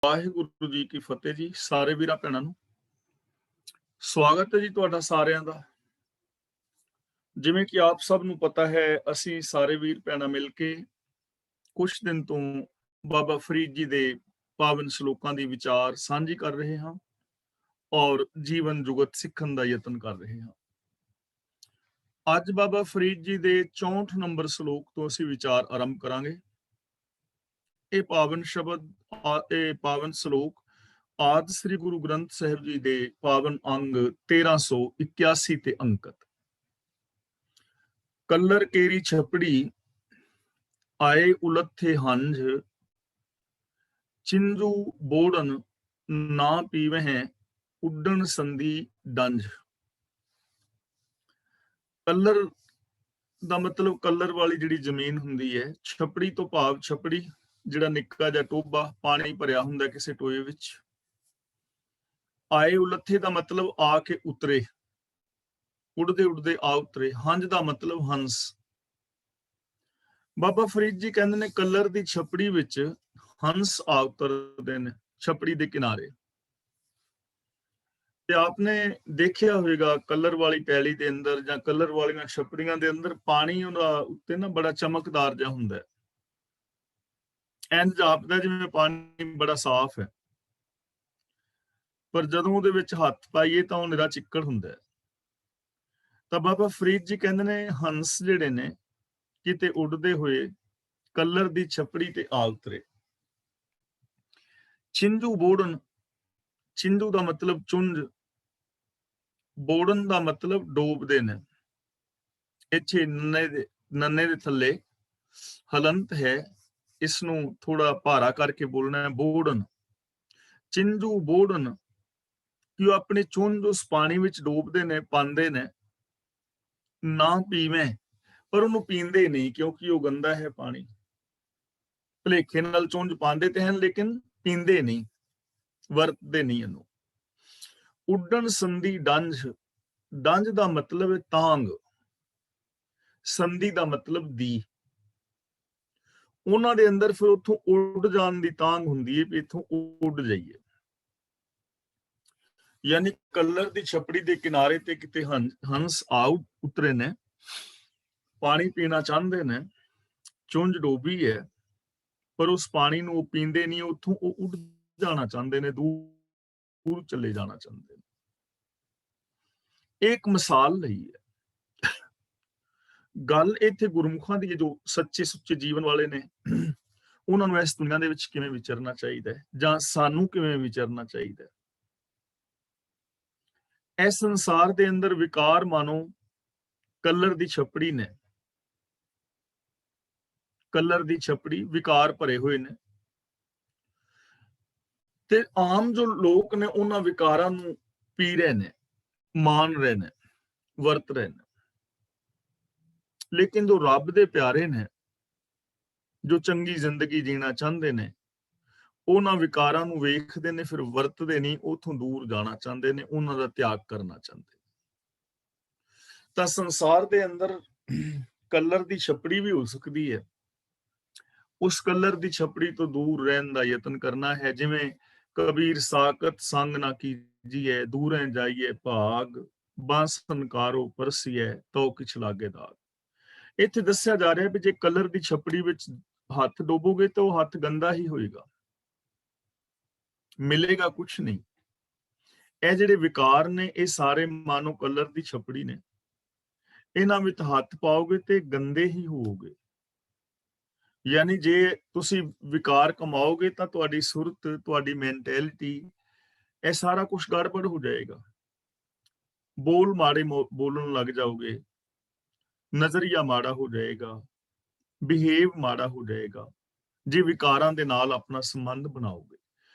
ਵਾਹਿਗੁਰੂ ਜੀ ਕੀ ਫਤਿਹ ਜੀ। ਸਾਰੇ ਵੀਰਾਂ ਭੈਣਾਂ ਨੂੰ ਸਵਾਗਤ ਹੈ ਜੀ ਤੁਹਾਡਾ ਸਾਰਿਆਂ ਦਾ। ਜਿਵੇਂ ਕਿ ਆਪ ਸਭ ਨੂੰ ਪਤਾ ਹੈ, ਅਸੀਂ ਸਾਰੇ ਵੀਰ ਭੈਣਾਂ ਮਿਲ ਕੇ ਕੁਝ ਦਿਨ ਤੋਂ ਬਾਬਾ ਫਰੀਦ ਜੀ ਦੇ ਪਾਵਨ ਸ਼ਲੋਕਾਂ ਦੀ ਵਿਚਾਰ ਸਾਂਝੀ ਕਰ ਰਹੇ ਹਾਂ ਔਰ ਜੀਵਨ ਜੁਗਤ ਸਿੱਖਣ ਦਾ ਯਤਨ ਕਰ ਰਹੇ ਹਾਂ। ਅੱਜ ਬਾਬਾ ਫਰੀਦ ਜੀ ਦੇ 64 ਨੰਬਰ ਸ਼ਲੋਕ ਤੋਂ ਅਸੀਂ ਵਿਚਾਰ ਆਰੰਭ ਕਰਾਂਗੇ। ਇਹ ਪਾਵਨ ਸ਼ਬਦ ਇਹ ਪਾਵਨ ਸ਼ਲੋਕ ਆਦਿ ਸ੍ਰੀ ਗੁਰੂ ਗ੍ਰੰਥ ਸਾਹਿਬ ਜੀ ਦੇ ਪਾਵਨ ਅੰਗ 1381 ਤੇ ਅੰਕਿਤ। ਕੱਲਰ ਕੇਰੀ ਛਪੜੀ ਆਏ ਉਲੱਥੇ ਹੰਝ, ਚਿੰਜੂ ਬੋੜਨ ਨਾ ਪੀਵਹਿ ਉੱਡਣ ਸੰਧੀ ਡੰਝ। ਕੱਲਰ ਦਾ ਮਤਲਬ ਕੱਲਰ ਵਾਲੀ ਜਿਹੜੀ ਜ਼ਮੀਨ ਹੁੰਦੀ ਹੈ। ਛਪੜੀ ਤੋਂ ਭਾਵ ਛਪੜੀ ਜਿਹੜਾ ਨਿੱਕਾ ਜਿਹਾ ਟੋਭਾ ਪਾਣੀ ਭਰਿਆ ਹੁੰਦਾ ਕਿਸੇ ਟੋਏ ਵਿੱਚ। ਆਏ ਉਲੱਥੇ ਦਾ ਮਤਲਬ ਆ ਕੇ ਉਤਰੇ, ਉੜਦੇ ਉੜਦੇ ਆ ਉਤਰੇ। ਹੰਝ ਦਾ ਮਤਲਬ ਹੰਸ। ਬਾਬਾ ਫਰੀਦ ਜੀ ਕਹਿੰਦੇ ਨੇ ਕੱਲਰ ਦੀ ਛਪੜੀ ਵਿੱਚ ਹੰਸ ਆ ਉਤਰਦੇ ਨੇ ਛਪੜੀ ਦੇ ਕਿਨਾਰੇ। ਤੇ ਆਪਨੇ ਦੇਖਿਆ ਹੋਵੇਗਾ ਕੱਲਰ ਵਾਲੀ ਪੈਲੀ ਦੇ ਅੰਦਰ ਜਾਂ ਕੱਲਰ ਵਾਲੀਆਂ ਛਪੜੀਆਂ ਦੇ ਅੰਦਰ ਪਾਣੀ ਉਹਦਾ ਉੱਤੇ ਨਾ ਬੜਾ ਚਮਕਦਾਰ ਜਿਹਾ ਹੁੰਦਾ ਹੈ। ਇੰਝ ਜਾਪਦਾ ਜਿਵੇਂ ਪਾਣੀ ਬੜਾ ਸਾਫ਼ ਹੈ, ਪਰ ਜਦੋਂ ਉਹਦੇ ਵਿੱਚ ਹੱਥ ਪਾਈਏ ਤਾਂ ਉਹ ਨਿਰਾ ਚਿੱਕੜ ਹੁੰਦਾ ਹੈ। ਤਾਂ ਬਾਬਾ ਫਰੀਦ ਜੀ ਕਹਿੰਦੇ ਨੇ ਹੰਸ ਜਿਹੜੇ ਨੇ ਕਿਤੇ ਉੱਡਦੇ ਹੋਏ ਕੱਲਰ ਦੀ ਛਪੜੀ ਤੇ ਆ ਉਤਰੇ। ਚਿੰਜੂ ਬੋੜਨ, ਚਿੰਜੂ ਦਾ ਮਤਲਬ ਚੁੰਝ, ਬੋੜਨ ਦਾ ਮਤਲਬ ਡੋਬਦੇ ਨੇ। ਇੱਥੇ ਨੰਨੇ ਦੇ ਥੱਲੇ ਹਲੰਤ ਹੈ, ਇਸ ਨੂੰ ਥੋੜਾ ਭਾਰਾ ਕਰਕੇ ਬੋਲਣਾ ਹੈ। ਬੋੜਨ, ਚਿੰਜੂ ਬੋੜਨ, ਕਿ ਉਹ ਆਪਣੀ ਚੁੰਝ ਉਸ ਪਾਣੀ ਵਿੱਚ ਡੋਬਦੇ ਨੇ, ਪਾਉਂਦੇ ਨੇ। ਨਾ ਪੀਵੇਂ, ਪਰ ਉਹਨੂੰ ਪੀਂਦੇ ਨਹੀਂ ਕਿਉਂਕਿ ਉਹ ਗੰਦਾ ਹੈ ਪਾਣੀ। ਭੁਲੇਖੇ ਨਾਲ ਚੁੰਝ ਪਾਉਂਦੇ ਤੇ ਹਨ ਲੇਕਿਨ ਪੀਂਦੇ ਨਹੀਂ, ਵਰਤਦੇ ਨਹੀਂ ਇਹਨੂੰ। ਉੱਡਣ ਸੰਧੀ ਡੰਝ, ਡੰਝ ਦਾ ਮਤਲਬ ਹੈ ਤਾਂਗ, ਸੰਧੀ ਦਾ ਮਤਲਬ ਦੀ। ਉਹਨਾਂ ਦੇ ਅੰਦਰ ਫਿਰ ਉੱਥੋਂ ਉੱਡ ਜਾਣ ਦੀ ਤਾਂਗ ਹੁੰਦੀ ਹੈ ਵੀ ਇੱਥੋਂ ਉੱਡ ਜਾਈਏ। ਯਾਨੀ ਕੱਲਰ ਦੀ ਛਪੜੀ ਦੇ ਕਿਨਾਰੇ ਤੇ ਕਿਤੇ ਹੰਸ ਆ ਉਤਰੇ ਨੇ, ਪਾਣੀ ਪੀਣਾ ਚਾਹੁੰਦੇ ਨੇ, ਚੁੰਝ ਡੋਬੀ ਹੈ, ਪਰ ਉਸ ਪਾਣੀ ਨੂੰ ਉਹ ਪੀਂਦੇ ਨਹੀਂ, ਉੱਥੋਂ ਉਹ ਉੱਡ ਜਾਣਾ ਚਾਹੁੰਦੇ ਨੇ, ਦੂਰ ਚਲੇ ਜਾਣਾ ਚਾਹੁੰਦੇ ਨੇ। ਇਹ ਇੱਕ ਮਿਸਾਲ ਲਈ ਹੈ। ਗੱਲ ਇੱਥੇ ਗੁਰਮੁਖਾਂ ਦੀ ਜੋ ਸੱਚੇ ਸੁੱਚੇ ਜੀਵਨ ਵਾਲੇ ਨੇ, ਉਹਨਾਂ ਨੂੰ ਇਸ ਦੁਨੀਆ ਦੇ ਵਿੱਚ ਕਿਵੇਂ ਵਿਚਰਨਾ ਚਾਹੀਦਾ ਹੈ ਜਾਂ ਸਾਨੂੰ ਕਿਵੇਂ ਵਿਚਰਨਾ ਚਾਹੀਦਾ ਹੈ। ਇਸ ਸੰਸਾਰ ਦੇ ਅੰਦਰ ਵਿਕਾਰ ਮਾਨੋ ਕੱਲਰ ਦੀ ਛਪੜੀ ਨੇ। ਕੱਲਰ ਦੀ ਛਪੜੀ ਵਿਕਾਰ ਭਰੇ ਹੋਏ ਨੇ ਤੇ ਆਮ ਜੋ ਲੋਕ ਨੇ ਉਹਨਾਂ ਵਿਕਾਰਾਂ ਨੂੰ ਪੀ ਰਹੇ ਨੇ, ਮਾਨ ਰਹੇ ਨੇ, ਵਰਤ ਰਹੇ ਨੇ। ਲੇਕਿਨ ਜੋ ਰੱਬ ਦੇ ਪਿਆਰੇ ਨੇ, ਜੋ ਚੰਗੀ ਜ਼ਿੰਦਗੀ ਜੀਣਾ ਚਾਹੁੰਦੇ ਨੇ, ਉਹਨਾਂ ਵਿਕਾਰਾਂ ਨੂੰ ਵੇਖਦੇ ਨੇ, ਫਿਰ ਵਰਤਦੇ ਨਹੀਂ, ਉਥੋਂ ਦੂਰ ਜਾਣਾ ਚਾਹੁੰਦੇ ਨੇ, ਉਹਨਾਂ ਦਾ ਤਿਆਗ ਕਰਨਾ ਚਾਹੁੰਦੇ। ਤਾਂ ਸੰਸਾਰ ਦੇ ਅੰਦਰ ਕੱਲਰ ਦੀ ਛਪੜੀ ਵੀ ਹੋ ਸਕਦੀ ਹੈ। ਉਸ ਕੱਲਰ ਦੀ ਛਪੜੀ ਤੋਂ ਦੂਰ ਰਹਿਣ ਦਾ ਯਤਨ ਕਰਨਾ ਹੈ। ਜਿਵੇਂ ਕਬੀਰ ਸਾਕਤ ਸੰਗ ਨਾ ਕੀਜੀਐ, ਦੂਰੈ ਜਾਈਏ ਭਾਗ, ਬਾਂਸ ਸੰਕਾਰੋ ਪਰਸੀਐ, ਤੋ ਕਿਛ ਲਾਗੇ ਦਾਗ। ਇੱਥੇ ਦੱਸਿਆ ਜਾ ਰਿਹਾ ਵੀ ਜੇ ਕੱਲਰ ਦੀ ਛਪੜੀ ਵਿੱਚ ਹੱਥ ਡੋਬੋਗੇ ਤਾਂ ਉਹ ਹੱਥ ਗੰਦਾ ਹੀ ਹੋਏਗਾ, ਮਿਲੇਗਾ ਕੁਛ ਨਹੀਂ। ਇਹ ਜਿਹੜੇ ਵਿਕਾਰ ਨੇ ਇਹ ਸਾਰੇ ਮਾਨੋ ਕੱਲਰ ਦੀ ਛਪੜੀ ਨੇ, ਇਹਨਾਂ ਵਿੱਚ ਹੱਥ ਪਾਓਗੇ ਤੇ ਗੰਦੇ ਹੀ ਹੋਵੋਗੇ। ਯਾਨੀ ਜੇ ਤੁਸੀਂ ਵਿਕਾਰ ਕਮਾਓਗੇ ਤਾਂ ਤੁਹਾਡੀ ਸੁਰਤ, ਤੁਹਾਡੀ ਮੈਂਟੈਲਿਟੀ, ਇਹ ਸਾਰਾ ਕੁਝ ਗੜਬੜ ਹੋ ਜਾਏਗਾ। ਬੋਲ ਮਾੜੇ ਬੋਲਣ ਲੱਗ ਜਾਓਗੇ, ਨਜ਼ਰੀਆ ਮਾੜਾ ਹੋ ਜਾਏਗਾ, ਬਿਹੇਵ ਮਾੜਾ ਹੋ ਜਾਏਗਾ ਜੇ ਵਿਕਾਰਾਂ ਦੇ ਨਾਲ ਆਪਣਾ ਸੰਬੰਧ ਬਣਾਓਗੇ।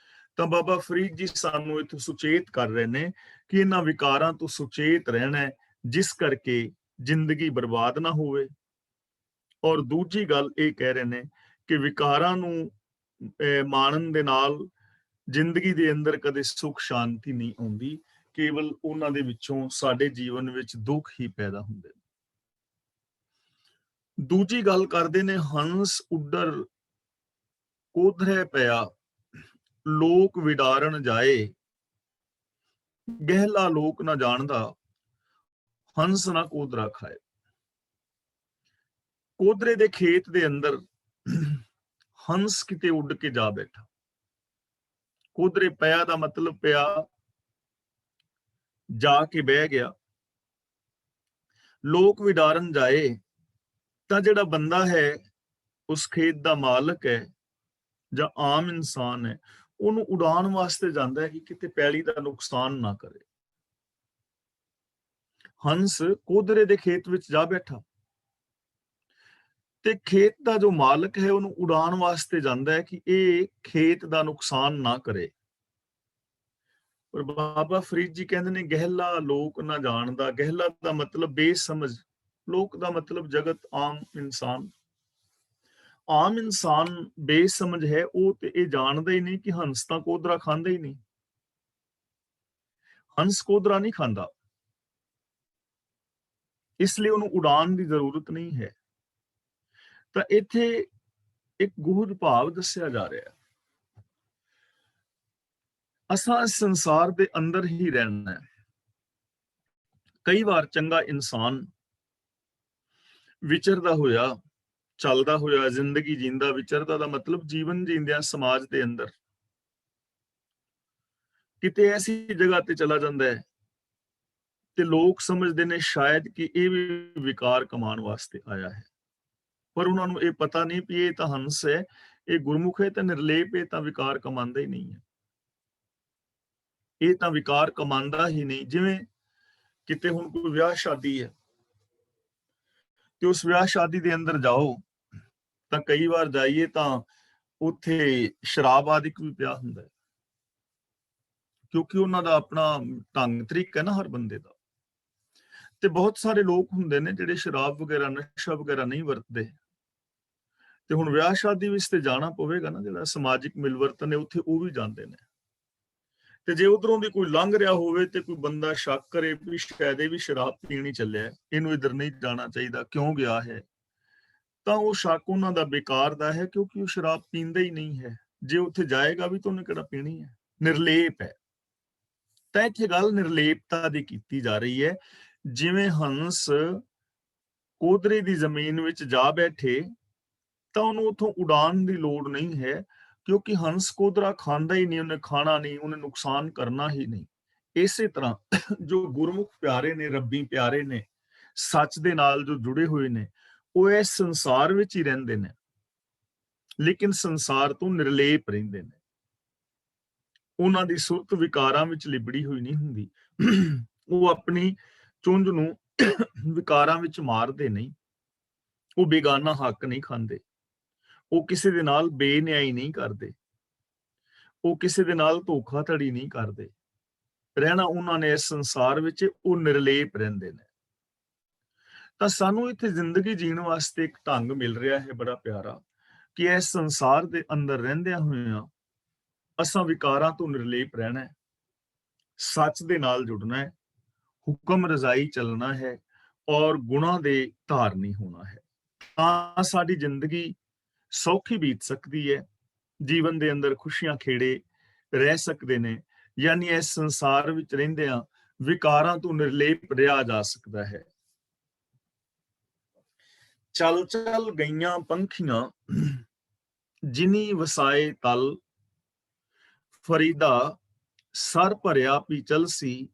ਤਾਂ ਬਾਬਾ ਫਰੀਦ ਜੀ ਸਾਨੂੰ ਇੱਥੇ ਸੁਚੇਤ ਕਰ ਰਹੇ ਨੇ ਕਿ ਇਹਨਾਂ ਵਿਕਾਰਾਂ ਤੋਂ ਸੁਚੇਤ ਰਹਿਣਾ ਹੈ, ਜਿਸ ਕਰਕੇ ਜ਼ਿੰਦਗੀ ਬਰਬਾਦ ਨਾ ਹੋਵੇ। ਔਰ ਦੂਜੀ ਗੱਲ ਇਹ ਕਹਿ ਰਹੇ ਨੇ ਕਿ ਵਿਕਾਰਾਂ ਨੂੰ ਮਾਣਨ ਦੇ ਨਾਲ ਜ਼ਿੰਦਗੀ ਦੇ ਅੰਦਰ ਕਦੇ ਸੁੱਖ ਸ਼ਾਂਤੀ ਨਹੀਂ ਆਉਂਦੀ, ਕੇਵਲ ਉਹਨਾਂ ਦੇ ਵਿੱਚੋਂ ਸਾਡੇ ਜੀਵਨ ਵਿੱਚ ਦੁੱਖ ਹੀ ਪੈਦਾ ਹੁੰਦੇ ਨੇ। ਦੂਜੀ ਗੱਲ ਕਰਦੇ ਨੇ, ਹੰਸ ਉੱਡਰ ਕੋਧਰੇ ਪਿਆ, ਲੋਕ ਵਿਡਾਰਨ ਜਾਏ, ਗਹਿਲਾ ਲੋਕ ਨਾ ਜਾਣਦਾ, ਹੰਸ ਨਾ ਕੋਦਰਾ ਖਾਏ। ਕੋਦਰੇ ਦੇ ਖੇਤ ਦੇ ਅੰਦਰ ਹੰਸ ਕਿਤੇ ਉੱਡ ਕੇ ਜਾ ਬੈਠਾ। ਕੋਦਰੇ ਪਿਆ ਦਾ ਮਤਲਬ ਪਿਆ, ਜਾ ਕੇ ਬਹਿ ਗਿਆ। ਲੋਕ ਵਿਡਾਰਨ ਜਾਏ, ਤਾਂ ਜਿਹੜਾ ਬੰਦਾ ਹੈ, ਉਸ ਖੇਤ ਦਾ ਮਾਲਕ ਹੈ ਜਾਂ ਆਮ ਇਨਸਾਨ ਹੈ, ਉਹਨੂੰ ਉਡਾਣ ਵਾਸਤੇ ਜਾਂਦਾ ਹੈ ਕਿ ਕਿਤੇ ਪੈਲੀ ਦਾ ਨੁਕਸਾਨ ਨਾ ਕਰੇ। ਹੰਸ ਕੋਦਰੇ ਦੇ ਖੇਤ ਵਿੱਚ ਜਾ ਬੈਠਾ ਤੇ ਖੇਤ ਦਾ ਜੋ ਮਾਲਕ ਹੈ ਉਹਨੂੰ ਉਡਾਣ ਵਾਸਤੇ ਜਾਂਦਾ ਹੈ ਕਿ ਇਹ ਖੇਤ ਦਾ ਨੁਕਸਾਨ ਨਾ ਕਰੇ। ਪਰ ਬਾਬਾ ਫਰੀਦ ਜੀ ਕਹਿੰਦੇ ਨੇ, ਗਹਿਲਾ ਲੋਕ ਨਾ ਜਾਣਦਾ। ਗਹਿਲਾ ਦਾ ਮਤਲਬ ਬੇਸਮਝ, ਲੋਕ ਦਾ ਮਤਲਬ ਜਗਤ, ਆਮ ਇਨਸਾਨ। ਆਮ ਇਨਸਾਨ ਬੇਸਮਝ ਹੈ, ਉਹ ਤੇ ਇਹ ਜਾਣਦਾ ਹੀ ਨਹੀਂ ਕਿ ਹੰਸ ਤਾਂ ਕੋਦਰਾ ਖਾਂਦਾ ਹੀ ਨਹੀਂ। ਹੰਸ ਕੋਦਰਾ ਨਹੀਂ ਖਾਂਦਾ, ਇਸ ਲਈ ਉਹਨੂੰ ਉਡਾਨ ਦੀ ਜ਼ਰੂਰਤ ਨਹੀਂ ਹੈ। ਤਾਂ ਇੱਥੇ ਇੱਕ ਗੁਹਦ ਭਾਵ ਦੱਸਿਆ ਜਾ ਰਿਹਾ ਹੈ, ਅਸਾਂ ਇਸ ਸੰਸਾਰ ਦੇ ਅੰਦਰ ਹੀ ਰਹਿਣਾ ਹੈ। ਕਈ ਵਾਰ ਚੰਗਾ ਇਨਸਾਨ ਵਿਚਰਦਾ ਹੋਇਆ, ਚੱਲਦਾ ਹੋਇਆ, ਜ਼ਿੰਦਗੀ ਜੀਂਦਾ, ਵਿਚਰਦਾ ਦਾ ਮਤਲਬ ਜੀਵਨ ਜੀਂਦਿਆਂ ਸਮਾਜ ਦੇ ਅੰਦਰ ਕਿਤੇ ਐਸੀ ਜਗ੍ਹਾ ਤੇ ਚਲਾ ਜਾਂਦਾ ਹੈ ਤੇ ਲੋਕ ਸਮਝਦੇ ਨੇ ਸ਼ਾਇਦ ਕਿ ਇਹ ਵੀ ਵਿਕਾਰ ਕਮਾਉਣ ਵਾਸਤੇ ਆਇਆ ਹੈ। ਪਰ ਉਹਨਾਂ ਨੂੰ ਇਹ ਪਤਾ ਨਹੀਂ ਵੀ ਇਹ ਤਾਂ ਹੰਸ ਹੈ, ਇਹ ਗੁਰਮੁਖ ਹੈ, ਤਾਂ ਨਿਰਲੇਪ, ਇਹ ਤਾਂ ਵਿਕਾਰ ਕਮਾਉਂਦਾ ਹੀ ਨਹੀਂ ਹੈ। ਇਹ ਤਾਂ ਵਿਕਾਰ ਕਮਾਉਂਦਾ ਹੀ ਨਹੀਂ। ਜਿਵੇਂ ਕਿਤੇ ਹੁਣ ਕੋਈ ਵਿਆਹ ਸ਼ਾਦੀ ਹੈ ਤੇ ਉਸ ਵਿਆਹ ਸ਼ਾਦੀ ਦੇ ਅੰਦਰ ਜਾਓ ਤਾਂ ਕਈ ਵਾਰ ਜਾਈਏ ਤਾਂ ਉੱਥੇ ਸ਼ਰਾਬ ਆਦਿਕ ਵੀ ਪਿਆ ਹੁੰਦਾ ਹੈ, ਕਿਉਂਕਿ ਉਹਨਾਂ ਦਾ ਆਪਣਾ ਢੰਗ ਤਰੀਕਾ ਹੈ ਨਾ ਹਰ ਬੰਦੇ ਦਾ। ਤੇ ਬਹੁਤ ਸਾਰੇ ਲੋਕ ਹੁੰਦੇ ਨੇ ਜਿਹੜੇ ਸ਼ਰਾਬ ਵਗੈਰਾ, ਨਸ਼ਾ ਵਗੈਰਾ ਨਹੀਂ ਵਰਤਦੇ। ਤੇ ਹੁਣ ਵਿਆਹ ਸ਼ਾਦੀ ਵਿੱਚ ਤੇ ਜਾਣਾ ਪਵੇਗਾ ਨਾ, ਜਿਹੜਾ ਸਮਾਜਿਕ ਮਿਲਵਰਤਨ ਹੈ ਉੱਥੇ ਉਹ ਵੀ ਜਾਂਦੇ ਨੇ। ਤੇ ਜੇ ਉਧਰੋਂ ਦੀ ਕੋਈ ਲੰਘ ਰਿਹਾ ਹੋਵੇ ਤੇ ਕੋਈ ਬੰਦਾ ਸ਼ੱਕ ਕਰੇ ਵੀ ਸ਼ਾਇਦ ਇਹ ਵੀ ਸ਼ਰਾਬ ਪੀਣੀ ਚੱਲਿਆ, ਇਹਨੂੰ ਇੱਧਰ ਨਹੀਂ ਜਾਣਾ ਚਾਹੀਦਾ, ਕਿਉਂ ਗਿਆ ਹੈ, ਤਾਂ ਉਹ ਸ਼ੱਕ ਉਹਨਾਂ ਦਾ ਬੇਕਾਰ ਦਾ ਹੈ, ਕਿਉਂਕਿ ਉਹ ਸ਼ਰਾਬ ਪੀਂਦਾ ਹੀ ਨਹੀਂ ਹੈ। ਜੇ ਉੱਥੇ ਜਾਏਗਾ ਵੀ ਤਾਂ ਉਹਨੇ ਕਿਹੜਾ ਪੀਣੀ ਹੈ, ਨਿਰਲੇਪ ਹੈ। ਤਾਂ ਇੱਥੇ ਗੱਲ ਨਿਰਲੇਪਤਾ ਦੀ ਕੀਤੀ ਜਾ ਰਹੀ ਹੈ। ਜਿਵੇਂ ਹੰਸ ਕੋਦਰੇ ਦੀ ਜ਼ਮੀਨ ਵਿੱਚ ਜਾ ਬੈਠੇ ਤਾਂ ਉਹਨੂੰ ਉੱਥੋਂ ਉਡਾਣ ਦੀ ਲੋੜ ਨਹੀਂ ਹੈ, ਕਿਉਂਕਿ ਹੰਸ ਕੋਦਰਾ ਖਾਂਦਾ ਹੀ ਨਹੀਂ, ਉਹਨੇ ਖਾਣਾ ਨਹੀਂ, ਉਹਨੇ ਨੁਕਸਾਨ ਕਰਨਾ ਹੀ ਨਹੀਂ। ਇਸੇ ਤਰ੍ਹਾਂ ਜੋ ਗੁਰਮੁਖ ਪਿਆਰੇ ਨੇ, ਰੱਬੀ ਪਿਆਰੇ ਨੇ, ਸੱਚ ਦੇ ਨਾਲ ਜੋ ਜੁੜੇ ਹੋਏ ਨੇ, ਉਹ ਇਸ ਸੰਸਾਰ ਵਿੱਚ ਹੀ ਰਹਿੰਦੇ ਨੇ, ਲੇਕਿਨ ਸੰਸਾਰ ਤੋਂ ਨਿਰਲੇਪ ਰਹਿੰਦੇ ਨੇ। ਉਹਨਾਂ ਦੀ ਸੁਰਤ ਵਿਕਾਰਾਂ ਵਿੱਚ ਲਿਬੜੀ ਹੋਈ ਨਹੀਂ ਹੁੰਦੀ। ਉਹ ਆਪਣੀ ਚੁੰਝ ਨੂੰ ਵਿਕਾਰਾਂ ਵਿੱਚ ਮਾਰਦੇ ਨਹੀਂ, ਉਹ ਬੇਗਾਨਾ ਹੱਕ ਨਹੀਂ ਖਾਂਦੇ, ਉਹ ਕਿਸੇ ਦੇ ਨਾਲ ਬੇਨਿਆਈ ਨਹੀਂ ਕਰਦੇ, ਉਹ ਕਿਸੇ ਦੇ ਨਾਲ ਧੋਖਾਧੜੀ ਨਹੀਂ ਕਰਦੇ। ਰਹਿਣਾ ਉਹਨਾਂ ਨੇ ਇਸ ਸੰਸਾਰ ਵਿੱਚ, ਉਹ ਨਿਰਲੇਪ ਰਹਿੰਦੇ ਨੇ। ਤਾਂ ਸਾਨੂੰ ਇੱਥੇ ਜ਼ਿੰਦਗੀ ਜੀਣ ਵਾਸਤੇ ਇੱਕ ਢੰਗ ਮਿਲ ਰਿਹਾ ਹੈ ਬੜਾ ਪਿਆਰਾ, ਕਿ ਇਸ ਸੰਸਾਰ ਦੇ ਅੰਦਰ ਰਹਿੰਦਿਆਂ ਹੋਇਆਂ ਅਸਾਂ ਵਿਕਾਰਾਂ ਤੋਂ ਨਿਰਲੇਪ ਰਹਿਣਾ ਹੈ, ਸੱਚ ਦੇ ਨਾਲ ਜੁੜਨਾ ਹੈ, ਹੁਕਮ ਰਜ਼ਾਈ ਚੱਲਣਾ ਹੈ ਔਰ ਗੁਣਾਂ ਦੇ ਧਾਰਨੀ ਹੋਣਾ ਹੈ। ਤਾਂ ਸਾਡੀ ਜ਼ਿੰਦਗੀ ਸੌਖੀ ਬੀਤ ਸਕਦੀ ਹੈ, ਜੀਵਨ ਦੇ ਅੰਦਰ ਖੁਸ਼ੀਆਂ ਖੇੜੇ ਰਹਿ ਸਕਦੇ ਨੇ, ਯਾਨੀ ਇਸ ਸੰਸਾਰ ਵਿੱਚ ਰਹਿੰਦਿਆਂ ਵਿਕਾਰਾਂ ਤੋਂ ਨਿਰਲੇਪ ਰਿਹਾ ਜਾ ਸਕਦਾ ਹੈ। ਚੱਲ ਚੱਲ ਗਈਆਂ ਪੰਖੀਆਂ, ਜਿਨੀ ਵਸਾਏ ਤਲ, ਫਰੀਦਾ ਸਰ ਭਰਿਆ ਪੀਚਲ ਸੀ,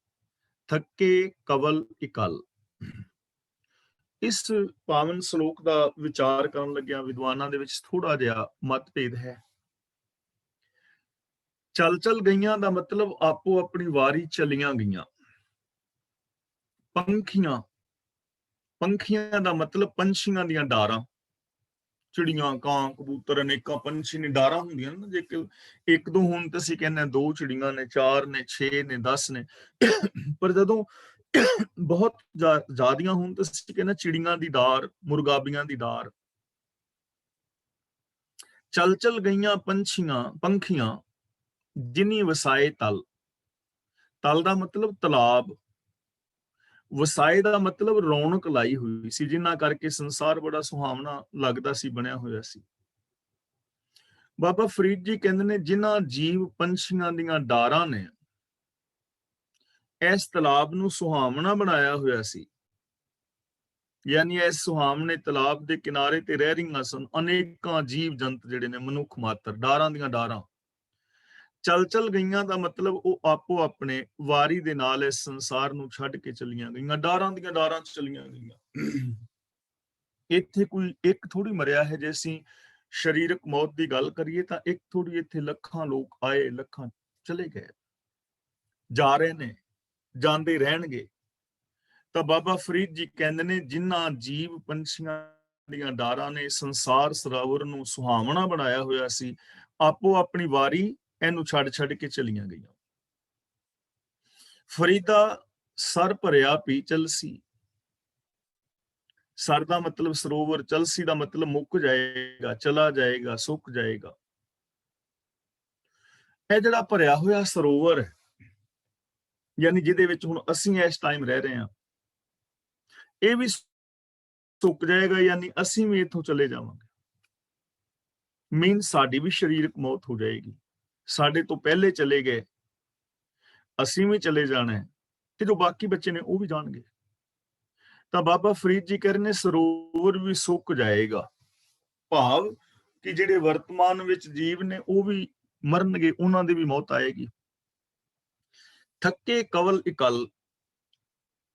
ਥੱਕੇ ਕਵਲ ਇਕਲ। ਇਸ ਪਾਵਨ ਸ਼ਲੋਕ ਦਾ ਵਿਚਾਰ ਕਰਨ ਲੱਗਿਆ ਵਿਦਵਾਨਾਂ ਦੇ ਵਿੱਚ ਥੋੜਾ ਜਿਹਾ ਮਤਭੇਦ ਹੈ। ਚੱਲ ਚੱਲ ਗਈਆਂ ਦਾ ਮਤਲਬ ਆਪੋ ਆਪਣੀ ਵਾਰੀ ਚਲੀਆਂ ਗਈਆਂ। ਪੰਖੀਆਂ, ਪੰਖੀਆਂ ਦਾ ਮਤਲਬ ਪੰਛੀਆਂ ਦੀਆਂ ਡਾਰਾਂ, ਚਿੜੀਆਂ, ਕਾਂ, ਕਬੂਤਰ, ਅਨੇਕਾਂ ਪੰਛੀ ਨੇ, ਡਾਰਾਂ ਹੁੰਦੀਆਂ ਨਾ। ਜੇ ਇੱਕ ਦੋ ਹੋਣ ਤਾਂ ਅਸੀਂ ਕਹਿੰਦੇ 2 ਚਿੜੀਆਂ ਨੇ, 4 ਨੇ, 6 ਨੇ, 10 ਨੇ। ਪਰ ਜਦੋਂ ਬਹੁਤ ਜ਼ਿਆਦੀਆਂ ਹੋਣ ਤਾਂ ਅਸੀਂ ਕਹਿੰਦੇ ਚਿੜੀਆਂ ਦੀ ਡਾਰ, ਮੁਰਗਾਬੀਆਂ ਦੀ ਡਾਰ। ਚੱਲ ਚੱਲ ਗਈਆਂ ਪੰਖੀਆਂ, ਜਿਨੀ ਵਸਾਏ ਤਲ। ਤਲ ਦਾ ਮਤਲਬ ਤਲਾਬ, ਵਸਾਏ ਦਾ ਮਤਲਬ ਰੌਣਕ ਲਾਈ ਹੋਈ ਸੀ, ਜਿਨ੍ਹਾਂ ਕਰਕੇ ਸੰਸਾਰ ਬੜਾ ਸੁਹਾਵਣਾ ਲੱਗਦਾ ਸੀ, ਬਣਿਆ ਹੋਇਆ ਸੀ। ਬਾਬਾ ਫਰੀਦ ਜੀ ਕਹਿੰਦੇ ਨੇ, ਜਿਨ੍ਹਾਂ ਜੀਵ ਪੰਛੀਆਂ ਦੀਆਂ ਡਾਰਾਂ ਨੇ ਇਸ ਤਲਾਬ ਨੂੰ ਸੁਹਾਵਣਾ ਬਣਾਇਆ ਹੋਇਆ ਸੀ, ਯਾਨੀ ਇਸ ਸੁਹਾਵਣੇ ਤਲਾਬ ਦੇ ਕਿਨਾਰੇ ਤੇ ਰਹਿ ਰਹੀਆਂ ਸਨ ਅਨੇਕਾਂ ਜੀਵ ਜੰਤ ਜਿਹੜੇ ਨੇ, ਮਨੁੱਖ ਮਾਤਰ, ਡਾਰਾਂ ਦੀਆਂ ਡਾਰਾਂ ਚਲ ਗਈਆਂ ਦਾ ਮਤਲਬ ਉਹ ਆਪੋ ਆਪਣੇ ਵਾਰੀ ਦੇ ਨਾਲ ਇਸ ਸੰਸਾਰ ਨੂੰ ਛੱਡ ਕੇ ਚਲੀਆਂ ਗਈਆਂ, ਡਾਰਾਂ ਦੀਆਂ ਡਾਰਾਂ ਚਲੀਆਂ ਗਈਆਂ। ਇੱਥੇ ਕੋਈ ਇੱਕ ਥੋੜੀ ਮਰਿਆ ਹੈ। ਜੇ ਅਸੀਂ ਸਰੀਰਕ ਮੌਤ ਦੀ ਗੱਲ ਕਰੀਏ ਤਾਂ ਇੱਕ ਥੋੜੀ, ਇੱਥੇ ਲੱਖਾਂ ਲੋਕ ਆਏ, ਲੱਖਾਂ ਚਲੇ ਗਏ, ਜਾ ਰਹੇ ਨੇ, ਜਾਂਦੇ ਰਹਿਣਗੇ। ਤਾਂ ਬਾਬਾ ਫਰੀਦ ਜੀ ਕਹਿੰਦੇ ਨੇ, ਜਿਨ੍ਹਾਂ ਜੀਵ ਪੰਛੀਆਂ ਦੀਆਂ ਡਾਰਾਂ ਨੇ ਸੰਸਾਰ ਸਰੋਵਰ ਨੂੰ ਸੁਹਾਵਣਾ ਬਣਾਇਆ ਹੋਇਆ ਸੀ, ਆਪੋ ਆਪਣੀ ਵਾਰੀ ਇਹਨੂੰ ਛੱਡ ਕੇ ਚਲੀਆਂ ਗਈਆਂ। ਫਰੀਦਾ ਸਰ ਭਰਿਆ ਪੀ ਚਲਸੀ। ਸਰ ਦਾ ਮਤਲਬ ਸਰੋਵਰ, ਚਲਸੀ ਦਾ ਮਤਲਬ ਮੁੱਕ ਜਾਏਗਾ, ਚਲਾ ਜਾਏਗਾ, ਸੁੱਕ ਜਾਏਗਾ। ਇਹ ਜਿਹੜਾ ਭਰਿਆ ਹੋਇਆ ਸਰੋਵਰ ਹੈ, ਯਾਨੀ ਜਿਹਦੇ ਵਿੱਚ ਹੁਣ ਅਸੀਂ ਇਸ ਟਾਈਮ ਰਹਿ ਰਹੇ ਹਾਂ, ਇਹ ਵੀ ਸੁੱਕ ਜਾਏਗਾ, ਯਾਨੀ ਅਸੀਂ ਵੀ ਇੱਥੋਂ ਚਲੇ ਜਾਵਾਂਗੇ। ਮੀਨ ਸਾਡੀ ਵੀ ਸਰੀਰਕ ਮੌਤ ਹੋ ਜਾਏਗੀ। ਸਾਡੇ ਤੋਂ ਪਹਿਲੇ ਚਲੇ ਗਏ, ਅਸੀਂ ਵੀ ਚਲੇ ਜਾਣਾ ਹੈ, ਤੇ ਜੋ ਬਾਕੀ ਬੱਚੇ ਨੇ ਉਹ ਵੀ ਜਾਣਗੇ। ਤਾਂ ਬਾਬਾ ਫਰੀਦ ਜੀ ਕਹਿ ਰਹੇ ਨੇ, ਸਰੋਵਰ ਵੀ ਸੁੱਕ ਜਾਏਗਾ, ਭਾਵ ਕਿ ਜਿਹੜੇ ਵਰਤਮਾਨ ਵਿੱਚ ਜੀਵ ਨੇ ਉਹ ਵੀ ਮਰਨਗੇ, ਉਹਨਾਂ ਦੀ ਵੀ ਮੌਤ ਆਏਗੀ। ਥੱਕੇ ਕਵਲ ਇਕੱਲ।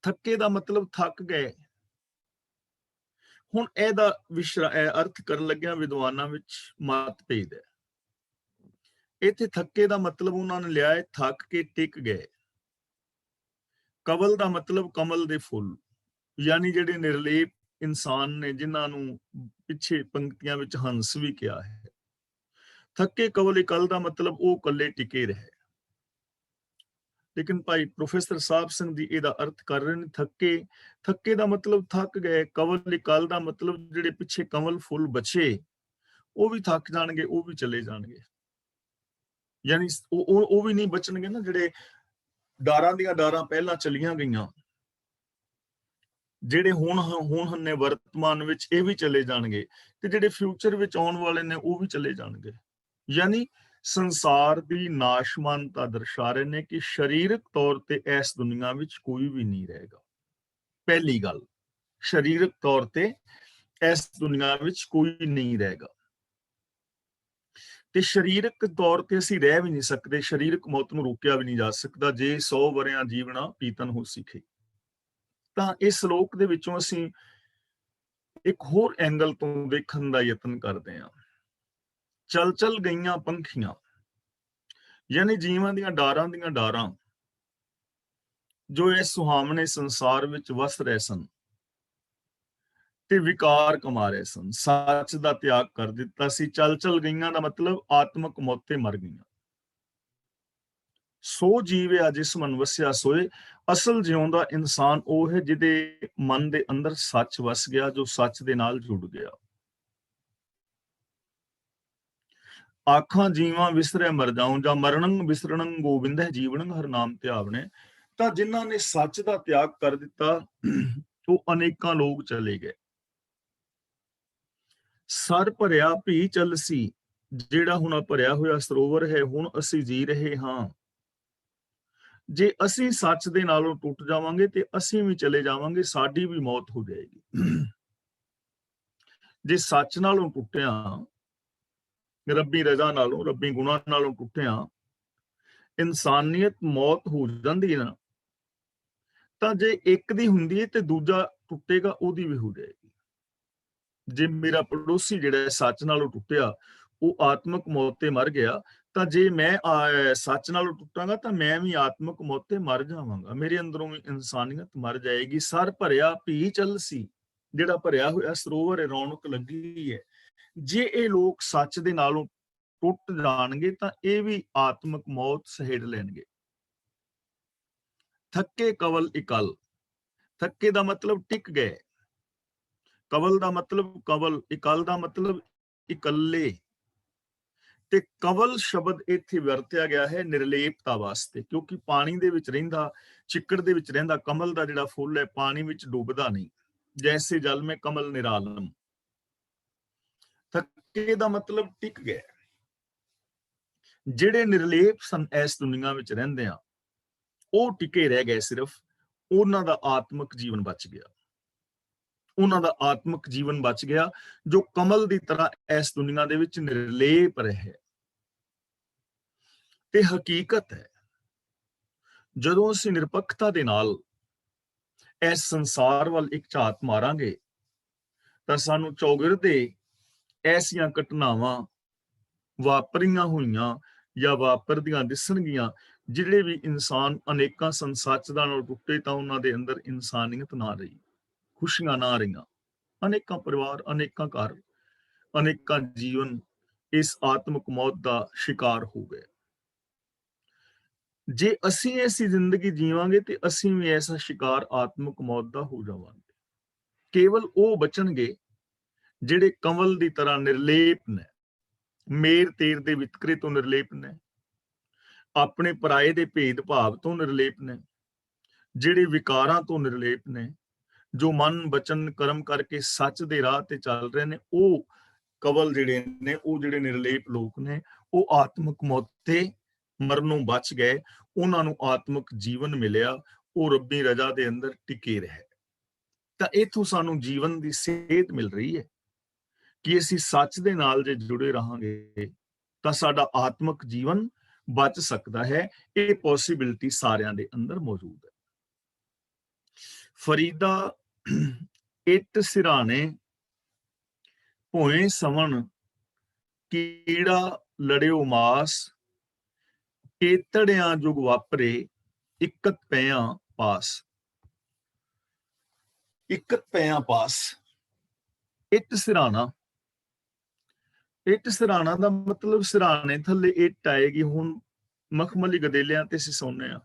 ਥੱਕੇ ਦਾ ਮਤਲਬ ਥੱਕ ਗਏ। ਹੁਣ ਇਹਦਾ ਅਰਥ ਕਰਨ ਲੱਗਿਆ ਵਿਦਵਾਨਾਂ ਵਿੱਚ ਮਤਭੇਦ ਹੈ। ਇੱਥੇ ਥੱਕੇ ਦਾ ਮਤਲਬ ਉਹਨਾਂ ਨੇ ਲਿਆ ਹੈ ਥੱਕ ਕੇ ਟਿਕ ਗਏ। ਕਵਲ ਦਾ ਮਤਲਬ ਕਮਲ ਦੇ ਫੁੱਲ, ਯਾਨੀ ਜਿਹੜੇ ਨਿਰਲੇਪ ਇਨਸਾਨ ਨੇ, ਜਿਨ੍ਹਾਂ ਨੂੰ ਪਿੱਛੇ ਪੰਕਤੀਆਂ ਵਿੱਚ ਹੰਸ ਵੀ ਕਿਹਾ ਹੈ। ਥੱਕੇ ਕਵਲ ਇਕੱਲ ਦਾ ਮਤਲਬ ਉਹ ਇਕੱਲੇ ਟਿਕੇ ਰਹੇ। ਲੇਕਿਨ ਭਾਈ ਪ੍ਰੋਫੈਸਰ ਸਾਹਿਬ ਸਿੰਘ ਜੀ ਇਹਦਾ ਅਰਥ ਕਰ ਰਹੇ ਨੇ, ਥੱਕੇ ਦਾ ਮਤਲਬ ਥੱਕ ਗਏ, ਕਵਲ ਇਕੱਲ ਦਾ ਮਤਲਬ ਜਿਹੜੇ ਪਿੱਛੇ ਕਮਲ ਫੁੱਲ ਬਚੇ ਉਹ ਵੀ ਥੱਕ ਜਾਣਗੇ, ਉਹ ਵੀ ਚਲੇ ਜਾਣਗੇ। ਯਾਨੀ ਉਹ ਵੀ ਨਹੀਂ ਬਚਣਗੇ ਨਾ, ਜਿਹੜੇ ਡਾਰਾਂ ਦੀਆਂ ਡਾਰਾਂ ਪਹਿਲਾਂ ਚਲੀਆਂ ਗਈਆਂ, ਜਿਹੜੇ ਹੁਣ ਨੇ ਵਰਤਮਾਨ ਵਿੱਚ, ਇਹ ਵੀ ਚਲੇ ਜਾਣਗੇ, ਤੇ ਜਿਹੜੇ ਫਿਊਚਰ ਵਿੱਚ ਆਉਣ ਵਾਲੇ ਨੇ ਉਹ ਵੀ ਚਲੇ ਜਾਣਗੇ। ਯਾਨੀ ਸੰਸਾਰ ਦੀ ਨਾਸ਼ਮਾਨਤਾ ਦਰਸਾ ਰਹੇ ਨੇ ਕਿ ਸਰੀਰਕ ਤੌਰ ਤੇ ਇਸ ਦੁਨੀਆ ਵਿੱਚ ਕੋਈ ਵੀ ਨਹੀਂ ਰਹੇਗਾ। ਪਹਿਲੀ ਗੱਲ, ਸਰੀਰਕ ਤੌਰ ਤੇ ਇਸ ਦੁਨੀਆ ਵਿੱਚ ਕੋਈ ਨਹੀਂ ਰਹੇਗਾ, ਤੇ ਸਰੀਰਕ ਤੌਰ ਤੇ ਅਸੀਂ ਰਹਿ ਵੀ ਨਹੀਂ ਸਕਦੇ। ਸਰੀਰਕ ਮੌਤ ਨੂੰ ਰੋਕਿਆ ਵੀ ਨਹੀਂ ਜਾ ਸਕਦਾ। ਜੇ 100 ਵਰਿਆਂ ਜੀਵਣਾ ਪੀਤਨ ਹੋ ਸਿੱਖੇ। ਤਾਂ ਇਸ ਸ਼ਲੋਕ ਦੇ ਵਿੱਚੋਂ ਅਸੀਂ ਇੱਕ ਹੋਰ ਐਂਗਲ ਤੋਂ ਦੇਖਣ ਦਾ ਯਤਨ ਕਰਦੇ ਹਾਂ। ਚਲ ਗਈਆਂ ਪੰਖੀਆਂ, ਯਾਨੀ ਜੀਵਾਂ ਦੀਆਂ ਡਾਰਾਂ ਜੋ ਇਸ ਸੁਹਾਵਣੇ ਸੰਸਾਰ ਵਿੱਚ ਵਸ ਰਹੇ ਸਨ ਤੇ ਵਿਕਾਰ ਕਮਾ ਰਹੇ ਸਨ, ਸੱਚ ਦਾ ਤਿਆਗ ਕਰ ਦਿੱਤਾ ਸੀ। ਚਲ ਗਈਆਂ ਦਾ ਮਤਲਬ ਆਤਮਕ ਮੌਤੇ ਮਰ ਗਈਆਂ। ਸੋ ਜੀਵਿਆ ਜਿਸ ਮਨ ਵਸਿਆ ਸੋਏ। ਅਸਲ ਜਿਉਂਦਾ ਇਨਸਾਨ ਉਹ ਹੈ ਜਿਹਦੇ ਮਨ ਦੇ ਅੰਦਰ ਸੱਚ ਵਸ ਗਿਆ, ਜੋ ਸੱਚ ਦੇ ਨਾਲ ਜੁੜ ਗਿਆ। ਆਖਾਂ ਜੀਵਾਂ ਵਿਸਰੈ ਮਰ ਜਾਉ, ਜਾਂ ਮਰਣੰ ਵਿਸਰਣੰ ਗੋਬਿੰਦੈ ਜੀਵਨੰ ਹਰ ਨਾਮ ਧਿਆਵਣੇ। ਤਾਂ ਜਿਨ੍ਹਾਂ ਨੇ ਸੱਚ ਦਾ ਤਿਆਗ ਕਰ ਦਿੱਤਾ ਉਹ ਅਨੇਕਾਂ ਲੋਕ ਚਲੇ ਗਏ। ਸਰ ਭਰਿਆ ਭੀ ਚਲਸੀ, ਜਿਹੜਾ ਹੁਣ ਭਰਿਆ ਹੋਇਆ ਸਰੋਵਰ ਹੈ, ਹੁਣ ਅਸੀਂ ਜੀ ਰਹੇ ਹਾਂ। ਜੇ ਅਸੀਂ ਸੱਚ ਦੇ ਨਾਲੋਂ ਟੁੱਟ ਜਾਵਾਂਗੇ ਤੇ ਅਸੀਂ ਵੀ ਚਲੇ ਜਾਵਾਂਗੇ, ਸਾਡੀ ਵੀ ਮੌਤ ਹੋ ਜਾਏਗੀ। ਜੇ ਸੱਚ ਨਾਲੋਂ ਟੁੱਟਿਆ, ਰੱਬੀ ਰਜ਼ਾ ਨਾਲੋਂ, ਰੱਬੀ ਗੁਣਾਂ ਨਾਲੋਂ ਟੁੱਟਿਆ, ਇਨਸਾਨੀਅਤ ਮੌਤ ਹੋ ਜਾਂਦੀ ਹੈ ਨਾ, ਤਾਂ ਜੇ ਇੱਕ ਦੀ ਹੁੰਦੀ ਹੈ ਤੇ ਦੂਜਾ ਟੁੱਟੇਗਾ, ਉਹਦੀ ਵੀ ਹੋ ਜਾਏਗੀ। ਜੇ ਮੇਰਾ ਪੜੋਸੀ ਜਿਹੜਾ ਸੱਚ ਨਾਲੋਂ ਟੁੱਟਿਆ, ਉਹ ਆਤਮਕ ਮੌਤ ਤੇ ਮਰ ਗਿਆ, ਤਾਂ ਜੇ ਮੈਂ ਸੱਚ ਨਾਲੋਂ ਟੁੱਟਾਂਗਾ ਤਾਂ ਮੈਂ ਵੀ ਆਤਮਕ ਮੌਤ ਤੇ ਮਰ ਜਾਵਾਂਗਾ, ਮੇਰੇ ਅੰਦਰੋਂ ਵੀ ਇਨਸਾਨੀਅਤ ਮਰ ਜਾਏਗੀ। ਸਰ ਭਰਿਆ ਭੀ ਚਲਸੀ, ਜਿਹੜਾ ਭਰਿਆ ਹੋਇਆ ਸਰੋਵਰ ਹੈ, ਰੌਣਕ ਲੱਗੀ ਹੈ। ਜੇ ਇਹ ਲੋਕ ਸੱਚ ਦੇ ਨਾਲੋਂ ਟੁੱਟ ਜਾਣਗੇ ਤਾਂ ਇਹ ਵੀ ਆਤਮਕ ਮੌਤ ਸਹੇੜ ਲੈਣਗੇ। ਥੱਕੇ ਕਵਲ ਇਕੱਲ, ਥੱਕੇ ਦਾ ਮਤਲਬ ਟਿਕ ਗਏ, ਕਵਲ ਦਾ ਮਤਲਬ ਕਵਲ, ਇਕੱਲ ਦਾ ਮਤਲਬ ਇਕੱਲੇ। ਤੇ ਕਵਲ ਸ਼ਬਦ ਇੱਥੇ ਵਰਤਿਆ ਗਿਆ ਹੈ ਨਿਰਲੇਪਤਾ ਵਾਸਤੇ, ਕਿਉਂਕਿ ਪਾਣੀ ਦੇ ਵਿੱਚ ਰਹਿੰਦਾ, ਚਿੱਕੜ ਦੇ ਵਿੱਚ ਰਹਿੰਦਾ ਕਮਲ ਦਾ ਜਿਹੜਾ ਫੁੱਲ ਹੈ, ਪਾਣੀ ਵਿੱਚ ਡੁੱਬਦਾ ਨਹੀਂ। ਜੈਸੇ ਜਲ ਮੇਂ ਕਮਲ ਨਿਰਾਲਮ। ਥੱਕੇ ਦਾ ਮਤਲਬ ਟਿਕ ਗਏ। ਜਿਹੜੇ ਨਿਰਲੇਪ ਸਨ ਇਸ ਦੁਨੀਆ ਵਿੱਚ ਰਹਿੰਦੇ ਆ, ਉਹ ਟਿਕੇ ਰਹਿ ਗਏ। ਸਿਰਫ ਉਹਨਾਂ ਦਾ ਆਤਮਿਕ ਜੀਵਨ ਬਚ ਗਿਆ, ਉਹਨਾਂ ਦਾ ਆਤਮਿਕ ਜੀਵਨ ਬਚ ਗਿਆ, ਜੋ ਕਮਲ ਦੀ ਤਰ੍ਹਾਂ ਇਸ ਦੁਨੀਆ ਦੇ ਵਿੱਚ ਨਿਰਲੇਪ ਰਹੇ। ਤੇ ਹਕੀਕਤ ਹੈ, ਜਦੋਂ ਅਸੀਂ ਨਿਰਪੱਖਤਾ ਦੇ ਨਾਲ ਇਸ ਸੰਸਾਰ ਵੱਲ ਇੱਕ ਝਾਤ ਮਾਰਾਂਗੇ ਤਾਂ ਸਾਨੂੰ ਚੌਗਿਰਦੇ ਐਸੀਆਂ ਘਟਨਾਵਾਂ ਵਾਪਰੀਆਂ ਹੋਈਆਂ ਜਾਂ ਵਾਪਰਦੀਆਂ ਦਿਸਣਗੀਆਂ, ਜਿਹੜੇ ਵੀ ਇਨਸਾਨ ਅਨੇਕਾਂ ਸੰਸਾਚਦਾਂ ਨਾਲ ਟੁੱਟੇ ਤਾਂ ਉਹਨਾਂ ਦੇ ਅੰਦਰ ਇਨਸਾਨੀਅਤ ਨਾ ਰਹੀ, ਖੁਸ਼ੀਆਂ ਨਾ ਰਹੀਆਂ। ਅਨੇਕਾਂ ਪਰਿਵਾਰ, ਅਨੇਕਾਂ ਘਰ, ਅਨੇਕਾਂ ਜੀਵਨ ਇਸ ਆਤਮਿਕ ਮੌਤ ਦਾ ਸ਼ਿਕਾਰ ਹੋ ਗਏ। ਜੇ ਅਸੀਂ ਐਸੀ ਜ਼ਿੰਦਗੀ ਜੀਵਾਂਗੇ ਤੇ ਅਸੀਂ ਵੀ ਐਸਾ ਸ਼ਿਕਾਰ ਆਤਮਿਕ ਮੌਤ ਦਾ ਹੋ ਜਾਵਾਂਗੇ। ਕੇਵਲ ਉਹ ਬਚਣਗੇ ਜਿਹੜੇ ਕੰਵਲ ਦੀ ਤਰ੍ਹਾਂ ਨਿਰਲੇਪ ਨੇ, ਮੇਰ ਤੇਰ ਦੇ ਵਿਤਕਰੇ ਤੋਂ ਨਿਰਲੇਪ ਨੇ, ਆਪਣੇ ਪਰਾਏ ਦੇ ਭੇਦ ਭਾਵ ਤੋਂ ਨਿਰਲੇਪ ਨੇ, ਜਿਹੜੇ ਵਿਕਾਰਾਂ ਤੋਂ ਨਿਰਲੇਪ ਨੇ, ਜੋ ਮਨ ਬਚਨ ਕਰਮ ਕਰਕੇ ਸੱਚ ਦੇ ਰਾਹ ਤੇ ਚੱਲ ਰਹੇ ਨੇ। ਉਹ ਕਵਲ ਜਿਹੜੇ ਨੇ, ਉਹ ਜਿਹੜੇ ਨਿਰਲੇਪ ਲੋਕ ਨੇ, ਉਹ ਆਤਮਿਕ ਮੌਤ ਤੇ ਮਰਨੋਂ ਬਚ ਗਏ, ਉਹਨਾਂ ਨੂੰ ਆਤਮਿਕ ਜੀਵਨ ਮਿਲਿਆ, ਉਹ ਰੱਬੀ ਰਜ਼ਾ ਦੇ ਅੰਦਰ ਟਿਕੇ ਰਹੇ। ਤਾਂ ਇੱਥੋਂ ਸਾਨੂੰ ਜੀਵਨ ਦੀ ਸੇਧ ਮਿਲ ਰਹੀ ਹੈ ਕਿ ਅਸੀਂ ਸੱਚ ਦੇ ਨਾਲ ਜੇ ਜੁੜੇ ਰਹਾਂਗੇ ਤਾਂ ਸਾਡਾ ਆਤਮਿਕ ਜੀਵਨ ਬਚ ਸਕਦਾ ਹੈ। ਇਹ ਪੋਸੀਬਿਲਿਟੀ ਸਾਰਿਆਂ ਦੇ ਅੰਦਰ ਮੌਜੂਦ ਹੈ। ਫਰੀਦਾ ਇੱਟ ਸਿਰਾਣੇ ਭੋਏ ਸਵਣ, ਕੀੜਾ ਲੜਿਓ ਮਾਸ, ਕੇਤੜਿਆਂ ਜੁਗ ਵਾਪਰੇ, ਇਕਤ ਪਿਆਂ ਪਾਸ। ਇਕਤ ਪਿਆਂ ਪਾਸ, ਇੱਟ ਸਿਰਾਣਾ। ਇੱਟ ਸਿਰਾਣਾ ਦਾ ਮਤਲਬ ਸਿਰਾਣੇ ਥੱਲੇ ਇੱਟ ਆਏਗੀ। ਹੁਣ ਮਖਮਲੀ ਗਦੇਲਿਆਂ ਤੇ ਅਸੀਂ ਸੌਂਦੇ ਆ,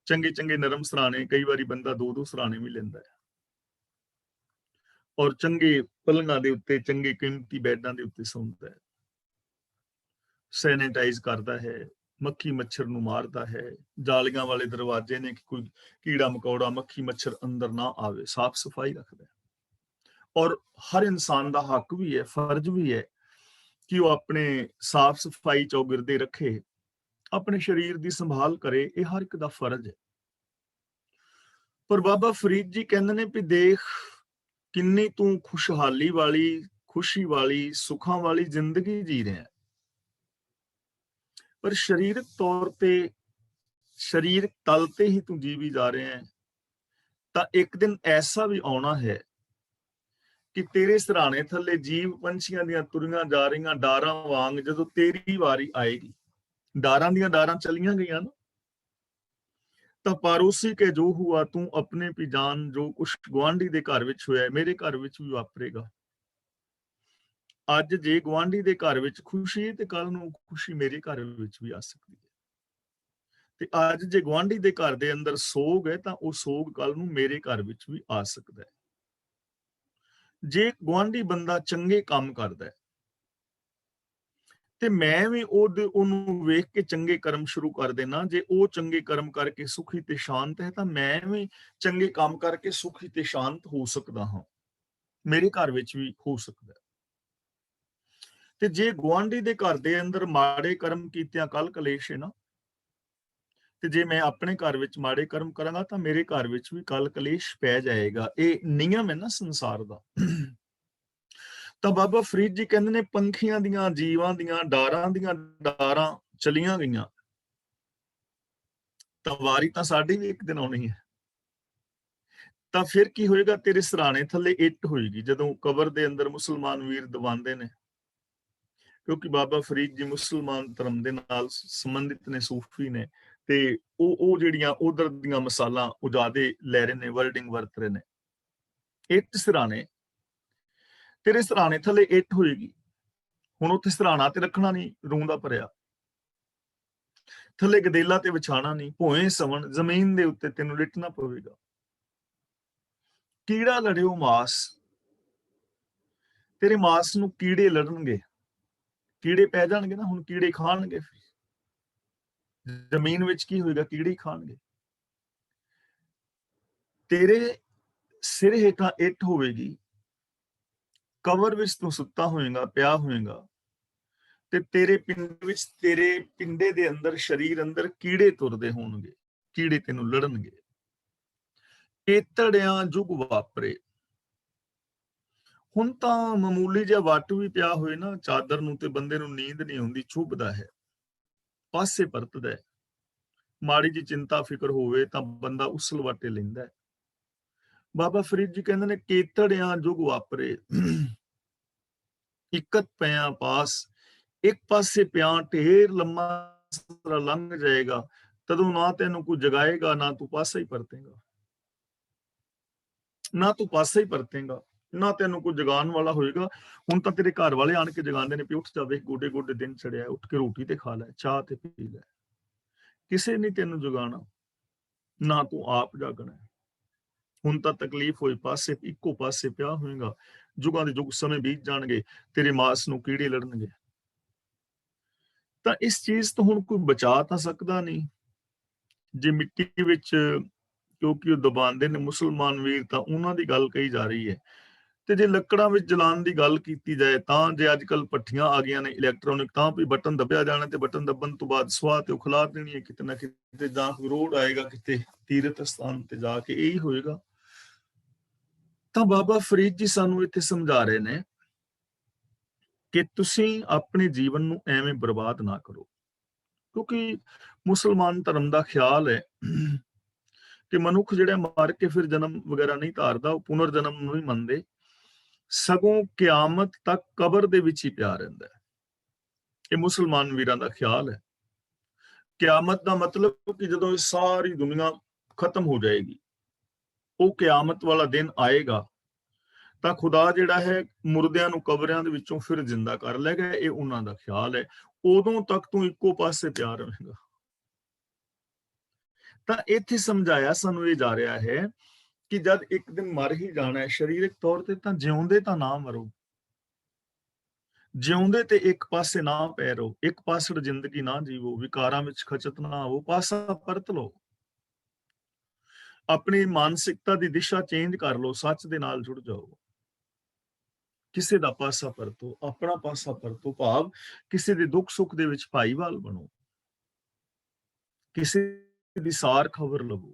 ਚੰਗੇ ਚੰਗੇ ਨਰਮ ਸਿਰਾਣੇ, ਕਈ ਵਾਰੀ ਬੰਦਾ ਦੋ ਦੋ ਸਿਰਾਣੇ ਵੀ ਲੈਂਦਾ ਹੈ, ਔਰ ਚੰਗੇ ਪਲੰਘਾਂ ਦੇ ਉੱਤੇ, ਚੰਗੇ ਕੀਮਤੀ ਬੈਡਾਂ ਦੇ ਉੱਤੇ ਸੌਂਦਾ ਹੈ, ਸੈਨੀਟਾਈਜ਼ ਕਰਦਾ ਹੈ, ਮੱਖੀ ਮੱਛਰ ਨੂੰ ਮਾਰਦਾ ਹੈ, ਜਾਲੀਆਂ ਵਾਲੇ ਦਰਵਾਜ਼ੇ ਨੇ ਕਿ ਕੋਈ ਕੀੜਾ ਮਕੌੜਾ, ਮੱਖੀ ਮੱਛਰ ਅੰਦਰ ਨਾ ਆਵੇ, ਸਾਫ਼ ਸਫਾਈ ਰੱਖਦਾ ਹੈ। ਔਰ ਹਰ ਇਨਸਾਨ ਦਾ ਹੱਕ ਵੀ ਹੈ, ਫਰਜ਼ ਵੀ ਹੈ ਕਿ ਉਹ ਆਪਣੇ ਸਾਫ਼ ਸਫਾਈ ਚੌਗਿਰਦੇ ਰੱਖੇ, ਆਪਣੇ ਸਰੀਰ ਦੀ ਸੰਭਾਲ ਕਰੇ। ਇਹ ਹਰ ਇੱਕ ਦਾ ਫਰਜ਼ ਹੈ। ਪਰ ਬਾਬਾ ਫਰੀਦ ਜੀ ਕਹਿੰਦੇ ਨੇ ਵੀ ਦੇਖ, ਕਿੰਨੀ ਤੂੰ ਖੁਸ਼ਹਾਲੀ ਵਾਲੀ, ਖੁਸ਼ੀ ਵਾਲੀ, ਸੁੱਖਾਂ ਵਾਲੀ ਜ਼ਿੰਦਗੀ ਜੀ ਰਿਹਾ, ਪਰ ਸਰੀਰਕ ਤੌਰ ਤੇ, ਸਰੀਰਕ ਤਲ ਤੇ ਹੀ ਤੂੰ ਜੀਵੀ ਜਾ ਰਿਹਾ ਹੈ। ਤਾਂ ਇੱਕ ਦਿਨ ਐਸਾ ਵੀ ਆਉਣਾ ਹੈ ਕਿ ਤੇਰੇ ਸਿਰਾਣੇ ਥੱਲੇ ਜੀਵ ਪੰਛੀਆਂ ਦੀਆਂ ਤੁਰੀਆਂ ਜਾ ਰਹੀਆਂ ਡਾਰਾਂ ਵਾਂਗ, ਜਦੋਂ ਤੇਰੀ ਵਾਰੀ ਆਏਗੀ, ਡਾਰਾਂ ਦੀਆਂ ਡਾਰਾਂ ਚਲੀਆਂ ਗਈਆਂ ਨਾ, ਤਾਂ ਪਰੋਸੀ ਕੇ ਜੋ ਹੁਆ ਤੂੰ ਆਪਣੇ ਪੀ ਜਾਨ, ਜੋ ਕੁਛ ਗੁਆਂਢੀ ਦੇ ਘਰ ਵਿੱਚ ਹੋਇਆ ਮੇਰੇ ਘਰ ਵਿੱਚ ਵੀ ਵਾਪਰੇਗਾ। ਅੱਜ ਜੇ ਗੁਆਂਢੀ ਦੇ ਘਰ ਵਿੱਚ ਖੁਸ਼ੀ, ਤੇ ਕੱਲ ਨੂੰ ਖੁਸ਼ੀ ਮੇਰੇ ਘਰ ਵਿੱਚ ਵੀ ਆ ਸਕਦੀ ਹੈ। ਤੇ ਅੱਜ ਜੇ ਗੁਆਂਢੀ ਦੇ ਘਰ ਦੇ ਅੰਦਰ ਸੋਗ ਹੈ ਤਾਂ ਉਹ ਸੋਗ ਕੱਲ ਨੂੰ ਮੇਰੇ ਘਰ ਵਿੱਚ ਵੀ ਆ ਸਕਦਾ ਹੈ। ਜੇ ਗੁਆਂਢੀ ਬੰਦਾ ਚੰਗੇ ਕੰਮ ਕਰਦਾ ਹੈ ਤੇ ਮੈਂ ਵੀ ਉਹਨੂੰ ਵੇਖ ਕੇ ਚੰਗੇ ਕਰਮ ਸ਼ੁਰੂ ਕਰ ਦੇਣਾ। ਜੇ ਉਹ ਚੰਗੇ ਕਰਮ ਕਰਕੇ ਸੁਖੀ ਤੇ ਸ਼ਾਂਤ ਹੈ ਤਾਂ ਮੈਂ ਵੀ ਚੰਗੇ ਕੰਮ ਕਰਕੇ ਸੁਖੀ ਤੇ ਸ਼ਾਂਤ ਹੋ ਸਕਦਾ ਹਾਂ, ਮੇਰੇ ਘਰ ਵਿੱਚ ਵੀ ਹੋ ਸਕਦਾ ਹੈ। ਤੇ ਜੇ ਗੁਆਂਢੀ ਦੇ ਘਰ ਦੇ ਅੰਦਰ ਮਾੜੇ ਕਰਮ ਕੀਤਿਆਂ ਕੱਲ ਕਲੇਸ਼ ਹੈ ਨਾ, ਤੇ ਜੇ ਮੈਂ ਆਪਣੇ ਘਰ ਵਿੱਚ ਮਾੜੇ ਕਰਮ ਕਰਾਂਗਾ ਤਾਂ ਮੇਰੇ ਘਰ ਵਿੱਚ ਵੀ ਕੱਲ ਕਲੇਸ਼ ਪੈ ਜਾਏਗਾ। ਇਹ ਨਿਯਮ ਹੈ ਨਾ ਸੰਸਾਰ ਦਾ। ਤਾਂ ਬਾਬਾ ਫਰੀਦ ਜੀ ਕਹਿੰਦੇ ਨੇ, ਪੰਖੀਆਂ ਦੀਆਂ, ਜੀਵਾਂ ਦੀਆਂ, ਡਾਰਾਂ ਦੀਆਂ ਡਾਰਾਂ ਚਲੀਆਂ ਗਈਆਂ ਤਾਂ ਵਾਰੀ ਤਾਂ ਸਾਡੀ ਵੀ ਇੱਕ ਦਿਨ ਆਉਣੀ ਹੈ। ਤਾਂ ਫਿਰ ਕੀ ਹੋਏਗਾ? ਤੇਰੇ ਸਿਰਾਣੇ ਥੱਲੇ ਇੱਟ ਹੋਏਗੀ। ਜਦੋਂ ਕਬਰ ਦੇ ਅੰਦਰ ਮੁਸਲਮਾਨ ਵੀਰ ਦਬਾਉਂਦੇ ਨੇ, ਕਿਉਂਕਿ ਬਾਬਾ ਫਰੀਦ ਜੀ ਮੁਸਲਮਾਨ ਧਰਮ ਦੇ ਨਾਲ ਸੰਬੰਧਿਤ ਨੇ, ਸੂਫੀ ਨੇ, ਤੇ ਉਹ ਜਿਹੜੀਆਂ ਉਧਰ ਦੀਆਂ ਮਸਾਲਾਂ ਉਹ ਜ਼ਿਆਦਾ ਲੈ ਰਹੇ ਨੇ, ਵਰਡਿੰਗ ਵਰਤ ਰਹੇ ਨੇ। ਇੱਟ ਸਿਰਾਣੇ, ਤੇਰੇ ਸਿਰਾਣੇ ਥੱਲੇ ਇੱਟ ਹੋਏਗੀ। ਹੁਣ ਉੱਥੇ ਸਿਰਾਣਾ ਤੇ ਰੱਖਣਾ ਨਹੀਂ, ਰੂੰ ਦਾ ਭਰਿਆ, ਥੱਲੇ ਗਦੇਲਾ ਤੇ ਵਿਛਾਣਾ ਨਹੀਂ, ਭੋਏ ਸਵਣ, ਜ਼ਮੀਨ ਦੇ ਉੱਤੇ ਤੈਨੂੰ ਲਿਟਣਾ ਪਵੇਗਾ। ਕੀੜਾ ਲੜਿਓ ਮਾਸ, ਤੇਰੇ ਮਾਸ ਨੂੰ ਕੀੜੇ ਲੜਨਗੇ, ਕੀੜੇ ਪੈ ਜਾਣਗੇ ਨਾ। ਹੁਣ ਕੀੜੇ ਖਾਣਗੇ, ਜ਼ਮੀਨ ਵਿੱਚ ਕੀ ਹੋਏਗਾ? ਕੀੜੇ ਹੀ ਖਾਣਗੇ। ਤੇਰੇ ਸਿਰ ਹੇਠਾਂ ਇੱਟ ਹੋਵੇਗੀ, ਕਬਰ ਵਿੱਚ ਤੂੰ ਸੁੱਤਾ ਹੋਏਗਾ, ਪਿਆ ਹੋਏਗਾ, ਤੇ ਤੇਰੇ ਪਿੰਡ ਵਿੱਚ, ਤੇਰੇ ਪਿੰਡੇ ਦੇ ਅੰਦਰ, ਸਰੀਰ ਅੰਦਰ ਕੀੜੇ ਤੁਰਦੇ ਹੋਣਗੇ, ਕੀੜੇ ਤੈਨੂੰ ਲੜਨਗੇ। ਏਤੜਿਆਂ ਜੁਗ ਵਾਪਰੇ। ਹੁਣ ਤਾਂ ਮਾਮੂਲੀ ਜਿਹਾ ਵੱਟ ਵੀ ਪਿਆ ਹੋਏ ਨਾ ਚਾਦਰ ਨੂੰ ਤੇ ਬੰਦੇ ਨੂੰ ਨੀਂਦ ਨਹੀਂ ਆਉਂਦੀ, ਚੁੱਭਦਾ ਹੈ, ਪਾਸੇ ਪਰਤਦਾ ਹੈ। ਮਾੜੀ ਜੀ ਚਿੰਤਾ ਫਿਕਰ ਹੋਵੇ ਤਾਂ ਬੰਦਾ ਉਸਲ ਵਾਟੇ ਲੈਂਦਾ ਹੈ। ਬਾਬਾ ਫਰੀਦ ਜੀ ਕਹਿੰਦੇ ਨੇ ਕੇਤੜਿਆਂ ਜੁਗ ਵਾਪਰੇ, ਇਕਤ ਪਿਆ ਪਾਸ, ਇੱਕ ਪਾਸੇ ਪਿਆ ਢੇਰ ਲੰਮਾ ਲੰਘ ਜਾਏਗਾ, ਤਦੋਂ ਨਾ ਤੈਨੂੰ ਕੋਈ ਜਗਾਏਗਾ, ਨਾ ਤੂੰ ਪਾਸਾ ਹੀ ਪਰਤੇਗਾ, ਨਾ ਤੂੰ ਪਾਸਾ ਹੀ ਪਰਤੇਗਾ, ਨਾ ਤੈਨੂੰ ਕੋਈ ਜਗਾਉਣ ਵਾਲਾ ਹੋਏਗਾ। ਹੁਣ ਤਾਂ ਤੇਰੇ ਘਰ ਵਾਲੇ ਆਣ ਕੇ ਜਗਾਉਂਦੇ ਨੇ ਵੀ ਉੱਠ ਜਾਵੇ, ਗੋਡੇ ਗੋਡੇ ਦਿਨ ਚੜਿਆ, ਉੱਠ ਕੇ ਰੋਟੀ ਤੇ ਖਾ ਲੈ, ਚਾਹ ਤੇ ਪੀ ਲੈ। ਕਿਸੇ ਨੇ ਤੈਨੂੰ ਜਗਾਉਣਾ, ਨਾ ਤੂੰ ਆਪ ਜਾਗਣਾ। ਹੁਣ ਤਾਂ ਤਕਲੀਫ ਹੋਈ ਪਾਸੇ, ਇੱਕੋ ਪਾਸੇ ਪਿਆ ਹੋਏਗਾ, ਜੁਗਾਂ ਦੇ ਜੁਗ ਸਮੇਂ ਬੀਤ ਜਾਣਗੇ, ਤੇਰੇ ਮਾਸ ਨੂੰ ਕੀੜੇ ਲੜਨਗੇ। ਤਾਂ ਇਸ ਚੀਜ਼ ਤੋਂ ਹੁਣ ਕੋਈ ਬਚਾ ਤਾਂ ਸਕਦਾ ਨਹੀਂ। ਜੇ ਮਿੱਟੀ ਵਿੱਚ ਕਿਉਂਕਿ ਉਹ ਦਬਾਉਂਦੇ ਨੇ ਮੁਸਲਮਾਨ ਵੀਰ, ਤਾਂ ਉਹਨਾਂ ਦੀ ਗੱਲ ਕਹੀ ਜਾ ਰਹੀ ਹੈ। ਤੇ ਜੇ ਲੱਕੜਾਂ ਵਿੱਚ ਜਲਾਉਣ ਦੀ ਗੱਲ ਕੀਤੀ ਜਾਏ, ਤਾਂ ਜੇ ਅੱਜ ਕੱਲ ਭੱਠੀਆਂ ਆ ਗਈਆਂ ਨੇ ਇਲੈਕਟ੍ਰੋਨਿਕ, ਤਾਂ ਵੀ ਬਟਨ ਦੱਬਿਆ ਜਾਣਾ ਤੇ ਬਟਨ ਦੱਬਣ ਤੋਂ ਬਾਅਦ ਸਵਾਹ ਤੇ ਉਹ ਖਿਲਾ ਦੇਣੀ ਹੈ ਕਿਤੇ ਨਾ ਕਿਤੇ, ਜਾਂ ਰੋਡ ਆਏਗਾ ਕਿਤੇ ਤੀਰਥ ਸਥਾਨ ਤੇ ਜਾ ਕੇ, ਇਹੀ ਹੋਏਗਾ। ਤਾਂ ਬਾਬਾ ਫਰੀਦ ਜੀ ਸਾਨੂੰ ਇੱਥੇ ਸਮਝਾ ਰਹੇ ਨੇ ਕਿ ਤੁਸੀਂ ਆਪਣੇ ਜੀਵਨ ਨੂੰ ਐਵੇਂ ਬਰਬਾਦ ਨਾ ਕਰੋ, ਕਿਉਂਕਿ ਮੁਸਲਮਾਨ ਧਰਮ ਦਾ ਖਿਆਲ ਹੈ ਕਿ ਮਨੁੱਖ ਜਿਹੜਾ ਮਰ ਕੇ ਫਿਰ ਜਨਮ ਵਗੈਰਾ ਨਹੀਂ ਧਾਰਦਾ, ਉਹ ਪੁਨਰ ਜਨਮ ਨੂੰ ਨਹੀਂ ਮੰਨਦੇ, ਸਗੋਂ ਕਿਆਮਤ ਤੱਕ ਕਬਰ ਦੇ ਵਿੱਚ ਹੀ ਪਿਆ ਰਹਿੰਦਾ ਹੈ। ਇਹ ਮੁਸਲਮਾਨ ਵੀਰਾਂ ਦਾ ਖਿਆਲ ਹੈ। ਕਿਆਮਤ ਦਾ ਮਤਲਬ ਕਿ ਜਦੋਂ ਇਹ ਸਾਰੀ ਦੁਨੀਆ ਖਤਮ ਹੋ ਜਾਏਗੀ, ਉਹ ਕਿਆਮਤ ਵਾਲਾ ਦਿਨ ਆਏਗਾ, ਤਾਂ ਖੁਦਾ ਜਿਹੜਾ ਹੈ ਮੁਰਦਿਆਂ ਨੂੰ ਕਬਰਾਂ ਦੇ ਵਿੱਚੋਂ ਫਿਰ ਜ਼ਿੰਦਾ ਕਰ ਲਏਗਾ। ਇਹ ਉਹਨਾਂ ਦਾ ਖਿਆਲ ਹੈ। ਉਦੋਂ ਤੱਕ ਤੂੰ ਇੱਕੋ ਪਾਸੇ ਪਿਆ ਰਹੇਗਾ। ਤਾਂ ਇੱਥੇ ਸਮਝਾਇਆ ਸਾਨੂੰ ਇਹ ਜਾ ਰਿਹਾ ਹੈ ਕਿ ਜਦ ਇੱਕ ਦਿਨ ਮਰ ਹੀ ਜਾਣਾ ਹੈ ਸਰੀਰਕ ਤੌਰ ਤੇ, ਤਾਂ ਜਿਉਂਦੇ ਤਾਂ ਨਾ ਮਰੋ, ਜਿਉਂਦੇ ਤੇ ਇੱਕ ਪਾਸੇ ਨਾ ਪੈ ਰਹੋ, ਇੱਕ ਪਾਸੜ ਜ਼ਿੰਦਗੀ ਨਾ ਜੀਵੋ, ਵਿਕਾਰਾਂ ਵਿੱਚ ਖਚਤ ਨਾ ਆਵੋ, ਪਾਸਾ ਪਰਤ ਲਓ, ਆਪਣੀ ਮਾਨਸਿਕਤਾ ਦੀ ਦਿਸ਼ਾ ਚੇਂਜ ਕਰ ਲਓ, ਸੱਚ ਦੇ ਨਾਲ ਜੁੜ ਜਾਓ, ਕਿਸੇ ਦਾ ਪਾਸਾ ਪਰਤੋ, ਆਪਣਾ ਪਾਸਾ ਪਰਤੋ, ਭਾਵ ਕਿਸੇ ਦੇ ਦੁੱਖ ਸੁੱਖ ਦੇ ਵਿੱਚ ਭਾਈਵਾਲ ਬਣੋ, ਕਿਸੇ ਦੀ ਸਾਰ ਖਬਰ ਲਵੋ,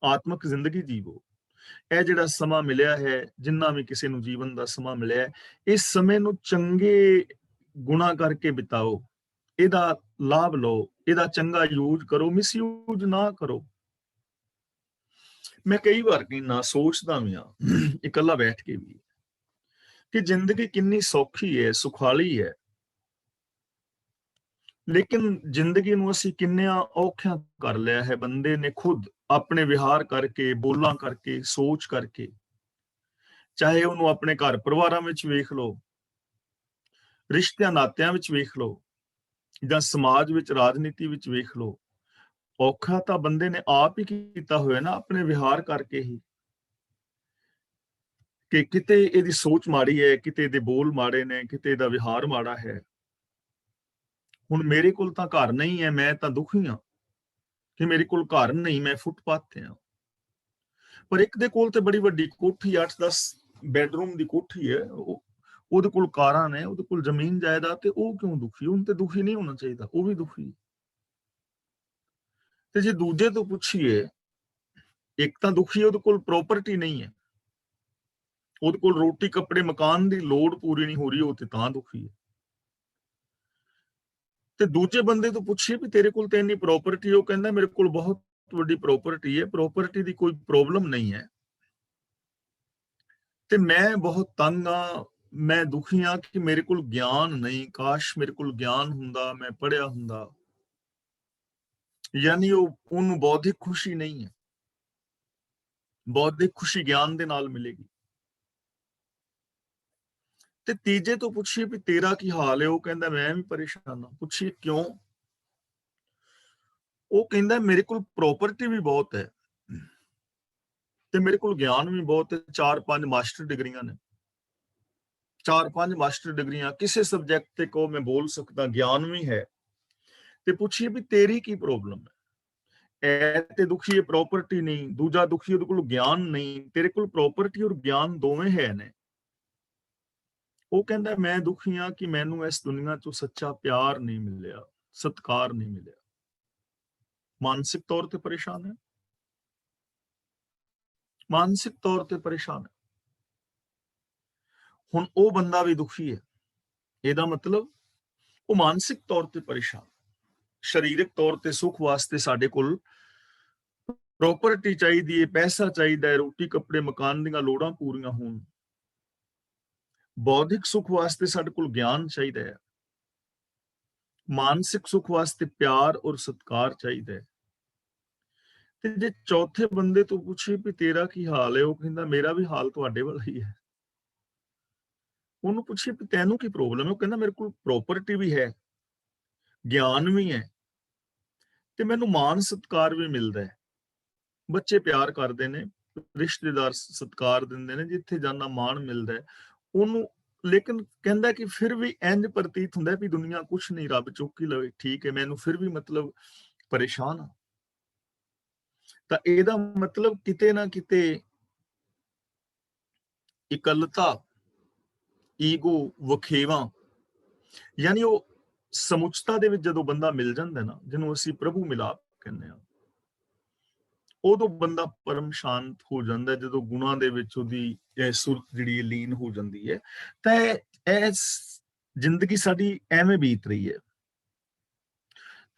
ਆਤਮਿਕ ਜ਼ਿੰਦਗੀ ਜੀਵੋ। ਇਹ ਜਿਹੜਾ ਸਮਾਂ ਮਿਲਿਆ ਹੈ, ਜਿੰਨਾ ਵੀ ਕਿਸੇ ਨੂੰ ਜੀਵਨ ਦਾ ਸਮਾਂ ਮਿਲਿਆ, ਇਸ ਸਮੇਂ ਨੂੰ ਚੰਗੇ ਗੁਣਾ ਕਰਕੇ ਬਿਤਾਓ, ਇਹਦਾ ਲਾਭ ਲਓ, ਇਹਦਾ ਚੰਗਾ ਯੂਜ਼ ਕਰੋ, ਮਿਸਯੂਜ਼ ਨਾ ਕਰੋ। ਮੈਂ ਕਈ ਵਾਰ ਕਹਿੰਦਾ, ਸੋਚਦਾ ਵੀ ਆ ਇਕੱਲਾ ਬੈਠ ਕੇ ਵੀ, ਕਿ ਜ਼ਿੰਦਗੀ ਕਿੰਨੀ ਸੌਖੀ ਹੈ, ਸੁਖਾਲੀ ਹੈ, ਲੇਕਿਨ ਜ਼ਿੰਦਗੀ ਨੂੰ ਅਸੀਂ ਕਿੰਨਿਆਂ ਔਖਿਆਂ ਕਰ ਲਿਆ ਹੈ ਬੰਦੇ ਨੇ, ਖੁਦ ਆਪਣੇ ਵਿਹਾਰ ਕਰਕੇ, ਬੋਲਾਂ ਕਰਕੇ, ਸੋਚ ਕਰਕੇ। ਚਾਹੇ ਉਹਨੂੰ ਆਪਣੇ ਘਰ ਪਰਿਵਾਰਾਂ ਵਿੱਚ ਵੇਖ ਲਓ, ਰਿਸ਼ਤਿਆਂ ਨਾਤਿਆਂ ਵਿੱਚ ਵੇਖ ਲਓ, ਜਾਂ ਸਮਾਜ ਵਿੱਚ, ਰਾਜਨੀਤੀ ਵਿੱਚ ਵੇਖ ਲਓ, ਔਖਾ ਤਾਂ ਬੰਦੇ ਨੇ ਆਪ ਹੀ ਕੀਤਾ ਹੋਇਆ ਨਾ, ਆਪਣੇ ਵਿਹਾਰ ਕਰਕੇ ਹੀ, ਕਿ ਕਿਤੇ ਇਹਦੀ ਸੋਚ ਮਾੜੀ ਹੈ, ਕਿਤੇ ਇਹਦੇ ਬੋਲ ਮਾੜੇ ਨੇ, ਕਿਤੇ ਇਹਦਾ ਵਿਹਾਰ ਮਾੜਾ ਹੈ। ਹੁਣ ਮੇਰੇ ਕੋਲ ਤਾਂ ਘਰ ਨਹੀਂ ਹੈ, ਮੈਂ ਤਾਂ ਦੁਖੀ ਹਾਂ ਕਿ ਮੇਰੇ ਕੋਲ ਘਰ ਨਹੀਂ, ਮੈਂ ਫੁੱਟਪਾਥ ਤੇ ਹਾਂ। ਪਰ ਇੱਕ ਦੇ ਕੋਲ ਤੇ ਬੜੀ ਵੱਡੀ ਕੋਠੀ, 8-10 ਬੈਡਰੂਮ ਦੀ ਕੋਠੀ ਹੈ, ਉਹਦੇ ਕੋਲ ਕਾਰਾਂ ਨੇ, ਉਹਦੇ ਕੋਲ ਜ਼ਮੀਨ ਜਾਇਦਾਦ, ਤੇ ਉਹ ਕਿਉਂ ਦੁਖੀ? ਉਹਨੂੰ ਤੇ ਦੁਖੀ ਨਹੀਂ ਹੋਣਾ ਚਾਹੀਦਾ, ਉਹ ਵੀ ਦੁਖੀ। ਤੇ ਜੇ ਦੂਜੇ ਤੋਂ ਪੁੱਛੀਏ, ਇੱਕ ਤਾਂ ਦੁਖੀ, ਉਹਦੇ ਕੋਲ ਪ੍ਰੋਪਰਟੀ ਨਹੀਂ ਹੈ, ਉਹਦੇ ਕੋਲ ਰੋਟੀ ਕੱਪੜੇ ਮਕਾਨ ਦੀ ਲੋੜ ਪੂਰੀ ਨਹੀਂ ਹੋ ਰਹੀ, ਉਹ ਤੇ ਤਾਂ ਦੁਖੀ ਹੈ। ਤੇ ਦੂਜੇ ਬੰਦੇ ਤੋਂ ਪੁੱਛੀਏ ਵੀ ਤੇਰੇ ਕੋਲ ਤੇ ਇੰਨੀ ਪ੍ਰਾਪਰਟੀ, ਉਹ ਕਹਿੰਦਾ ਮੇਰੇ ਕੋਲ ਬਹੁਤ ਵੱਡੀ ਪ੍ਰਾਪਰਟੀ ਹੈ, ਪ੍ਰਾਪਰਟੀ ਦੀ ਕੋਈ ਪ੍ਰੋਬਲਮ ਨਹੀਂ ਹੈ, ਤੇ ਮੈਂ ਬਹੁਤ ਤੰਗ ਆ, ਮੈਂ ਦੁਖੀ ਆ ਕਿ ਮੇਰੇ ਕੋਲ ਗਿਆਨ ਨਹੀਂ, ਕਾਸ਼ ਮੇਰੇ ਕੋਲ ਗਿਆਨ ਹੁੰਦਾ, ਮੈਂ ਪੜ੍ਹਿਆ ਹੁੰਦਾ। ਯਾਨੀ ਉਹਨੂੰ ਬੌਧਿਕ ਖੁਸ਼ੀ ਨਹੀਂ ਹੈ, ਬੌਧਿਕ ਖੁਸ਼ੀ ਗਿਆਨ ਦੇ ਨਾਲ ਮਿਲੇਗੀ। ਤੇ ਤੀਜੇ ਤੋਂ ਪੁੱਛੀਏ ਵੀ ਤੇਰਾ ਕੀ ਹਾਲ ਹੈ, ਉਹ ਕਹਿੰਦਾ ਮੈਂ ਵੀ ਪਰੇਸ਼ਾਨ ਹਾਂ। ਪੁੱਛੀਏ ਕਿਉਂ? ਉਹ ਕਹਿੰਦਾ ਮੇਰੇ ਕੋਲ ਪ੍ਰਾਪਰਟੀ ਵੀ ਬਹੁਤ ਹੈ ਤੇ ਮੇਰੇ ਕੋਲ ਗਿਆਨ ਵੀ ਬਹੁਤ ਹੈ, 4-5 ਮਾਸਟਰ ਡਿਗਰੀਆਂ ਨੇ, 4-5 ਮਾਸਟਰ ਡਿਗਰੀਆਂ, ਕਿਸੇ ਸਬਜੈਕਟ ਤੇ ਕੋ ਮੈਂ ਬੋਲ ਸਕਦਾ, ਗਿਆਨ ਵੀ ਹੈ। ਤੇ ਪੁੱਛੀਏ ਵੀ ਤੇਰੀ ਕੀ ਪ੍ਰੋਬਲਮ ਹੈ? ਐ ਤੇ ਦੁਖੀ ਹੈ, ਪ੍ਰਾਪਰਟੀ ਨਹੀਂ, ਦੂਜਾ ਦੁਖੀ ਉਹਦੇ ਕੋਲ ਗਿਆਨ ਨਹੀਂ। ਤੇਰੇ ਕੋਲ ਪ੍ਰਾਪਰਟੀ ਔਰ ਗਿਆਨ ਦੋਵੇਂ ਹੈ ਨੇ, ਉਹ ਕਹਿੰਦਾ ਮੈਂ ਦੁਖੀ ਹਾਂ ਕਿ ਮੈਨੂੰ ਇਸ ਦੁਨੀਆ 'ਚੋਂ ਸੱਚਾ ਪਿਆਰ ਨਹੀਂ ਮਿਲਿਆ, ਸਤਿਕਾਰ ਨਹੀਂ ਮਿਲਿਆ। ਮਾਨਸਿਕ ਤੌਰ ਤੇ ਪਰੇਸ਼ਾਨ ਹੈ, ਮਾਨਸਿਕ ਤੌਰ ਤੇ ਪਰੇਸ਼ਾਨ ਹੈ। ਹੁਣ ਉਹ ਬੰਦਾ ਵੀ ਦੁਖੀ ਹੈ, ਇਹਦਾ ਮਤਲਬ ਉਹ ਮਾਨਸਿਕ ਤੌਰ ਤੇ ਪਰੇਸ਼ਾਨ। ਸਰੀਰਕ ਤੌਰ ਤੇ ਸੁੱਖ ਵਾਸਤੇ ਸਾਡੇ ਕੋਲ ਪ੍ਰੋਪਰਟੀ ਚਾਹੀਦੀ ਹੈ, ਪੈਸਾ ਚਾਹੀਦਾ ਹੈ, ਰੋਟੀ ਕੱਪੜੇ ਮਕਾਨ ਦੀਆਂ ਲੋੜਾਂ ਪੂਰੀਆਂ ਹੋਣ। ਬੌਧਿਕ ਸੁੱਖ ਵਾਸਤੇ ਸਾਡੇ ਕੋਲ ਗਿਆਨ ਚਾਹੀਦਾ ਹੈ, ਮਾਨਸਿਕ ਸੁੱਖ ਵਾਸਤੇ ਪਿਆਰ ਔਰ ਸਤਿਕਾਰ ਚਾਹੀਦਾ ਹੈ। ਤੇ ਜੇ ਚੌਥੇ ਬੰਦੇ ਤੋਂ ਪੁੱਛੇ ਵੀ ਤੇਰਾ ਕੀ ਹਾਲ ਹੈ, ਉਹ ਕਹਿੰਦਾ ਮੇਰਾ ਵੀ ਹਾਲ ਤੁਹਾਡੇ ਵਾਲਾ ਹੀ ਹੈ। ਉਹਨੂੰ ਪੁੱਛੇ ਵੀ ਤੈਨੂੰ ਕੀ ਪ੍ਰੋਬਲਮ ਹੈ, ਉਹ ਕਹਿੰਦਾ ਮੇਰੇ ਕੋਲ ਪ੍ਰੋਪਰਟੀ ਵੀ ਹੈ, ਗਿਆਨ ਵੀ ਹੈ, ਤੇ ਮੈਨੂੰ ਮਾਨ ਸਤਿਕਾਰ ਵੀ ਮਿਲਦਾ ਹੈ। ਬੱਚੇ ਪਿਆਰ ਕਰਦੇ ਨੇ, ਰਿਸ਼ਤੇਦਾਰ ਸਤਿਕਾਰ ਦਿੰਦੇ ਨੇ, ਜਿੱਥੇ ਜਾਣਾ ਮਾਣ ਮਿਲਦਾ ਹੈ ਉਹਨੂੰ। ਲੇਕਿਨ ਕਹਿੰਦਾ ਕਿ ਫਿਰ ਵੀ ਇੰਜ ਪ੍ਰਤੀਤ ਹੁੰਦਾ ਵੀ ਦੁਨੀਆ ਕੁਛ ਨਹੀਂ, ਰੱਬ ਚੁੱਕ ਹੀ ਲਵੇ, ਠੀਕ ਹੈ, ਮੈਨੂੰ ਫਿਰ ਵੀ ਮਤਲਬ ਪਰੇਸ਼ਾਨ ਆ। ਤਾਂ ਇਹਦਾ ਮਤਲਬ ਕਿਤੇ ਨਾ ਕਿਤੇ ਇਕੱਲਤਾ, ਈਗੋ, ਵਖੇਵਾ, ਯਾਨੀ ਉਹ ਸਮੁੱਚਤਾ ਦੇ ਵਿੱਚ ਜਦੋਂ ਬੰਦਾ ਮਿਲ ਜਾਂਦਾ ਨਾ, ਜਿਹਨੂੰ ਅਸੀਂ ਪ੍ਰਭੂ ਮਿਲਾਪ ਕਹਿੰਦੇ ਆ, ਉਦੋਂ ਬੰਦਾ ਪਰਮ ਸ਼ਾਂਤ ਹੋ ਜਾਂਦਾ। ਜਦੋਂ ਗੁਣਾਂ ਦੇ ਵਿੱਚ ਉਹਦੀ ਸੁਰਤ ਜਿਹੜੀ ਲੀਨ ਹੋ ਜਾਂਦੀ ਹੈ, ਤਾਂ ਇਹ ਜ਼ਿੰਦਗੀ ਸਾਡੀ ਐਵੇਂ ਬੀਤ ਰਹੀ ਹੈ।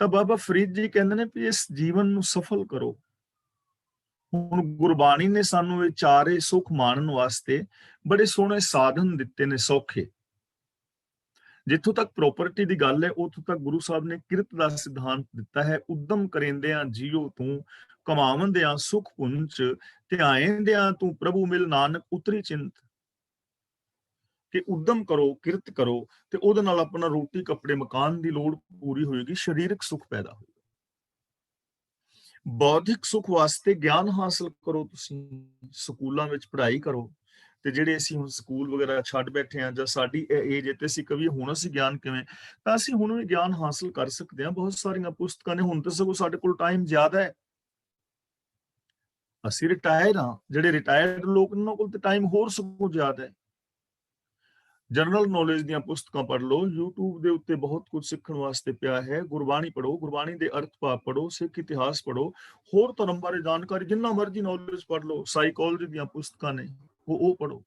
ਤਾਂ ਬਾਬਾ ਫਰੀਦ ਜੀ ਕਹਿੰਦੇ ਨੇ ਵੀ ਇਸ ਜੀਵਨ ਨੂੰ ਸਫਲ ਕਰੋ। ਹੁਣ ਗੁਰਬਾਣੀ ਨੇ ਸਾਨੂੰ ਇਹ ਚਾਰੇ ਸੁੱਖ ਮਾਣਨ ਵਾਸਤੇ ਬੜੇ ਸੋਹਣੇ ਸਾਧਨ ਦਿੱਤੇ ਨੇ, ਸੌਖੇ। ਜਿੱਥੋਂ ਤੱਕ ਪ੍ਰੋਪਰਟੀ ਦੀ ਗੱਲ ਹੈ, ਉੱਥੋਂ ਤੱਕ ਗੁਰੂ ਸਾਹਿਬ ਨੇ ਕਿਰਤ ਦਾ ਸਿਧਾਂਤ ਦਿੱਤਾ ਹੈ। ਉਦਮ ਕਰੇਂਦਿਆਂ ਜੀਓ ਤੂੰ, ਕਮਾਵੰਦਿਆਂ ਸੁਖ ਪੁੰਚ, ਧਿਆਏਂਦਿਆਂ ਤੂੰ ਪ੍ਰਭੂ ਮਿਲ, ਨਾਨਕ ਉਤਰੀ ਚਿੰਤ। ਕਿ ਉਦਮ ਕਰੋ, ਕਿਰਤ ਕਰੋ, ਤੇ ਉਹਦੇ ਨਾਲ ਆਪਣਾ ਰੋਟੀ ਕੱਪੜੇ ਮਕਾਨ ਦੀ ਲੋੜ ਪੂਰੀ ਹੋਏਗੀ, ਸਰੀਰਕ ਸੁੱਖ ਪੈਦਾ ਹੋਏਗਾ। ਬੌਧਿਕ ਸੁੱਖ ਵਾਸਤੇ ਗਿਆਨ ਹਾਸਲ ਕਰੋ, ਤੁਸੀਂ ਸਕੂਲਾਂ ਵਿੱਚ ਪੜ੍ਹਾਈ ਕਰੋ। ਤੇ ਜਿਹੜੇ ਅਸੀਂ ਹੁਣ ਸਕੂਲ ਵਗੈਰਾ ਛੱਡ ਬੈਠੇ ਹਾਂ, ਜਾਂ ਸਾਡੀ ਏਜ ਤੇ ਅਸੀਂ ਕਵੀ ਹੁਣ ਅਸੀਂ ਗਿਆਨ ਕਿਵੇਂ, ਤਾਂ ਅਸੀਂ ਹੁਣ ਵੀ ਗਿਆਨ ਹਾਸਲ ਕਰ ਸਕਦੇ ਹਾਂ। ਬਹੁਤ ਸਾਰੀਆਂ ਪੁਸਤਕਾਂ ਨੇ, ਹੁਣ ਤਾਂ ਸਗੋਂ ਸਾਡੇ ਕੋਲ ਟਾਈਮ ਜ਼ਿਆਦਾ ਹੈ। ਅਸੀਂ ਰਿਟਾਇਰ ਹਾਂ, ਜਿਹੜੇ ਰਿਟਾਇਰਡ ਲੋਕ ਨੇ ਉਹਨਾਂ ਕੋਲ ਤੇ ਟਾਈਮ ਹੋਰ ਸਗੋਂ ਜ਼ਿਆਦਾ ਹੈ। ਜਨਰਲ ਨੌਲੇਜ ਦੀਆਂ ਪੁਸਤਕਾਂ ਪੜ੍ਹ ਲਓ, YouTube ਦੇ ਉੱਤੇ ਬਹੁਤ ਕੁਝ ਸਿੱਖਣ ਵਾਸਤੇ ਪਿਆ ਹੈ। ਗੁਰਬਾਣੀ ਪੜ੍ਹੋ, ਗੁਰਬਾਣੀ ਦੇ ਅਰਥ ਭਾਵ ਪੜ੍ਹੋ, ਸਿੱਖ ਇਤਿਹਾਸ ਪੜ੍ਹੋ, ਹੋਰ ਧਰਮ ਬਾਰੇ ਜਾਣਕਾਰੀ ਜਿੰਨਾ ਮਰਜ਼ੀ ਨੌਲੇਜ ਪੜ੍ਹ ਲਓ। ਸਾਈਕੋਲੋਜੀ ਦੀਆਂ ਪੁਸਤਕਾਂ ਨੇ, ਉਹ ਪੜ੍ਹੋ,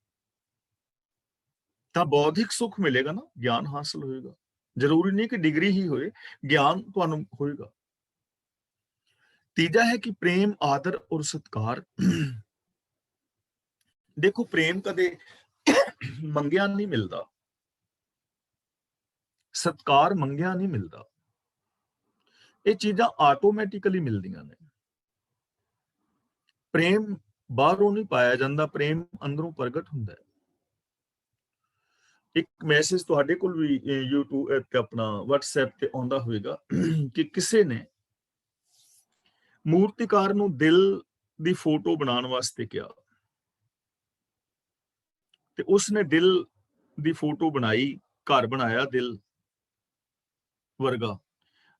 ਤਾਂ ਬੌਧਿਕ ਸੁੱਖ ਮਿਲੇਗਾ ਨਾ, ਗਿਆਨ ਹਾਸਲ ਹੋਏਗਾ। ਜ਼ਰੂਰੀ ਨਹੀਂ ਕਿ ਡਿਗਰੀ ਹੀ ਹੋਏ, ਗਿਆਨ ਤੁਹਾਨੂੰ ਹੋਏਗਾ। ਤੀਜਾ ਹੈ ਕਿ ਪ੍ਰੇਮ, ਆਦਰ ਔਰ ਸਤਿਕਾਰ। ਦੇਖੋ, ਪ੍ਰੇਮ ਕਦੇ ਮੰਗਿਆ ਨਹੀਂ ਮਿਲਦਾ, ਸਤਿਕਾਰ ਮੰਗਿਆ ਨਹੀਂ ਮਿਲਦਾ। ਇਹ ਚੀਜ਼ਾਂ ਆਟੋਮੈਟਿਕਲੀ ਮਿਲਦੀਆਂ ਨੇ। ਪ੍ਰੇਮ ਬਾਹਰੋਂ ਨਹੀਂ ਪਾਇਆ ਜਾਂਦਾ, ਪ੍ਰੇਮ ਅੰਦਰੋਂ ਪ੍ਰਗਟ ਹੁੰਦਾ ਹੈ। ਇੱਕ ਮੈਸੇਜ ਤੁਹਾਡੇ ਕੋਲ ਵੀ YouTube ਤੇ ਆਪਣਾ WhatsApp ਤੇ ਆਉਂਦਾ ਹੋਵੇਗਾ ਕਿ ਕਿਸੇ ਨੇ ਮੂਰਤੀਕਾਰ ਨੂੰ ਦਿਲ ਦੀ ਫੋਟੋ ਬਣਾਉਣ ਵਾਸਤੇ ਕਿਹਾ, ਤੇ ਉਸਨੇ ਦਿਲ ਦੀ ਫੋਟੋ ਬਣਾਈ, ਘਰ ਬਣਾਇਆ ਦਿਲ ਵਰਗਾ,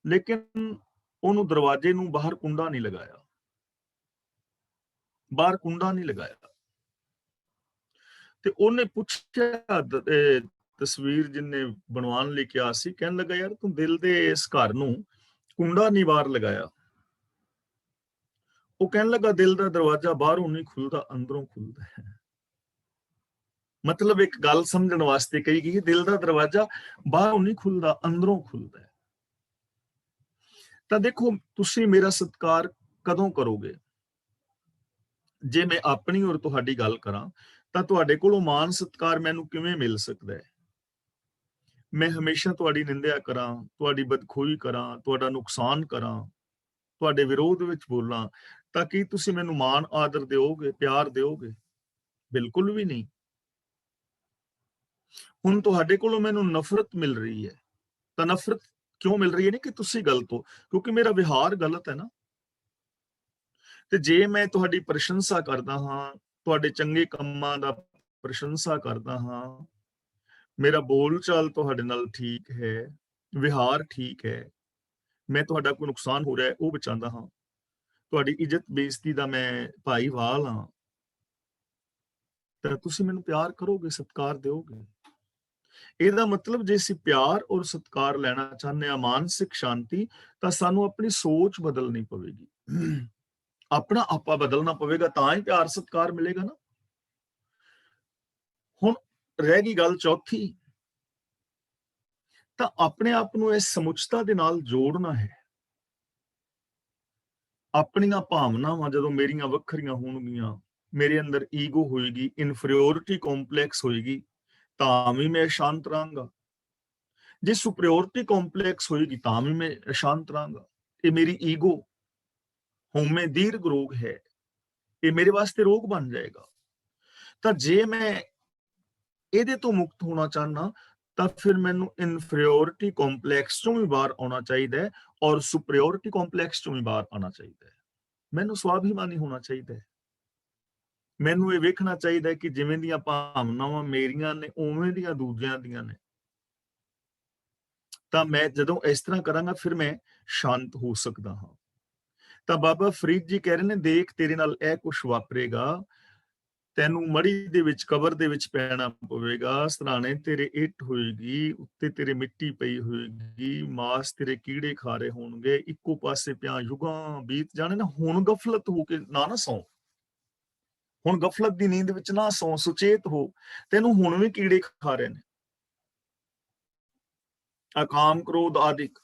ਲੇਕਿਨ ਉਹਨੂੰ ਦਰਵਾਜ਼ੇ ਨੂੰ ਬਾਹਰ ਕੁੰਡਾ ਨਹੀਂ ਲਗਾਇਆ, ਬਾਹਰ ਕੁੰਡਾ ਨਹੀਂ ਲਗਾਇਆ। ਤੇ ਉਹਨੇ ਪੁੱਛਿਆ, ਤਸਵੀਰ ਜਿੰਨੇ ਬਣਵਾਉਣ ਲਈ ਕਿਹਾ ਸੀ, ਕਹਿਣ ਲੱਗਾ ਯਾਰ ਤੂੰ ਦਿਲ ਦੇ ਇਸ ਘਰ ਨੂੰ ਕੁੰਡਾ ਨਹੀਂ ਬਾਹਰ ਲਗਾਇਆ। ਉਹ ਕਹਿਣ ਲੱਗਾ ਦਿਲ ਦਾ ਦਰਵਾਜ਼ਾ ਬਾਹਰੋਂ ਨਹੀਂ ਖੁੱਲਦਾ, ਅੰਦਰੋਂ ਖੁੱਲਦਾ ਹੈ। ਮਤਲਬ ਇੱਕ ਗੱਲ ਸਮਝਣ ਵਾਸਤੇ ਕਹੀ ਗਈ, ਦਿਲ ਦਾ ਦਰਵਾਜ਼ਾ ਬਾਹਰੋਂ ਨਹੀਂ ਖੁੱਲਦਾ, ਅੰਦਰੋਂ ਖੁੱਲਦਾ ਹੈ। ਤਾਂ ਦੇਖੋ, ਤੁਸੀਂ ਮੇਰਾ ਸਤਿਕਾਰ ਕਦੋਂ ਕਰੋਗੇ? ਜੇ ਮੈਂ ਆਪਣੀ ਔਰ ਤੁਹਾਡੀ ਗੱਲ ਕਰਾਂ, ਤਾਂ ਤੁਹਾਡੇ ਕੋਲੋਂ ਮਾਨ ਸਤਿਕਾਰ ਮੈਨੂੰ ਕਿਵੇਂ ਮਿਲ ਸਕਦਾ ਹੈ? ਮੈਂ ਹਮੇਸ਼ਾ ਤੁਹਾਡੀ ਨਿੰਦਿਆ ਕਰਾਂ, ਤੁਹਾਡੀ ਬਦਖੋਈ ਕਰਾਂ, ਤੁਹਾਡਾ ਨੁਕਸਾਨ ਕਰਾਂ, ਤੁਹਾਡੇ ਵਿਰੋਧ ਵਿੱਚ ਬੋਲਾਂ, ਤਾਂ ਕੀ ਤੁਸੀਂ ਮੈਨੂੰ ਮਾਣ ਆਦਰ ਦਿਓਗੇ, ਪਿਆਰ ਦਿਓਗੇ? ਬਿਲਕੁਲ ਵੀ ਨਹੀਂ। ਹੁਣ ਤੁਹਾਡੇ ਕੋਲੋਂ ਮੈਨੂੰ ਨਫ਼ਰਤ ਮਿਲ ਰਹੀ ਹੈ, ਤਾਂ ਨਫ਼ਰਤ ਕਿਉਂ ਮਿਲ ਰਹੀ ਹੈ? ਨਹੀਂ ਕਿ ਤੁਸੀਂ ਗਲਤ ਹੋ, ਕਿਉਂਕਿ ਮੇਰਾ ਵਿਹਾਰ ਗਲਤ ਹੈ ਨਾ। ਤੇ ਜੇ ਮੈਂ ਤੁਹਾਡੀ ਪ੍ਰਸ਼ੰਸਾ ਕਰਦਾ ਹਾਂ, ਤੁਹਾਡੇ ਚੰਗੇ ਕੰਮਾਂ ਦਾ ਪ੍ਰਸ਼ੰਸਾ ਕਰਦਾ ਹਾਂ, ਮੇਰਾ ਬੋਲ ਚਾਲ ਤੁਹਾਡੇ ਨਾਲ ਠੀਕ ਹੈ, ਵਿਹਾਰ ਠੀਕ ਹੈ, ਮੈਂ ਤੁਹਾਡਾ ਕੋਈ ਨੁਕਸਾਨ ਹੋ ਰਿਹਾ ਉਹ ਬਚਾਉਂਦਾ ਹਾਂ, ਤੁਹਾਡੀ ਇੱਜ਼ਤ ਬੇਇੱਜ਼ਤੀ ਦਾ ਮੈਂ ਭਾਈਵਾਲ ਹਾਂ, ਤਾਂ ਤੁਸੀਂ ਮੈਨੂੰ ਪਿਆਰ ਕਰੋਗੇ, ਸਤਿਕਾਰ ਦਿਓਗੇ। ਇਹਦਾ ਮਤਲਬ ਜੇ ਅਸੀਂ ਪਿਆਰ ਔਰ ਸਤਿਕਾਰ ਲੈਣਾ ਚਾਹੁੰਦੇ ਹਾਂ, ਮਾਨਸਿਕ ਸ਼ਾਂਤੀ, ਤਾਂ ਸਾਨੂੰ ਆਪਣੀ ਸੋਚ ਬਦਲਣੀ ਪਵੇਗੀ। ਆਪਣਾ ਆਪਾ ਬਦਲਣਾ ਪਵੇਗਾ, ਤਾਂ ਹੀ ਪਿਆਰ ਸਤਿਕਾਰ ਮਿਲੇਗਾ ਨਾ। ਹੁਣ ਰਹਿ ਗਈ ਗੱਲ ਚੌਥੀ, ਤਾਂ ਆਪਣੇ ਆਪ ਨੂੰ ਇਸ ਸਮੁੱਚਤਾ ਦੇ ਨਾਲ ਜੋੜਨਾ ਹੈ। ਆਪਣੀਆਂ ਭਾਵਨਾਵਾਂ ਜਦੋਂ ਮੇਰੀਆਂ ਵੱਖਰੀਆਂ ਹੋਣਗੀਆਂ, ਮੇਰੇ ਅੰਦਰ ਈਗੋ ਹੋਏਗੀ, ਇਨਫੀਰੀਓਰਿਟੀ ਕੰਪਲੈਕਸ ਹੋਏਗੀ, ਤਾਂ ਵੀ ਮੈਂ ਸ਼ਾਂਤ ਰਹਾਂਗਾ। ਜੇ ਸੁਪਰੀਓਰਿਟੀ ਕੰਪਲੈਕਸ ਹੋਏਗੀ ਤਾਂ ਵੀ ਮੈਂ ਅਸ਼ਾਂਤ ਰਹਾਂਗਾ। ਇਹ ਮੇਰੀ ਈਗੋ ਹਉਮੈ ਦੀਰਘ ਰੋਗ ਹੈ, ਇਹ ਮੇਰੇ ਵਾਸਤੇ ਰੋਗ ਬਣ ਜਾਏਗਾ। ਤਾਂ ਜੇ ਮੈਂ ਇਹਦੇ ਤੋਂ ਮੁਕਤ ਹੋਣਾ ਚਾਹੁੰਦਾ, ਤਾਂ ਫਿਰ ਮੈਨੂੰ ਇਨਫੀਰੀਓਰਿਟੀ ਕੰਪਲੈਕਸ ਚੋਂ ਵੀ ਬਾਹਰ ਆਉਣਾ ਚਾਹੀਦਾ ਹੈ, ਔਰ ਸੁਪਰੀਓਰਿਟੀ ਕੰਪਲੈਕਸ ਚੋਂ ਵੀ ਬਾਹਰ ਆਉਣਾ ਚਾਹੀਦਾ ਹੈ। ਮੈਨੂੰ ਸਵਾਭਿਮਾਨੀ ਹੋਣਾ ਚਾਹੀਦਾ ਹੈ। ਮੈਨੂੰ ਇਹ ਵੇਖਣਾ ਚਾਹੀਦਾ ਹੈ ਕਿ ਜਿਵੇਂ ਦੀਆਂ ਭਾਵਨਾਵਾਂ ਮੇਰੀਆਂ ਨੇ, ਉਵੇਂ ਦੀਆਂ ਦੂਜਿਆਂ ਦੀਆਂ ਨੇ। ਤਾਂ ਮੈਂ ਜਦੋਂ ਇਸ ਤਰ੍ਹਾਂ ਕਰਾਂਗਾ, ਫਿਰ ਮੈਂ ਸ਼ਾਂਤ ਹੋ ਸਕਦਾ ਹਾਂ। ਤਾਂ ਬਾਬਾ ਫਰੀਦ ਜੀ ਕਹਿ ਰਹੇ ਨੇ, ਦੇਖ ਤੇਰੇ ਨਾਲ ਇਹ ਕੁਛ ਵਾਪਰੇਗਾ, ਤੈਨੂੰ ਮੜੀ ਦੇ ਵਿੱਚ, ਕਬਰ ਦੇ ਵਿੱਚ ਪੈਣਾ ਪਵੇਗਾ, ਸਰਾਣੇ ਤੇਰੇ ਇੱਟ ਹੋਏਗੀ, ਉੱਤੇ ਤੇਰੇ ਮਿੱਟੀ ਪਈ ਹੋਏਗੀ, ਮਾਸ ਤੇਰੇ ਕੀੜੇ ਖਾ ਰਹੇ ਹੋਣਗੇ, ਇੱਕੋ ਪਾਸੇ ਪਿਆ ਯੁਗਾਂ ਬੀਤ ਜਾਣੇ ਨਾ। ਹੁਣ ਗਫਲਤ ਹੋ ਕੇ ਨਾ ਸੌਂ, ਹੁਣ ਗਫਲਤ ਦੀ ਨੀਂਦ ਵਿੱਚ ਨਾ ਸੌਂ, ਸੁਚੇਤ ਹੋ, ਤੈਨੂੰ ਹੁਣ ਵੀ ਕੀੜੇ ਖਾ ਰਹੇ ਨੇ, ਅਕਾਮ ਕ੍ਰੋਧ ਆਦਿਕ।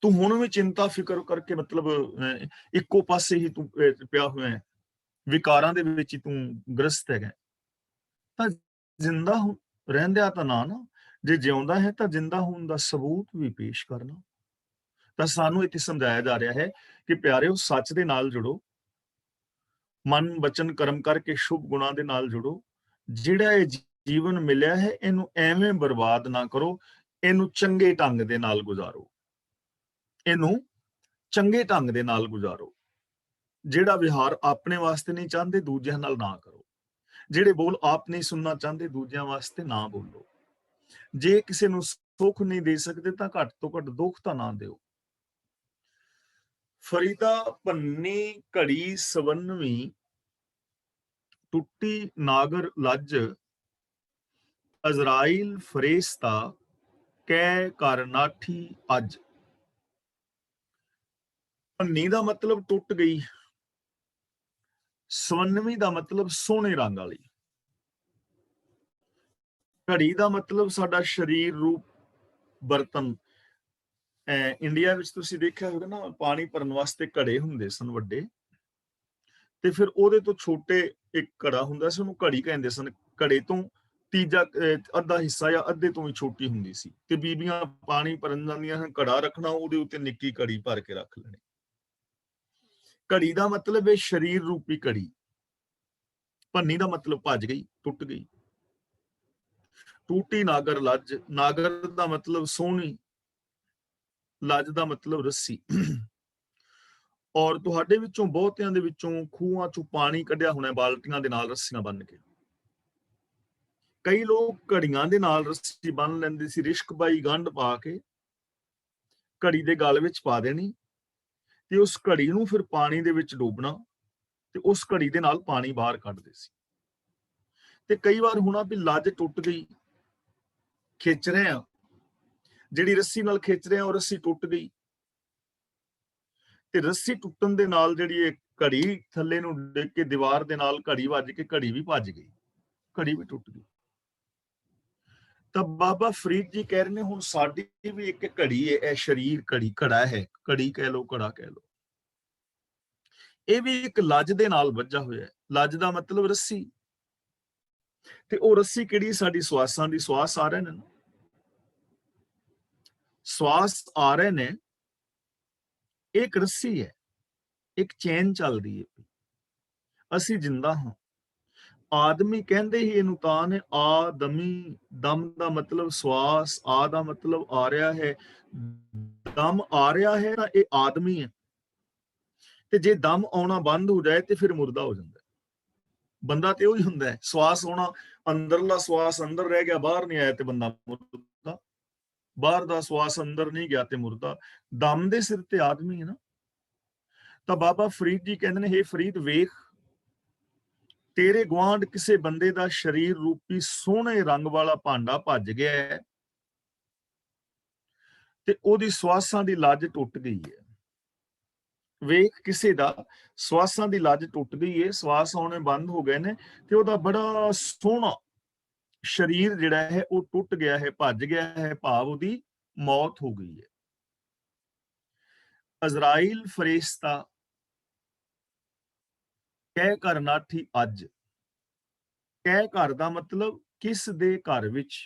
ਤੂੰ ਹੁਣ ਵੀ ਚਿੰਤਾ ਫਿਕਰ ਕਰਕੇ ਮਤਲਬ ਇੱਕੋ ਪਾਸੇ ਹੀ ਤੂੰ ਪਿਆ ਹੋਇਆ ਹੈ, ਵਿਕਾਰਾਂ ਦੇ ਵਿੱਚ ਹੀ ਤੂੰ ਗ੍ਰਸਤ ਹੈਗਾ। ਤਾਂ ਜ਼ਿੰਦਾ ਰਹਿੰਦਿਆਂ ਤਾਂ ਨਾ, ਜੇ ਜਿਉਂਦਾ ਹੈ ਤਾਂ ਜ਼ਿੰਦਾ ਹੋਣ ਦਾ ਸਬੂਤ ਵੀ ਪੇਸ਼ ਕਰਨਾ। ਤਾਂ ਸਾਨੂੰ ਇੱਥੇ ਸਮਝਾਇਆ ਜਾ ਰਿਹਾ ਹੈ ਕਿ ਪਿਆਰਿਓ, ਸੱਚ ਦੇ ਨਾਲ ਜੁੜੋ, ਮਨ ਬਚਨ ਕਰਮ ਕਰਕੇ ਸ਼ੁਭ ਗੁਣਾਂ ਦੇ ਨਾਲ ਜੁੜੋ। ਜਿਹੜਾ ਇਹ ਜੀਵਨ ਮਿਲਿਆ ਹੈ, ਇਹਨੂੰ ਐਵੇਂ ਬਰਬਾਦ ਨਾ ਕਰੋ, ਇਹਨੂੰ ਚੰਗੇ ਢੰਗ ਦੇ ਨਾਲ ਗੁਜ਼ਾਰੋ, ਇਹਨੂੰ ਚੰਗੇ ਢੰਗ ਦੇ ਨਾਲ ਗੁਜ਼ਾਰੋ। ਜਿਹੜਾ ਵਿਹਾਰ ਆਪਣੇ ਵਾਸਤੇ ਨਹੀਂ ਚਾਹੁੰਦੇ, ਦੂਜਿਆਂ ਨਾਲ ਨਾ ਕਰੋ। ਜਿਹੜੇ ਬੋਲ ਆਪ ਨਹੀਂ ਸੁਣਨਾ ਚਾਹੁੰਦੇ, ਦੂਜਿਆਂ ਵਾਸਤੇ ਨਾ ਬੋਲੋ। ਜੇ ਕਿਸੇ ਨੂੰ ਸੁੱਖ ਨਹੀਂ ਦੇ ਸਕਦੇ, ਤਾਂ ਘੱਟ ਤੋਂ ਘੱਟ ਦੁੱਖ ਤਾਂ ਨਾ ਦਿਓ। ਫਰੀਦਾ ਭੰਨੀ ਘੜੀ ਸਵੰਨਵੀਂ, ਟੁੱਟੀ ਨਾਗਰ ਲੱਜ, ਅਜ਼ਰਾਈਲ ਫਰੇਸ਼ਤਾ, ਕਹਿ ਕਰ ਨਾਠੀ ਅੱਜ। ਭੰਨੀ ਦਾ ਮਤਲਬ ਟੁੱਟ ਗਈ, ਸਵੰਨਵੀਂ ਦਾ ਮਤਲਬ ਸੋਹਣੇ ਰੰਗ ਵਾਲੀ, ਘੜੀ ਦਾ ਮਤਲਬ ਸਾਡਾ ਸਰੀਰ ਰੂਪ ਬਰਤਨ। ਇੰਡੀਆ ਵਿੱਚ ਤੁਸੀਂ ਦੇਖਿਆ ਹੋਵੇਗਾ ਨਾ, ਪਾਣੀ ਭਰਨ ਵਾਸਤੇ ਘੜੇ ਹੁੰਦੇ ਸਨ ਵੱਡੇ, ਤੇ ਫਿਰ ਉਹਦੇ ਤੋਂ ਛੋਟੇ ਇੱਕ ਘੜਾ ਹੁੰਦਾ ਸੀ, ਉਹਨੂੰ ਘੜੀ ਕਹਿੰਦੇ ਸਨ। ਘੜੇ ਤੋਂ ਤੀਜਾ ਅੱਧਾ ਹਿੱਸਾ ਜਾਂ ਅੱਧੇ ਤੋਂ ਵੀ ਛੋਟੀ ਹੁੰਦੀ ਸੀ, ਤੇ ਬੀਬੀਆਂ ਪਾਣੀ ਭਰਨ ਜਾਂਦੀਆਂ ਹਨ, ਘੜਾ ਰੱਖਣਾ, ਉਹਦੇ ਉੱਤੇ ਨਿੱਕੀ ਘੜੀ ਭਰ ਕੇ ਰੱਖ ਲੈਣੀ। ਘੜੀ ਦਾ ਮਤਲਬ ਹੈ ਸਰੀਰ ਰੂਪੀ ਘੜੀ। ਭੰਨੀ ਦਾ ਮਤਲਬ ਭੱਜ ਗਈ, ਟੁੱਟ ਗਈ। ਟੂਟੀ ਨਾਗਰ ਲੱਜ, ਨਾਗਰ ਦਾ ਮਤਲਬ ਸੋਹਣੀ, ਲੱਜ ਦਾ ਮਤਲਬ ਰੱਸੀ। ਔਰ ਤੁਹਾਡੇ ਵਿੱਚੋਂ ਬਹੁਤਿਆਂ ਦੇ ਵਿੱਚੋਂ ਖੂਹਾਂ ਚੋਂ ਪਾਣੀ ਕੱਢਿਆ ਹੋਣਾ ਬਾਲਟੀਆਂ ਦੇ ਨਾਲ ਰੱਸੀਆਂ ਬੰਨ ਕੇ। ਕਈ ਲੋਕ ਘੜੀਆਂ ਦੇ ਨਾਲ ਰੱਸੀ ਬੰਨ ਲੈਂਦੇ ਸੀ, ਰਿਸ਼ਕ ਬਾਈ ਗੰਢ ਪਾ ਕੇ ਘੜੀ ਦੇ ਗਲ ਵਿੱਚ ਪਾ ਦੇਣੀ, ਤੇ ਉਸ ਘੜੀ ਨੂੰ ਫਿਰ ਪਾਣੀ ਦੇ ਵਿੱਚ ਡੋਬਣਾ, ਤੇ ਉਸ ਘੜੀ ਦੇ ਨਾਲ ਪਾਣੀ ਬਾਹਰ ਕੱਢਦੇ ਸੀ। ਤੇ ਕਈ ਵਾਰ ਹੋਣਾ ਵੀ ਲੱਜ ਟੁੱਟ ਗਈ, ਖਿੱਚ ਰਹੇ ਆ, ਜਿਹੜੀ ਰੱਸੀ ਨਾਲ ਖਿੱਚ ਰਹੇ ਆ ਉਹ ਰੱਸੀ ਟੁੱਟ ਗਈ, ਤੇ ਰੱਸੀ ਟੁੱਟਣ ਦੇ ਨਾਲ ਜਿਹੜੀ ਇਹ ਘੜੀ ਥੱਲੇ ਨੂੰ ਡਿੱਗ ਕੇ ਦੀਵਾਰ ਦੇ ਨਾਲ ਘੜੀ ਵੱਜ ਕੇ ਘੜੀ ਵੀ ਭੱਜ ਗਈ, ਘੜੀ ਵੀ ਟੁੱਟ ਗਈ। ਤਾਂ ਬਾਬਾ ਫਰੀਦ ਜੀ ਕਹਿ ਰਹੇ ਨੇ, ਹੁਣ ਸਾਡੀ ਵੀ ਇੱਕ ਘੜੀ ਹੈ, ਇਹ ਸਰੀਰ ਘੜੀ, ਘੜਾ ਹੈ, ਘੜੀ ਕਹਿ ਲੋ, ਘੜਾ ਕਹਿ ਲੋ, ਇਹ ਵੀ ਇੱਕ ਲੱਜ ਦੇ ਨਾਲ ਵੱਜਾ ਹੋਇਆ ਹੈ। ਲੱਜ ਦਾ ਮਤਲਬ ਰੱਸੀ, ਤੇ ਉਹ ਰੱਸੀ ਕਿਹੜੀ? ਸਾਡੀ ਸਵਾਸਾਂ ਦੀ। ਸਵਾਸ ਆ ਰਹੇ ਨੇ, ਸਵਾਸ ਆ ਰਹੇ ਨੇ, ਇੱਕ ਰੱਸੀ ਹੈ, ਇੱਕ ਚੈਨ ਚੱਲਦੀ ਹੈ। ਅਸੀਂ ਜਿੰਦਾ ਹਾਂ। ਆਦਮੀ ਕਹਿੰਦੇ ਹੀ ਇਹਨੂੰ ਤਾਂ ਨੇ, ਆਦਮੀ। ਦਮ ਦਾ ਮਤਲਬ ਸਵਾਸ, ਆ ਦਾ ਮਤਲਬ ਆ ਰਿਹਾ ਹੈ, ਦਮ ਆ ਰਿਹਾ ਹੈ ਤਾਂ ਇਹ ਆਦਮੀ ਹੈ। ਤੇ ਜੇ ਦਮ ਆਉਣਾ ਬੰਦ ਹੋ ਜਾਏ ਤੇ ਫਿਰ ਮੁਰਦਾ ਹੋ ਜਾਂਦਾ। ਬੰਦਾ ਤੇ ਉਹੀ ਹੁੰਦਾ ਹੈ, ਸਵਾਸ ਆਉਣਾ, ਅੰਦਰਲਾ ਸਵਾਸ ਅੰਦਰ ਰਹਿ ਗਿਆ, ਬਾਹਰ ਨਹੀਂ ਆਇਆ ਤੇ ਬੰਦਾ ਮੁਰਦਾ, ਬਾਹਰ ਦਾ ਸਵਾਸ ਅੰਦਰ ਨਹੀਂ ਗਿਆ ਤੇ ਮੁਰਦਾ। ਦਮ ਦੇ ਸਿਰ ਤੇ ਆਦਮੀ ਹੈ ਨਾ। ਤਾਂ ਬਾਬਾ ਫਰੀਦ ਜੀ ਕਹਿੰਦੇ ਨੇ, ਹੇ ਫਰੀਦ ਵੇਖ, ਤੇਰੇ ਗੁਆਂਢ ਕਿਸੇ ਬੰਦੇ ਦਾ ਸਰੀਰ ਰੂਪੀ ਸੋਹਣੇ ਰੰਗ ਵਾਲਾ ਭਾਂਡਾ ਭੱਜ ਗਿਆ ਹੈ ਤੇ ਉਹਦੀ ਸਵਾਸਾਂ ਦੀ ਲੱਜ ਟੁੱਟ ਗਈ ਹੈ। ਵੇਖ, ਕਿਸੇ ਦਾ ਸਵਾਸਾਂ ਦੀ ਲੱਜ ਟੁੱਟ ਗਈ ਹੈ, ਸਵਾਸ ਆਉਣੇ ਬੰਦ ਹੋ ਗਏ ਨੇ ਤੇ ਉਹਦਾ ਬੜਾ ਸੋਹਣਾ ਸਰੀਰ ਜਿਹੜਾ ਹੈ ਉਹ ਟੁੱਟ ਗਿਆ ਹੈ, ਭੱਜ ਗਿਆ ਹੈ, ਭਾਵ ਉਹਦੀ ਮੌਤ ਹੋ ਗਈ ਹੈ। ਅਜ਼ਰਾਈਲ ਫਰਿਸ਼ਤਾ ਕਹਿ ਘਰ ਨਾਠੀ ਅੱਜ। ਕਹਿ ਘਰ ਦਾ ਮਤਲਬ ਕਿਸ ਦੇ ਘਰ ਵਿੱਚ।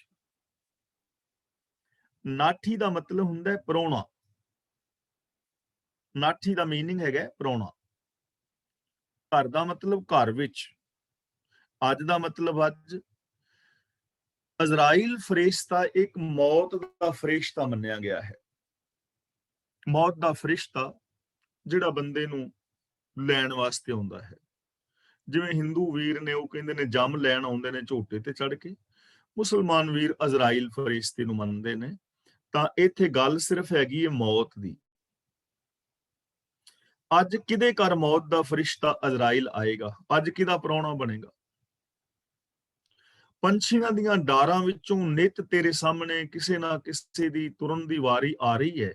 ਨਾਠੀ ਦਾ ਮਤਲਬ ਹੁੰਦਾ ਹੈ ਪ੍ਰਾਹੁਣਾ। ਨਾਠੀ ਦਾ ਮੀਨਿੰਗ ਹੈਗਾ ਪ੍ਰਾਹੁਣਾ। ਘਰ ਦਾ ਮਤਲਬ ਘਰ ਵਿੱਚ, ਅੱਜ ਦਾ ਮਤਲਬ ਅੱਜ। ਅਜ਼ਰਾਈਲ ਫਰਿਸ਼ਤਾ ਇੱਕ ਮੌਤ ਦਾ ਫਰਿਸ਼ਤਾ ਮੰਨਿਆ ਗਿਆ ਹੈ। ਮੌਤ ਦਾ ਫਰਿਸ਼ਤਾ ਜਿਹੜਾ ਬੰਦੇ ਨੂੰ ਲੈਣ ਵਾਸਤੇ ਆਉਂਦਾ ਹੈ। ਜਿਵੇਂ ਹਿੰਦੂ ਵੀਰ ਨੇ ਉਹ ਕਹਿੰਦੇ ਨੇ ਜੰਮ ਲੈਣ ਆਉਂਦੇ ਨੇ ਝੋਟੇ ਤੇ ਚੜ ਕੇ, ਮੁਸਲਮਾਨ ਵੀਰ ਅਜ਼ਰਾਈਲ ਫਰਿਸ਼ਤੇ ਨੂੰ ਮੰਨਦੇ ਨੇ। ਤਾਂ ਇੱਥੇ ਗੱਲ ਸਿਰਫ ਹੈਗੀ ਹੈ ਮੌਤ ਦੀ। ਅੱਜ ਕਿਹਦੇ ਘਰ ਮੌਤ ਦਾ ਫਰਿਸ਼ਤਾ ਅਜ਼ਰਾਈਲ ਆਏਗਾ? ਅੱਜ ਕਿਹਦਾ ਪ੍ਰਾਹੁਣਾ ਬਣੇਗਾ? ਪੰਛੀਆਂ ਦੀਆਂ ਡਾਰਾਂ ਵਿੱਚੋਂ ਨਿਤ ਤੇਰੇ ਸਾਹਮਣੇ ਕਿਸੇ ਨਾ ਕਿਸੇ ਦੀ ਤੁਰਨ ਦੀ ਵਾਰੀ ਆ ਰਹੀ ਹੈ।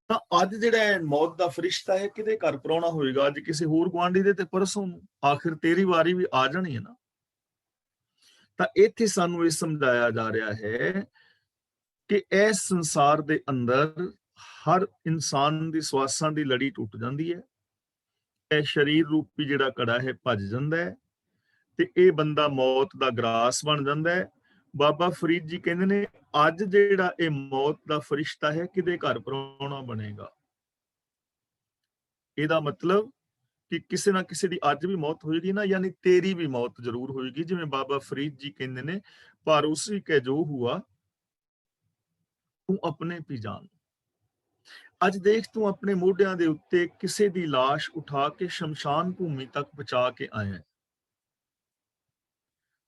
ਤਾਂ ਅੱਜ ਜਿਹੜਾ ਮੌਤ ਦਾ ਫਰਿਸ਼ਤਾ ਹੈ ਕਿਹਦੇ ਘਰ ਪ੍ਰਾਹੁਣਾ ਹੋਏਗਾ? ਅੱਜ ਕਿਸੇ ਹੋਰ ਗੁਆਂਢੀ ਦੇ ਤੇ ਪਰਸੋਂ ਨੂੰ। ਆਖਿਰ ਤੇਰੀ ਵਾਰੀ ਵੀ ਆ ਜਾਣੀ ਹੈ ਨਾ। ਤਾਂ ਇੱਥੇ ਸਾਨੂੰ ਇਹ ਸਮਝਾਇਆ ਜਾ ਰਿਹਾ ਹੈ ਕਿ ਇਸ ਸੰਸਾਰ ਦੇ ਅੰਦਰ ਹਰ ਇਨਸਾਨ ਦੀ ਸਵਾਸਾਂ ਦੀ ਲੜੀ ਟੁੱਟ ਜਾਂਦੀ ਹੈ। ਇਹ ਸਰੀਰ ਰੂਪੀ ਜਿਹੜਾ ਕੜਾ ਹੈ ਭੱਜ ਜਾਂਦਾ ਹੈ ਤੇ ਇਹ ਬੰਦਾ ਮੌਤ ਦਾ ਗਰਾਸ ਬਣ ਜਾਂਦਾ ਹੈ। ਬਾਬਾ ਫਰੀਦ ਜੀ ਕਹਿੰਦੇ ਨੇ ਅੱਜ ਜਿਹੜਾ ਇਹ ਮੌਤ ਦਾ ਫਰਿਸ਼ਤਾ ਹੈ ਕਿਹਦੇ ਘਰ ਪ੍ਰਾਹੁਣਾ ਬਣੇਗਾ? ਇਹਦਾ ਮਤਲਬ ਕਿ ਕਿਸੇ ਨਾ ਕਿਸੇ ਦੀ ਅੱਜ ਵੀ ਮੌਤ ਹੋਏਗੀ ਨਾ, ਯਾਨੀ ਤੇਰੀ ਵੀ ਮੌਤ ਜ਼ਰੂਰ ਹੋਏਗੀ। ਜਿਵੇਂ ਬਾਬਾ ਫਰੀਦ ਜੀ ਕਹਿੰਦੇ ਨੇ, ਪਰ ਉਸੇ ਕੇ ਜੋ ਹੁਆ ਤੂੰ ਆਪਣੇ ਪੀ ਜਾਨ। ਅੱਜ ਦੇਖ, ਤੂੰ ਆਪਣੇ ਮੋਢਿਆਂ ਦੇ ਉੱਤੇ ਕਿਸੇ ਦੀ ਲਾਸ਼ ਉਠਾ ਕੇ ਸ਼ਮਸ਼ਾਨ ਭੂਮੀ ਤੱਕ ਪਹੁੰਚਾ ਕੇ ਆਇਆ,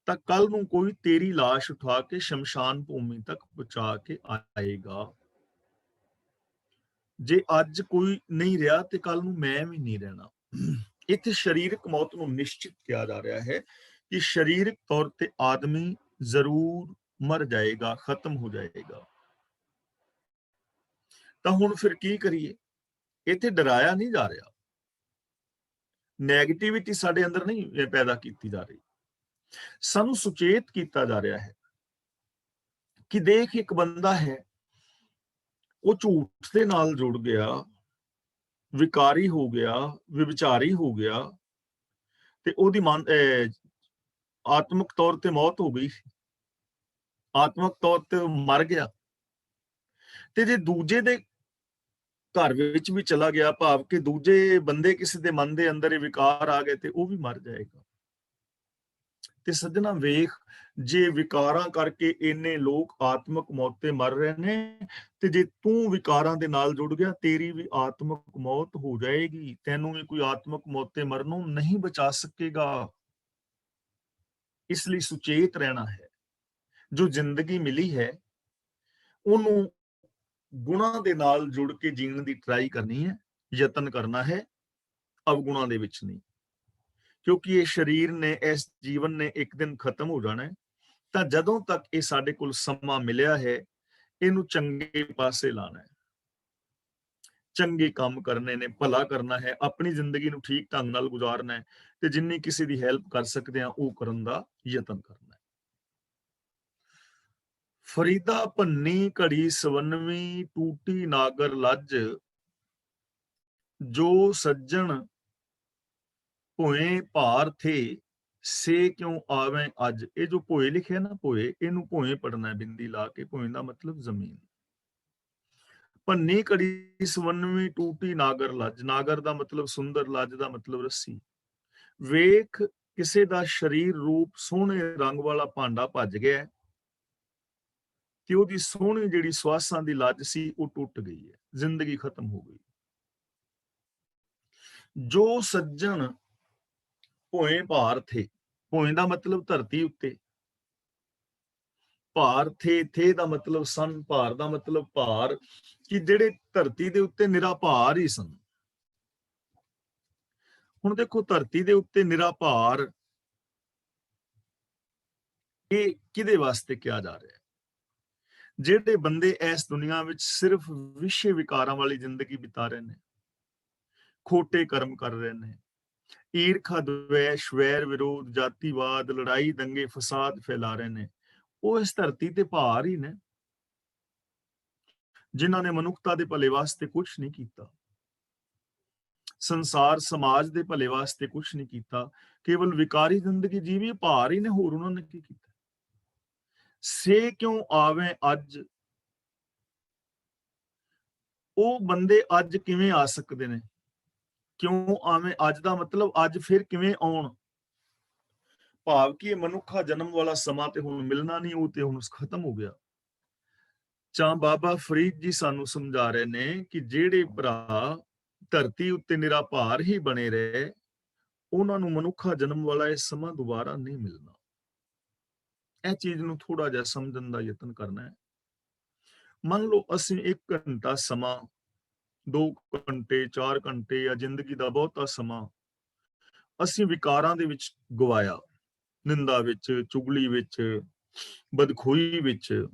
ਤਾਂ ਕੱਲ ਨੂੰ ਕੋਈ ਤੇਰੀ ਲਾਸ਼ ਉਠਾ ਕੇ ਸ਼ਮਸ਼ਾਨ ਭੂਮੀ ਤੱਕ ਪਹੁੰਚਾ ਕੇ ਆਏਗਾ। ਜੇ ਅੱਜ ਕੋਈ ਨਹੀਂ ਰਿਹਾ ਤੇ ਕੱਲ ਨੂੰ ਮੈਂ ਵੀ ਨਹੀਂ ਰਹਿਣਾ। ਇੱਥੇ ਸਰੀਰਕ ਮੌਤ ਨੂੰ ਨਿਸ਼ਚਿਤ ਕਿਹਾ ਜਾ ਰਿਹਾ ਹੈ ਕਿ ਸਰੀਰਕ ਤੌਰ ਤੇ ਆਦਮੀ ਜ਼ਰੂਰ ਮਰ ਜਾਏਗਾ, ਖਤਮ ਹੋ ਜਾਏਗਾ। ਤਾਂ ਹੁਣ ਫਿਰ ਕੀ ਕਰੀਏ? ਇੱਥੇ ਡਰਾਇਆ ਨਹੀਂ ਜਾ ਰਿਹਾ, ਨੈਗੇਟਿਵਿਟੀ ਸਾਡੇ ਅੰਦਰ ਨਹੀਂ ਪੈਦਾ ਕੀਤੀ ਜਾ ਰਹੀ, ਸਾਨੂੰ ਸੁਚੇਤ ਕੀਤਾ ਜਾ ਰਿਹਾ ਹੈ ਕਿ ਦੇਖ, ਇੱਕ ਬੰਦਾ ਹੈ ਉਹ ਝੂਠ ਦੇ ਨਾਲ ਜੁੜ ਗਿਆ, ਵਿਕਾਰੀ ਹੋ ਗਿਆ, ਵਿਵਚਾਰੀ ਹੋ ਗਿਆ ਤੇ ਉਹਦੀ ਆਤਮਿਕ ਤੌਰ ਤੇ ਮੌਤ ਹੋ ਗਈ, ਆਤਮਿਕ ਤੌਰ ਤੇ ਮਰ ਗਿਆ। ਤੇ ਜੇ ਦੂਜੇ ਦੇ ਘਰ ਵਿੱਚ ਵੀ ਚਲਾ ਗਿਆ, ਭਾਵ ਕਿ ਦੂਜੇ ਬੰਦੇ ਕਿਸੇ ਦੇ ਮਨ ਦੇ ਅੰਦਰ ਇਹ ਵਿਕਾਰ ਆ ਗਏ ਤੇ ਉਹ ਵੀ ਮਰ ਜਾਏਗਾ। ਤੇ ਸੱਜਣਾ ਵੇਖ, ਜੇ ਵਿਕਾਰਾਂ ਕਰਕੇ ਇੰਨੇ ਲੋਕ ਆਤਮਿਕ ਮੌਤ ਤੇ ਮਰ ਰਹੇ ਨੇ, ਤੇ ਜੇ ਤੂੰ ਵਿਕਾਰਾਂ ਦੇ ਨਾਲ ਜੁੜ ਗਿਆ, ਤੇਰੀ ਵੀ ਆਤਮਿਕ ਮੌਤ ਹੋ ਜਾਏਗੀ। ਤੈਨੂੰ ਵੀ ਕੋਈ ਆਤਮਿਕ ਮੌਤ ਤੇ ਮਰਨੋਂ ਨਹੀਂ ਬਚਾ ਸਕੇਗਾ। ਇਸ ਲਈ ਸੁਚੇਤ ਰਹਿਣਾ ਹੈ। ਜੋ ਜ਼ਿੰਦਗੀ ਮਿਲੀ ਹੈ ਉਹਨੂੰ ਗੁਣਾਂ ਦੇ ਨਾਲ ਜੁੜ ਕੇ ਜੀਣ ਦੀ ਟਰਾਈ ਕਰਨੀ ਹੈ, ਯਤਨ ਕਰਨਾ ਹੈ, ਅਵਗੁਣਾਂ ਦੇ ਵਿੱਚ ਨਹੀਂ। ਕਿਉਂਕਿ ਇਹ ਸਰੀਰ ਨੇ, ਇਸ ਜੀਵਨ ਨੇ ਇੱਕ ਦਿਨ ਖਤਮ ਹੋ ਜਾਣਾ ਹੈ। ਤਾਂ ਜਦੋਂ ਤੱਕ ਇਹ ਸਾਡੇ ਕੋਲ ਸਮਾਂ ਮਿਲਿਆ ਹੈ, ਇਹਨੂੰ ਚੰਗੇ ਪਾਸੇ ਲਾਣਾ ਹੈ, ਚੰਗੇ ਕੰਮ ਕਰਨੇ ਨੇ, ਭਲਾ ਕਰਨਾ ਹੈ, ਆਪਣੀ ਜ਼ਿੰਦਗੀ ਨੂੰ ਠੀਕ ਢੰਗ ਨਾਲ ਗੁਜ਼ਾਰਨਾ ਹੈ ਤੇ ਜਿੰਨੀ ਕਿਸੇ ਦੀ ਹੈਲਪ ਕਰ ਸਕਦੇ ਆ ਉਹ ਕਰਨ ਦਾ ਯਤਨ ਕਰਨਾ ਹੈ। ਫਰੀਦਾ ਭੰਨੀ ਘੜੀ ਸਵੰਨਵੀਂ, ਟੂਟੀ ਨਾਗਰ ਲੱਜ, ਜੋ ਸੱਜਣ ਭੋਏ ਭਾਰ ਥੇ ਸੇ ਕਿਉਂ ਆਵੇਂ ਅੱਜ। ਇਹ ਜੋ ਭੋਏ ਲਿਖਿਆ ਨਾ, ਭੋਏ, ਇਹਨੂੰ ਭੋਏ ਪੜਨਾ ਬਿੰਦੀ ਲਾ ਕੇ। ਭੋਏ ਦਾ ਮਤਲਬ ਜ਼ਮੀਨ। ਭੰਨੀ ਘੜੀ ਸਵੰਨਵੀਂ, ਟੂਟੀ ਨਾਗਰ ਲੱਜ, ਨਾਗਰ ਦਾ ਮਤਲਬ ਸੁੰਦਰ, ਲੱਜ ਦਾ ਮਤਲਬ ਰੱਸੀ। ਵੇਖ, ਕਿਸੇ ਦਾ ਸਰੀਰ ਰੂਪ ਸੋਹਣੇ ਰੰਗ ਵਾਲਾ ਭਾਂਡਾ ਭੱਜ ਗਿਆ ਤੇ ਉਹਦੀ ਸੋਹਣੀ ਜਿਹੜੀ ਸਵਾਸਾਂ ਦੀ ਲੱਜ ਸੀ ਉਹ ਟੁੱਟ ਗਈ ਹੈ, ਜ਼ਿੰਦਗੀ ਖਤਮ ਹੋ ਗਈ। ਜੋ ਸੱਜਣ ਭੋਏ ਭਾਰ ਥੇ, ਭੋਏ ਦਾ ਮਤਲਬ ਧਰਤੀ ਉੱਤੇ, ਭਾਰ ਥੇ ਦਾ ਮਤਲਬ ਸਨ, ਭਾਰ ਦਾ ਮਤਲਬ ਭਾਰ, ਕਿ ਜਿਹੜੇ ਧਰਤੀ ਦੇ ਉੱਤੇ ਨਿਰਾ ਭਾਰ ਹੀ ਸਨ, ਹੁਣ ਦੇਖੋ ਧਰਤੀ ਦੇ ਉੱਤੇ ਨਿਰਾ ਭਾਰ ਇਹ ਕਿਹਦੇ ਵਾਸਤੇ ਕਿਹਾ ਜਾ ਰਿਹਾ ਹੈ? ਜਿਹੜੇ ਬੰਦੇ ਇਸ ਦੁਨੀਆ ਵਿੱਚ ਸਿਰਫ ਵਿਸ਼ੇ ਵਿਕਾਰਾਂ ਵਾਲੀ ਜ਼ਿੰਦਗੀ ਬਿਤਾ ਰਹੇ ਨੇ, ਖੋਟੇ ਕਰਮ ਕਰ ਰਹੇ ਨੇ, ਈਰਖਾ, ਦਵੇਸ਼, ਵੈਰ ਵਿਰੋਧ, ਜਾਤੀਵਾਦ, ਲੜਾਈ, ਦੰਗੇ, ਫਸਾਦ ਫੈਲਾ ਰਹੇ ਨੇ, ਉਹ ਇਸ ਧਰਤੀ ਤੇ ਭਾਰ ਹੀ ਨੇ, ਜਿਨ੍ਹਾਂ ਨੇ ਮਨੁੱਖਤਾ ਦੇ ਭਲੇ ਵਾਸਤੇ ਕੁਝ ਨਹੀਂ ਕੀਤਾ, ਸੰਸਾਰ ਸਮਾਜ ਦੇ ਭਲੇ ਵਾਸਤੇ ਕੁਝ ਨਹੀਂ ਕੀਤਾ, ਕੇਵਲ ਵਿਕਾਰੀ ਜ਼ਿੰਦਗੀ ਜੀਵੀ, ਭਾਰ ਹੀ ਨੇ, ਹੋਰ ਉਹਨਾਂ ਨੇ ਕੀ ਕੀਤਾ? ਸੇ ਕਿਉਂ ਆਵੇਂ ਅੱਜ, ਉਹ ਬੰਦੇ ਅੱਜ ਕਿਵੇਂ ਆ ਸਕਦੇ ਨੇ? ਕਿਉਂ ਆਵੇਂ ਅੱਜ ਦਾ ਮਤਲਬ ਅੱਜ ਫਿਰ ਕਿਵੇਂ ਆਉਣ? ਭਾਵ ਕਿ ਇਹ ਮਨੁੱਖਾ ਜਨਮ ਵਾਲਾ ਸਮਾਂ ਤੇ ਹੁਣ ਮਿਲਣਾ ਨਹੀਂ, ਉਹ ਤੇ ਹੁਣ ਖਤਮ ਹੋ ਗਿਆ। ਚਾਂ ਬਾਬਾ ਫਰੀਦ ਜੀ ਸਾਨੂੰ ਸਮਝਾ ਰਹੇ ਨੇ ਕਿ ਜਿਹੜੇ ਭਰਾ ਧਰਤੀ ਉੱਤੇ ਨਿਰਾ ਭਾਰ ਹੀ ਬਣੇ ਰਹੇ, ਉਹਨਾਂ ਨੂੰ ਮਨੁੱਖਾ ਜਨਮ ਵਾਲਾ ਇਹ ਸਮਾਂ ਦੁਬਾਰਾ ਨਹੀਂ ਮਿਲਣਾ। ਇਹ ਚੀਜ਼ ਨੂੰ ਥੋੜਾ ਜਿਹਾ ਸਮਝਣ ਦਾ ਯਤਨ ਕਰਨਾ ਹੈ। ਮੰਨ ਲਓ ਅਸੀਂ 1 ਘੰਟਾ ਸਮਾਂ, 2 ਘੰਟੇ, 4 ਘੰਟੇ ਜਾਂ ਜ਼ਿੰਦਗੀ ਦਾ ਬਹੁਤਾ ਸਮਾਂ ਅਸੀਂ ਵਿਕਾਰਾਂ ਦੇ ਵਿੱਚ ਗਵਾਇਆ, ਨਿੰਦਾ ਵਿੱਚ, ਚੁਗਲੀ ਵਿੱਚ, ਬਦਖੋਈ ਵਿੱਚ,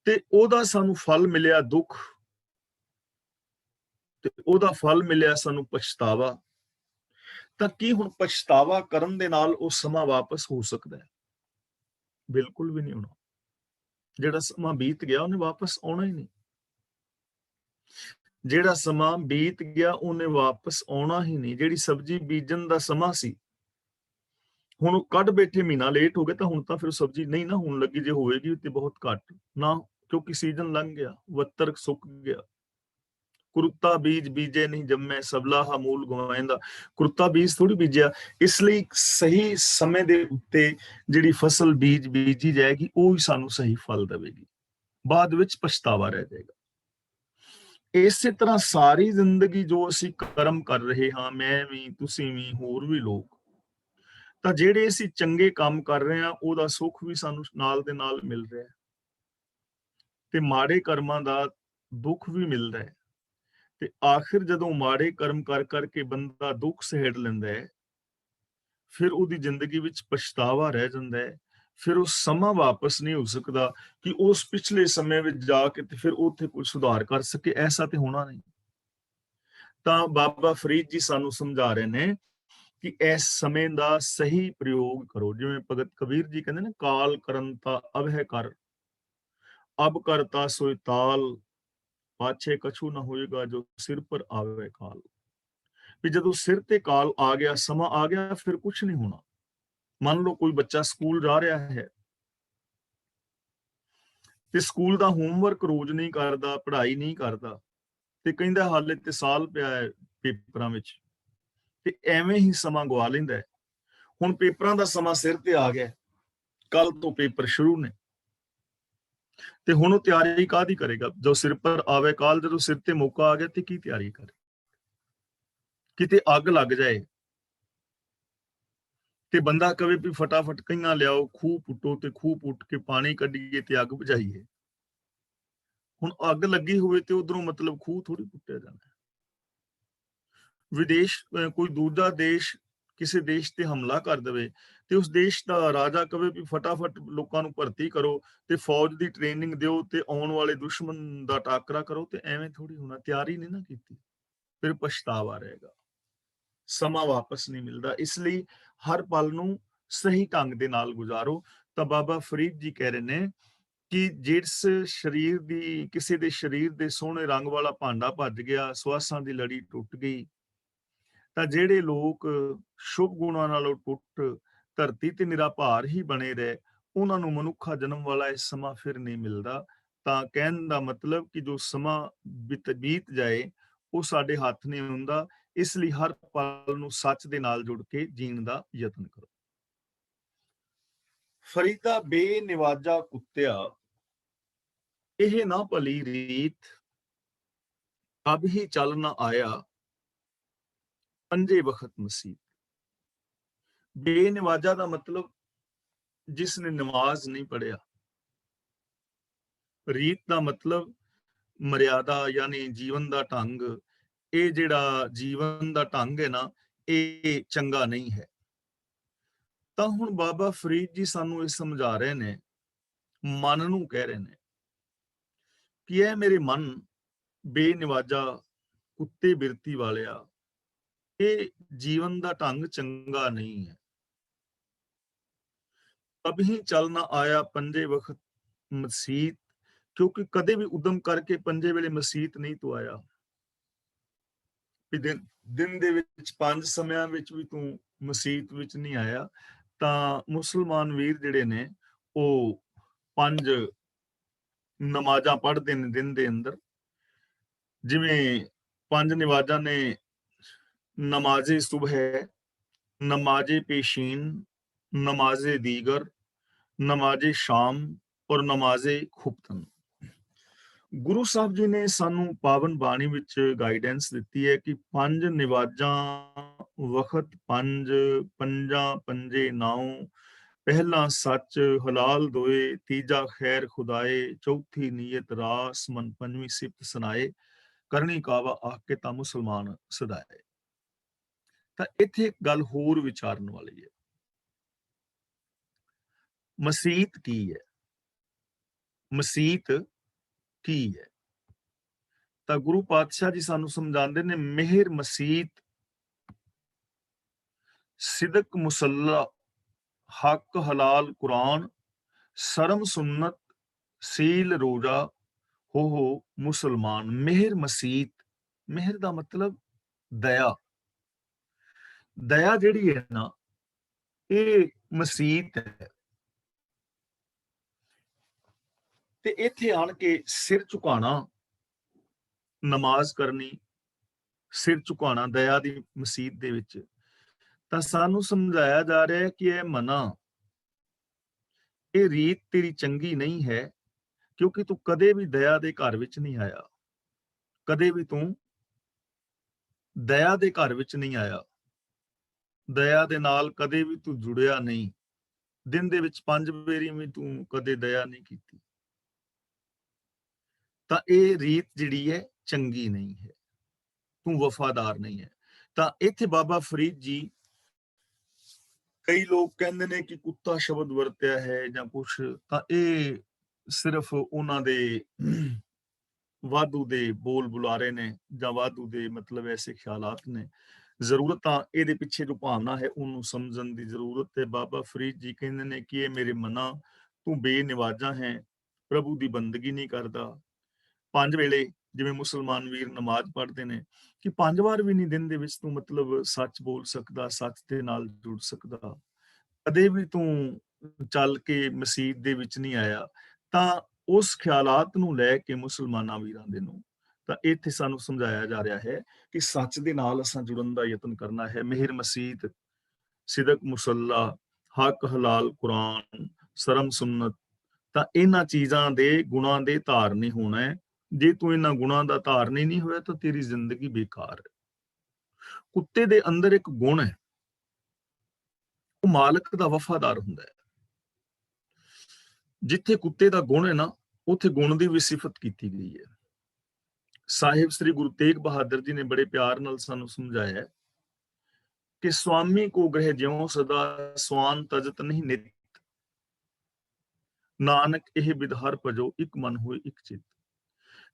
ਤੇ ਉਹਦਾ ਸਾਨੂੰ ਫਲ ਮਿਲਿਆ ਦੁੱਖ, ਤੇ ਉਹਦਾ ਫਲ ਮਿਲਿਆ ਸਾਨੂੰ ਪਛਤਾਵਾ। ਤਾਂ ਕੀ ਹੁਣ ਪਛਤਾਵਾ ਕਰਨ ਦੇ ਨਾਲ ਉਹ ਸਮਾਂ ਵਾਪਸ ਹੋ ਸਕਦਾ ਹੈ? ਬਿਲਕੁਲ ਵੀ ਨਹੀਂ ਹੋਣਾ। ਜਿਹੜਾ ਸਮਾਂ ਬੀਤ ਗਿਆ ਉਹਨੇ ਵਾਪਸ ਆਉਣਾ ਹੀ ਨਹੀਂ। ਜਿਹੜਾ ਸਮਾਂ ਬੀਤ ਗਿਆ ਉਹਨੇ ਵਾਪਸ ਆਉਣਾ ਹੀ ਨਹੀਂ। ਜਿਹੜੀ ਸਬਜ਼ੀ ਬੀਜਣ ਦਾ ਸਮਾਂ ਸੀ, ਹੁਣ ਉਹ ਕੱਢ ਬੈਠੇ, ਮਹੀਨਾ ਲੇਟ ਹੋ ਗਿਆ, ਤਾਂ ਹੁਣ ਤਾਂ ਫਿਰ ਸਬਜ਼ੀ ਨਹੀਂ ਨਾ ਹੋਣ ਲੱਗੀ, ਜੇ ਹੋਏਗੀ ਤੇ ਬਹੁਤ ਘੱਟ ਨਾ, ਕਿਉਂਕਿ ਸੀਜ਼ਨ ਲੰਘ ਗਿਆ, ਵੱਤਰ ਸੁੱਕ ਗਿਆ। ਕੁਰਤਾ ਬੀਜ ਬੀਜੇ ਨਹੀਂ ਜੰਮੇ, ਸਬਲਾਹਾ ਮੂਲ ਗਵਾਇੰਦਾ। ਕੁਰਤਾ ਬੀਜ ਥੋੜੀ ਬੀਜਿਆ। ਇਸ ਲਈ ਸਹੀ ਸਮੇਂ ਦੇ ਉੱਤੇ ਜਿਹੜੀ ਫਸਲ ਬੀਜੀ ਜਾਏਗੀ, ਉਹ ਹੀ ਸਾਨੂੰ ਸਹੀ ਫਲ ਦੇਵੇਗੀ, ਬਾਅਦ ਵਿੱਚ ਪਛਤਾਵਾ ਰਹਿ ਜਾਏਗਾ। ਇਸੇ ਤਰ੍ਹਾਂ ਸਾਰੀ ਜ਼ਿੰਦਗੀ ਜੋ ਅਸੀਂ ਕਰਮ ਕਰ ਰਹੇ ਹਾਂ, ਮੈਂ ਵੀ, ਤੁਸੀਂ ਵੀ, ਹੋਰ ਵੀ ਲੋਕ, ਤਾਂ ਜਿਹੜੇ ਅਸੀਂ ਚੰਗੇ ਕੰਮ ਕਰ ਰਹੇ ਹਾਂ ਉਹਦਾ ਸੁੱਖ ਵੀ ਸਾਨੂੰ ਨਾਲ ਦੇ ਨਾਲ ਮਿਲ ਰਿਹਾ ਹੈ, ਤੇ ਮਾੜੇ ਕਰਮਾਂ ਦਾ ਦੁੱਖ ਵੀ ਮਿਲਦਾ ਹੈ। ਤੇ ਆਖਿਰ ਜਦੋਂ ਮਾੜੇ ਕਰਮ ਕਰ ਕਰਕੇ ਬੰਦਾ ਦੁੱਖ ਸਹਿੜ ਲੈਂਦਾ ਹੈ, ਫਿਰ ਉਹਦੀ ਜ਼ਿੰਦਗੀ ਵਿੱਚ ਪਛਤਾਵਾ ਰਹਿ ਜਾਂਦਾ ਹੈ। ਫਿਰ ਉਹ ਸਮਾਂ ਵਾਪਸ ਨਹੀਂ ਹੋ ਸਕਦਾ ਕਿ ਉਸ ਪਿਛਲੇ ਸਮੇਂ ਵਿੱਚ ਜਾ ਕੇ ਤੇ ਫਿਰ ਉੱਥੇ ਕੋਈ ਸੁਧਾਰ ਕਰ ਸਕੇ। ਐਸਾ ਤੇ ਹੋਣਾ ਨਹੀਂ। ਤਾਂ ਬਾਬਾ ਫਰੀਦ ਜੀ ਸਾਨੂੰ ਸਮਝਾ ਰਹੇ ਨੇ ਕਿ ਇਸ ਸਮੇਂ ਦਾ ਸਹੀ ਪ੍ਰਯੋਗ ਕਰੋ। ਜਿਵੇਂ ਭਗਤ ਕਬੀਰ ਜੀ ਕਹਿੰਦੇ ਨੇ, ਕਾਲ ਕਰਨ ਤਾ ਅਬਹਿ ਕਰ, ਅਬ ਕਰਤਾ ਸੋਇ ਤਾਲ, ਪਾਛੇ ਕਛੂ ਨਾ ਹੋਏਗਾ ਜੋ ਸਿਰ ਪਰ ਆਵੇ ਕਾਲ। ਵੀ ਜਦੋਂ ਸਿਰ ਤੇ ਕਾਲ ਆ ਗਿਆ, ਸਮਾਂ ਆ ਗਿਆ, ਫਿਰ ਕੁਝ ਨਹੀਂ ਹੋਣਾ। ਮੰਨ ਲਓ ਕੋਈ ਬੱਚਾ ਸਕੂਲ ਜਾ ਰਿਹਾ ਹੈ ਤੇ ਸਕੂਲ ਦਾ ਹੋਮਵਰਕ ਰੋਜ਼ ਨਹੀਂ ਕਰਦਾ, ਪੜ੍ਹਾਈ ਨਹੀਂ ਕਰਦਾ, ਤੇ ਕਹਿੰਦਾ ਹਾਲੇ ਤੇ ਸਾਲ ਪਿਆ ਹੈ ਪੇਪਰਾਂ ਵਿੱਚ, ਤੇ ਐਵੇਂ ਹੀ ਸਮਾਂ ਗਵਾ ਲੈਂਦਾ ਹੈ। ਹੁਣ ਪੇਪਰਾਂ ਦਾ ਸਮਾਂ ਸਿਰ ਤੇ ਆ ਗਿਆ, ਕੱਲ ਤੋਂ ਪੇਪਰ ਸ਼ੁਰੂ ਨੇ, ਤੇ ਹੁਣ ਉਹ ਤਿਆਰੀ ਕਾਹਦੀ ਕਰੇਗਾ? ਜੋ ਸਿਰ ਪਰ ਆਵੇ ਕਾਲ, ਜਦੋਂ ਸਿਰ ਤੇ ਮੌਕਾ ਆ ਗਿਆ ਤੇ ਕੀ ਤਿਆਰੀ ਕਰੇ? ਕਿਤੇ ਅੱਗ ਲੱਗ ਜਾਏ ਤੇ ਬੰਦਾ ਕਵੇ ਵੀ ਫਟਾਫਟ ਕਈਆਂ ਲਿਆਓ, ਖੂਹ ਪੁੱਟੋ, ਤੇ ਖੂਹ ਪੁੱਟ ਕੇ ਪਾਣੀ ਕੱਢੀਏ ਤੇ ਅੱਗ ਬੁਝਾਈਏ। ਹੁਣ ਅੱਗ ਲੱਗੀ ਹੋਵੇ ਤੇ ਉਧਰੋਂ ਮਤਲਬ ਖੂਹ ਥੋੜੀ ਪੁੱਟਿਆ ਜਾਣਾ। ਵਿਦੇਸ਼ ਕੋਈ ਦੂਜਾ ਦੇਸ਼ ਕਿਸੇ ਦੇਸ਼ ਤੇ ਹਮਲਾ ਕਰ ਦੇਵੇ ਤੇ ਉਸ ਦੇਸ਼ ਦਾ ਰਾਜਾ ਕਵੇ ਵੀ ਫਟਾਫਟ ਲੋਕਾਂ ਨੂੰ ਭਰਤੀ ਕਰੋ ਤੇ ਫੌਜ ਦੀ ਟ੍ਰੇਨਿੰਗ ਦਿਓ ਤੇ ਆਉਣ ਵਾਲੇ ਦੁਸ਼ਮਣ ਦਾ ਟਾਕਰਾ ਕਰੋ, ਤੇ ਐਵੇਂ ਥੋੜੀ ਹੋਣਾ। ਤਿਆਰੀ ਨਹੀਂ ਨਾ ਕੀਤੀ, ਫਿਰ ਪਛਤਾਵਾ ਰਹੇਗਾ, ਸਮਾਂ ਵਾਪਸ ਨਹੀਂ ਮਿਲਦਾ। ਇਸ ਲਈ ਹਰ ਪਲ ਨੂੰ ਸਹੀ ਢੰਗ ਦੇ ਨਾਲ ਗੁਜ਼ਾਰੋ। ਤਾਂ ਬਾਬਾ ਫਰੀਦ ਜੀ ਕਹਿ ਰਹੇ ਨੇ ਕਿ ਜਿਸ ਸਰੀਰ ਦੀ, ਕਿਸੇ ਦੇ ਸਰੀਰ ਦੇ ਸੋਹਣੇ ਰੰਗ ਵਾਲਾ ਭਾਂਡਾ ਭੱਜ ਗਿਆ, ਸਵਾਸਾਂ ਦੀ ਲੜੀ ਟੁੱਟ ਗਈ, ਤਾਂ ਜਿਹੜੇ ਲੋਕ ਸ਼ੁਭ ਗੁਣਾਂ ਨਾਲੋਂ ਟੁੱਟ ਧਰਤੀ ਤੇ ਨਿਰਾ ਭਾਰ ਹੀ ਬਣੇ ਰਹੇ, ਉਹਨਾਂ ਨੂੰ ਮਨੁੱਖਾ ਜਨਮ ਵਾਲਾ ਇਹ ਸਮਾਂ ਫਿਰ ਨਹੀਂ ਮਿਲਦਾ। ਤਾਂ ਕਹਿਣ ਦਾ ਮਤਲਬ ਕਿ ਜੋ ਸਮਾਂ ਬੀਤ ਜਾਏ ਉਹ ਸਾਡੇ ਹੱਥ ਨਹੀਂ ਹੁੰਦਾ। ਇਸ ਲਈ ਹਰ ਪਲ ਨੂੰ ਸੱਚ ਦੇ ਨਾਲ ਜੁੜ ਕੇ ਜੀਣ ਦਾ ਯਤਨ ਕਰੋ। ਫਰੀਦਾ ਬੇਨਿਵਾਜਾ ਕੁੱਤਿਆ, ਇਹ ਨਾ ਭਲੀ ਰੀਤ, ਅਬ ਹੀ ਚੱਲ ਨਾ ਆਇਆ, ਪੰਜੇ ਵਖਤ ਮਸੀਤ। ਬੇਨਿਵਾਜਾ ਦਾ ਮਤਲਬ ਜਿਸ ਨੇ ਨਮਾਜ਼ ਨਹੀਂ ਪੜਿਆ। ਰੀਤ ਦਾ ਮਤਲਬ ਮਰਿਆਦਾ, ਯਾਨੀ ਜੀਵਨ ਦਾ ਢੰਗ, ਇਹ ਜਿਹੜਾ ਜੀਵਨ ਦਾ ਢੰਗ ਹੈ ਨਾ, ਇਹ ਚੰਗਾ ਨਹੀਂ ਹੈ। ਤਾਂ ਹੁਣ ਬਾਬਾ ਫਰੀਦ ਜੀ ਸਾਨੂੰ ਇਹ ਸਮਝਾ ਰਹੇ ਨੇ, ਮਨ ਨੂੰ ਕਹਿ ਰਹੇ ਨੇ ਕਿ ਇਹ ਮੇਰੇ ਮਨ ਬੇਨਿਵਾਜਾ ਕੁੱਤੇ ਬਿਰਤੀ ਵਾਲਿਆ, ਇਹ ਜੀਵਨ ਦਾ ਢੰਗ ਚੰਗਾ ਨਹੀਂ ਹੈ। ਅਭੀ ਚੱਲ ਨਾ ਆਇਆ ਪੰਜੇ ਵਕਤ ਮਸੀਤ, ਕਿਉਂਕਿ ਕਦੇ ਵੀ ਉਦਮ ਕਰਕੇ ਪੰਜੇ ਵੇਲੇ ਮਸੀਤ ਨਹੀਂ ਤੂੰ ਆਇਆ। ਵੀ ਦਿਨ ਦੇ ਵਿੱਚ 5 ਸਮਿਆਂ ਵਿੱਚ ਵੀ ਤੂੰ ਮਸੀਤ ਵਿੱਚ ਨਹੀਂ ਆਇਆ। ਤਾਂ ਮੁਸਲਮਾਨ ਵੀਰ ਜਿਹੜੇ ਨੇ ਉਹ 5 ਨਮਾਜ਼ਾਂ ਪੜ੍ਹਦੇ ਨੇ ਦਿਨ ਦੇ ਅੰਦਰ। ਜਿਵੇਂ 5 ਨਮਾਜ਼ਾਂ ਨੇ, ਨਮਾਜ਼ੇ ਸੁਬਹ, ਨਮਾਜ਼ੇ ਪੇਸ਼ੀਨ, ਨਮਾਜ਼ੇ ਦੀਗਰ, ਨਮਾਜ਼ੇ ਸ਼ਾਮ ਔਰ ਨਮਾਜ਼ੇ ਖੁਬਤਨ। ਗੁਰੂ ਸਾਹਿਬ ਜੀ ਨੇ ਸਾਨੂੰ ਪਾਵਨ ਬਾਣੀ ਵਿੱਚ ਗਾਈਡੈਂਸ ਦਿੱਤੀ ਹੈ ਕਿ 5 ਨਮਾਜ਼ਾਂ ਵਕਤ 5, ਪੰਜਾਂ ਪੰਜੇ 9, ਪਹਿਲਾ ਸੱਚ ਹਲਾਲ ਦੋਏ, ਤੀਜਾ ਖੈਰ ਖੁਦਾਏ, ਚੌਥੀ ਨੀਅਤ ਰਾਸ ਮਨ, ਪੰਜਵੀਂ ਸਿਫਤ ਸੁਨਾਏ, ਕਰਨੀ ਕਾਵਾ ਆਖ ਕੇ ਤਾਂ ਮੁਸਲਮਾਨ ਸਦਾਏ। ਤਾਂ ਇੱਥੇ ਇੱਕ ਗੱਲ ਹੋਰ ਵਿਚਾਰਨ ਵਾਲੀ ਹੈ, ਮਸੀਤ ਕੀ ਹੈ? ਮਸੀਤ ਕੀ ਹੈ? ਤਾਂ ਗੁਰੂ ਪਾਤਸ਼ਾਹ ਜੀ ਸਾਨੂੰ ਸਮਝਾਉਂਦੇ ਨੇ, ਮਿਹਰ ਮਸੀਤ, ਸਿਦਕ ਮੁਸੱਲਾ, ਹੱਕ ਹਲਾਲ ਕੁਰਾਨ, ਸ਼ਰਮ ਸੁन्नत, ਸੀਲ ਰੋਜ਼ਾ, ਹੋ ਮੁਸਲਮਾਨ। ਮਿਹਰ ਮਸੀਤ, ਮਿਹਰ ਦਾ ਮਤਲਬ ਦਇਆ। ਦਇਆ ਜਿਹੜੀ ਹੈ ਨਾ, ਇਹ ਮਸੀਤ ਹੈ। ਤੇ ਇੱਥੇ ਆਣ ਕੇ ਸਿਰ ਝੁਕਾਣਾ, ਨਮਾਜ਼ ਕਰਨੀ, ਸਿਰ ਝੁਕਾਣਾ ਦਇਆ ਦੀ ਮਸੀਤ ਦੇ ਵਿੱਚ। ਤਾਂ ਸਾਨੂੰ ਸਮਝਾਇਆ ਜਾ ਰਿਹਾ ਹੈ ਕਿ ਇਹ ਮਨਾ, ਇਹ ਰੀਤ ਤੇਰੀ ਚੰਗੀ ਨਹੀਂ ਹੈ, ਕਿਉਂਕਿ ਤੂੰ ਕਦੇ ਵੀ ਦਇਆ ਦੇ ਘਰ ਵਿੱਚ ਨਹੀਂ ਆਇਆ। ਕਦੇ ਵੀ ਤੂੰ ਦਇਆ ਦੇ ਘਰ ਵਿੱਚ ਨਹੀਂ ਆਇਆ। ਦਇਆ ਦੇ ਨਾਲ ਕਦੇ ਵੀ ਤੂੰ ਜੁੜਿਆ ਨਹੀਂ। ਦਿਨ ਦੇ ਵਿੱਚ 5 ਵਾਰੀ ਵੀ ਤੂੰ ਕਦੇ ਦਇਆ ਨਹੀਂ ਕੀਤੀ। ਤਾਂ ਇਹ ਰੀਤ ਜਿਹੜੀ ਹੈ ਚੰਗੀ ਨਹੀਂ ਹੈ, ਤੂੰ ਵਫਾਦਾਰ ਨਹੀਂ ਹੈ। ਤਾਂ ਇੱਥੇ ਬਾਬਾ ਫਰੀਦ ਜੀ, ਕਈ ਲੋਕ ਕਹਿੰਦੇ ਨੇ ਕਿ ਕੁੱਤਾ ਸ਼ਬਦ ਵਰਤਿਆ ਹੈ ਜਾਂ ਕੁਛ, ਤਾਂ ਇਹ ਸਿਰਫ ਉਹਨਾਂ ਦੇ ਵਾਧੂ ਦੇ ਬੋਲ ਬੁਲਾਰੇ ਨੇ, ਜਾਂ ਵਾਧੂ ਦੇ ਮਤਲਬ ਐਸੇ ਖਿਆਲਾਤ ਨੇ। ਜ਼ਰੂਰਤ ਤਾਂ ਇਹਦੇ ਪਿੱਛੇ ਜੋ ਭਾਵਨਾ ਹੈ ਉਹਨੂੰ ਸਮਝਣ ਦੀ ਜ਼ਰੂਰਤ ਹੈ। ਬਾਬਾ ਫਰੀਦ ਜੀ ਕਹਿੰਦੇ ਨੇ ਕਿ ਇਹ ਮੇਰੇ ਮਨਾ, ਤੂੰ ਬੇਨਿਵਾਜ਼ਾ ਹੈ, ਪ੍ਰਭੂ ਦੀ ਬੰਦਗੀ ਨਹੀਂ ਕਰਦਾ। 5 ਵੇਲੇ ਜਿਵੇਂ ਮੁਸਲਮਾਨ ਵੀਰ ਨਮਾਜ਼ ਪੜ੍ਹਦੇ ਨੇ, ਕਿ 5 ਵਾਰ ਵੀ ਨਹੀਂ ਦਿਨ ਦੇ ਵਿੱਚ ਤੂੰ ਮਤਲਬ ਸੱਚ ਬੋਲ ਸਕਦਾ, ਸੱਚ ਦੇ ਨਾਲ ਜੁੜ ਸਕਦਾ। ਕਦੇ ਵੀ ਤੂੰ ਚੱਲ ਕੇ ਮਸੀਤ ਦੇ ਵਿੱਚ ਨਹੀਂ ਆਇਆ। ਤਾਂ ਉਸ ਖਿਆਲਾਤ ਨੂੰ ਲੈ ਕੇ ਮੁਸਲਮਾਨਾਂ ਵੀਰਾਂ ਦੇ ਨੂੰ, ਤਾਂ ਇੱਥੇ ਸਾਨੂੰ ਸਮਝਾਇਆ ਜਾ ਰਿਹਾ ਹੈ ਕਿ ਸੱਚ ਦੇ ਨਾਲ ਅਸਾਂ ਜੁੜਨ ਦਾ ਯਤਨ ਕਰਨਾ ਹੈ। ਮਿਹਰ ਮਸੀਤ, ਸਿਦਕ ਮੁਸੱਲਾ, ਹੱਕ ਹਲਾਲ ਕੁਰਾਨ, ਸ਼ਰਮ ਸੁन्नत। ਤਾਂ ਇਹਨਾਂ ਚੀਜ਼ਾਂ ਦੇ ਗੁਣਾਂ ਦੇ ਧਾਰਨੀ ਹੋਣਾ ਹੈ। ਜੇ ਤੂੰ ਇਹਨਾਂ ਗੁਣਾਂ ਦਾ ਧਾਰਨੀ ਨਹੀਂ ਹੋਇਆ ਤਾਂ ਤੇਰੀ ਜ਼ਿੰਦਗੀ ਬੇਕਾਰ ਹੈ। ਕੁੱਤੇ ਦੇ ਅੰਦਰ ਇੱਕ ਗੁਣ ਹੈ, ਉਹ ਮਾਲਕ ਦਾ ਵਫਾਦਾਰ ਹੁੰਦਾ ਹੈ। ਜਿੱਥੇ ਕੁੱਤੇ ਦਾ ਗੁਣ ਹੈ ਨਾ, ਉੱਥੇ ਗੁਣ ਦੀ ਵੀ ਸਿਫਤ ਕੀਤੀ ਗਈ ਹੈ। ਸਾਹਿਬ ਸ੍ਰੀ ਗੁਰੂ ਤੇਗ ਬਹਾਦਰ ਜੀ ਨੇ ਬੜੇ ਪਿਆਰ ਨਾਲ ਸਾਨੂੰ ਸਮਝਾਇਆ ਹੈ ਕਿ ਸੁਆਮੀ ਕੋ ਗ੍ਰਹਿ ਜਿਉ ਸਦਾ, ਸਵਾਨ ਤਜਤ ਨਹੀਂ ਨਿਤ, ਨਾਨਕ ਇਹ ਬਿਧਾਰ ਭਜੋ, ਇੱਕ ਮਨ ਹੋਏ ਇੱਕ ਚਿਤ।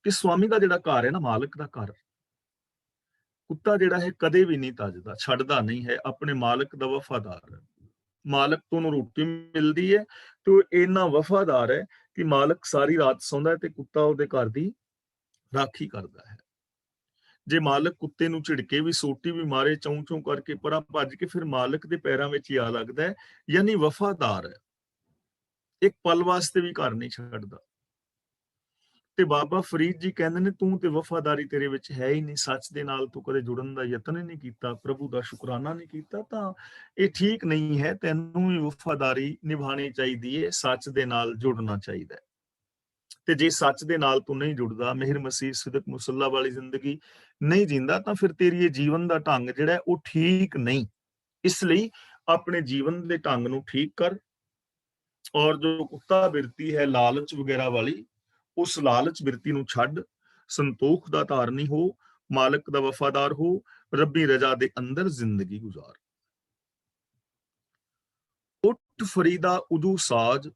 ਕਿ ਸੁਆਮੀ ਦਾ ਜਿਹੜਾ ਘਰ ਹੈ ਨਾ, ਮਾਲਕ ਦਾ ਘਰ, ਕੁੱਤਾ ਜਿਹੜਾ ਹੈ ਕਦੇ ਵੀ ਨਹੀਂ ਤਜਦਾ, ਛੱਡਦਾ ਨਹੀਂ ਹੈ, ਆਪਣੇ ਮਾਲਕ ਦਾ ਵਫਾਦਾਰ ਹੈ। ਮਾਲਕ ਤੋਂ ਉਹਨੂੰ ਰੋਟੀ ਮਿਲਦੀ ਹੈ ਤੇ ਉਹ ਇੰਨਾ ਵਫਾਦਾਰ ਹੈ ਕਿ ਮਾਲਕ ਸਾਰੀ ਰਾਤ ਸੌਂਦਾ ਹੈ ਤੇ ਕੁੱਤਾ ਉਹਦੇ ਘਰ ਦੀ ਰਾਖੀ ਕਰਦਾ ਹੈ। ਜੇ ਮਾਲਕ ਕੁੱਤੇ ਨੂੰ ਝਿੜਕੇ ਵੀ, ਸੋਟੀ ਵੀ ਮਾਰੇ, ਚੌਂ ਚੌਂ ਕਰਕੇ ਪਰਾਂ ਭੱਜ ਕੇ ਫਿਰ ਮਾਲਕ ਦੇ ਪੈਰਾਂ ਵਿੱਚ ਹੀ ਆ ਲੱਗਦਾ ਹੈ, ਯਾਨੀ ਵਫਾਦਾਰ ਹੈ, ਇੱਕ ਪਲ ਵਾਸਤੇ ਵੀ ਘਰ ਨਹੀਂ ਛੱਡਦਾ। ਤੇ ਬਾਬਾ ਫਰੀਦ ਜੀ ਕਹਿੰਦੇ ਨੇ, ਤੂੰ ਤੇ ਵਫਾਦਾਰੀ ਤੇਰੇ ਵਿੱਚ ਹੈ ਹੀ ਨਹੀਂ, ਸੱਚ ਦੇ ਨਾਲ ਤੂੰ ਕਦੇ ਜੁੜਨ ਦਾ ਯਤਨ ਹੀ ਨਹੀਂ ਕੀਤਾ, ਪ੍ਰਭੂ ਦਾ ਸ਼ੁਕਰਾਨਾ ਨਹੀਂ ਕੀਤਾ। ਤਾਂ ਇਹ ਠੀਕ ਨਹੀਂ ਹੈ, ਤੈਨੂੰ ਵੀ ਵਫਾਦਾਰੀ ਨਿਭਾਣੀ ਚਾਹੀਦੀ ਹੈ, ਸੱਚ ਦੇ ਨਾਲ ਜੁੜਨਾ ਚਾਹੀਦਾ ਹੈ। ਤੇ ਜੇ ਸੱਚ ਦੇ ਨਾਲ ਤੂੰ ਨਹੀਂ ਜੁੜਦਾ, ਮਿਹਰ ਮਸੀਹ ਸਿਦਕ ਮੁਸੱਲਾ ਵਾਲੀ ਜ਼ਿੰਦਗੀ ਨਹੀਂ ਜੀਂਦਾ, ਤਾਂ ਫਿਰ ਤੇਰੀ ਇਹ ਜੀਵਨ ਦਾ ਢੰਗ ਜਿਹੜਾ ਉਹ ਠੀਕ ਨਹੀਂ। ਇਸ ਲਈ ਆਪਣੇ ਜੀਵਨ ਦੇ ਢੰਗ ਨੂੰ ਠੀਕ ਕਰ, ਔਰ ਜੋ ਕੁੱਤਾ ਬਿਰਤੀ ਹੈ ਲਾਲਚ ਵਗੈਰਾ ਵਾਲੀ, ਉਸ ਲਾਲਚ ਬਿਰਤੀ ਨੂੰ ਛੱਡ, ਸੰਤੋਖ ਦਾ ਧਾਰਨੀ ਹੋ, ਮਾਲਕ ਦਾ ਵਫਾਦਾਰ ਹੋ, ਰੱਬੀ ਰਜ਼ਾ ਦੇ ਅੰਦਰ ਜ਼ਿੰਦਗੀ ਗੁਜ਼ਾਰ। ਉੱਠ ਫਰੀਦਾ ਉਦੂ ਸਾਜ,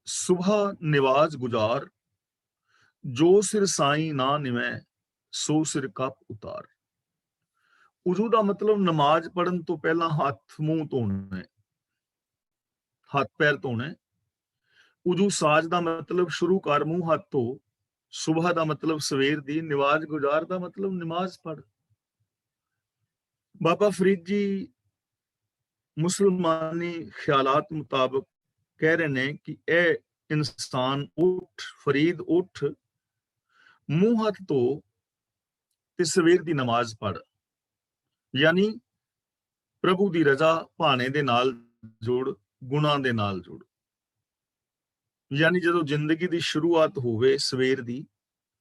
ਸੁਬਹ ਨਿਵਾਜ਼ ਗੁਜ਼ਾਰ, ਜੋ ਸਿਰ ਸਾਈ ਨਾ ਨਿਵੈ, ਸੋ ਸਿਰ ਕੱਪ ਉਤਾਰ। ਉਜ਼ੂ ਦਾ ਮਤਲਬ ਨਮਾਜ਼ ਪੜਨ ਤੋਂ ਪਹਿਲਾਂ ਹੱਥ ਮੂੰਹ ਧੋਣਾ ਹੈ, ਹੱਥ ਪੈਰ ਧੋਣਾ ਹੈ। ਉਜ਼ੂ ਸਾਜ ਦਾ ਮਤਲਬ ਸ਼ੁਰੂ ਕਰ ਮੂੰਹ ਹੱਥ ਧੋ, ਸੁਬਹ ਦਾ ਮਤਲਬ ਸਵੇਰ ਦੀ, ਨਿਵਾਜ਼ ਗੁਜ਼ਾਰ ਦਾ ਮਤਲਬ ਨਮਾਜ਼ ਪੜ। ਬਾਬਾ ਫਰੀਦ ਜੀ ਮੁਸਲਮਾਨੀ ਖਿਆਲਾਤ ਮੁਤਾਬਕ ਕਹਿ ਰਹੇ ਨੇ ਕਿ ਇਹ ਇਨਸਾਨ ਉੱਠ, ਫਰੀਦ ਉੱਠ, ਮੂੰਹ ਹੱਥ ਧੋ ਤੇ ਸਵੇਰ ਦੀ ਨਮਾਜ਼ ਪੜ, ਯਾਨੀ ਪ੍ਰਭੂ ਦੀ ਰਜ਼ਾ ਭਾਣੇ ਦੇ ਨਾਲ ਜੁੜ, ਗੁਣਾਂ ਦੇ ਨਾਲ ਜੁੜ। ਯਾਨੀ ਜਦੋਂ ਜ਼ਿੰਦਗੀ ਦੀ ਸ਼ੁਰੂਆਤ ਹੋਵੇ ਸਵੇਰ ਦੀ,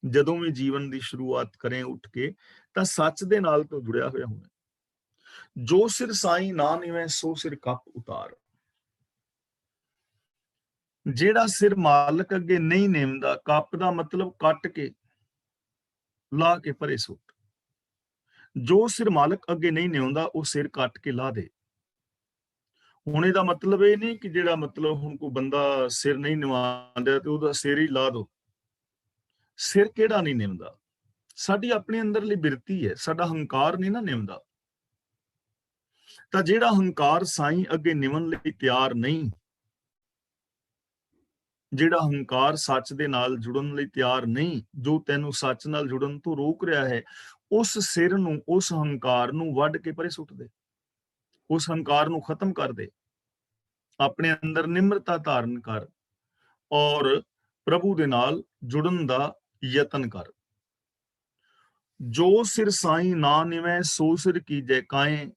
ਜਦੋਂ ਵੀ ਜੀਵਨ ਦੀ ਸ਼ੁਰੂਆਤ ਕਰੇ ਉੱਠ ਕੇ, ਤਾਂ ਸੱਚ ਦੇ ਨਾਲ ਤੋਂ ਜੁੜਿਆ ਹੋਇਆ ਹੋਣਾ। ਜੋ ਸਿਰ ਸਾਈ ਨਾ ਨਿਵੈ, ਸੋ ਸਿਰ ਕੱਪ ਉਤਾਰ। ਜਿਹੜਾ ਸਿਰ ਮਾਲਕ ਅੱਗੇ ਨਹੀਂ ਨਿਵਦਾ, ਕੱਪ ਦਾ ਮਤਲਬ ਕੱਟ ਕੇ ਲਾ ਕੇ ਪਰੇ ਸੁੱਟ। ਜੋ ਸਿਰ ਮਾਲਕ ਅੱਗੇ ਨਹੀਂ ਨਿਵਦਾ, ਉਹ ਸਿਰ ਕੱਟ ਕੇ ਲਾ ਦੇ। ਹੁਣ ਇਹਦਾ ਮਤਲਬ ਇਹ ਨਹੀਂ ਕਿ ਜਿਹੜਾ ਮਤਲਬ ਹੁਣ ਕੋਈ ਬੰਦਾ ਸਿਰ ਨਹੀਂ ਨਿਵਾਉਂਦਾ ਤੇ ਉਹਦਾ ਸਿਰ ਹੀ ਲਾ ਦੋ। ਸਿਰ ਕਿਹੜਾ ਨਹੀਂ ਨਿਵਦਾ? ਸਾਡੀ ਆਪਣੇ ਅੰਦਰਲੀ ਬਿਰਤੀ ਹੈ, ਸਾਡਾ ਹੰਕਾਰ ਨਹੀਂ ਨਾ ਨਿਵਦਾ। ਤਾਂ ਜਿਹੜਾ ਹੰਕਾਰ ਸਾਈਂ ਅੱਗੇ ਨਿਵਣ ਲਈ ਤਿਆਰ ਨਹੀਂ, ਜਿਹੜਾ ਹੰਕਾਰ ਸੱਚ ਦੇ ਨਾਲ ਜੁੜਨ ਲਈ ਤਿਆਰ ਨਹੀਂ, ਜੋ ਤੈਨੂੰ ਸੱਚ ਨਾਲ ਜੁੜਨ ਤੋਂ ਰੋਕ ਰਿਹਾ ਹੈ, ਉਸ ਸਿਰ ਨੂੰ, ਉਸ ਹੰਕਾਰ ਨੂੰ ਵੱਢ ਕੇ ਪਰੇ ਸੁੱਟ ਦੇ, ਉਸ ਹੰਕਾਰ ਨੂੰ ਖਤਮ ਕਰ ਦੇ। ਆਪਣੇ ਅੰਦਰ ਨਿਮਰਤਾ ਧਾਰਨ ਕਰ ਔਰ ਪ੍ਰਭੂ ਦੇ ਨਾਲ ਜੁੜਨ ਦਾ ਯਤਨ ਕਰ। ਜੋ ਸਿਰ ਸਾਈਂ ਨਾ ਨਿਵੈ, ਸੋ ਸਿਰ ਕੀਜੈ ਕਾਏ।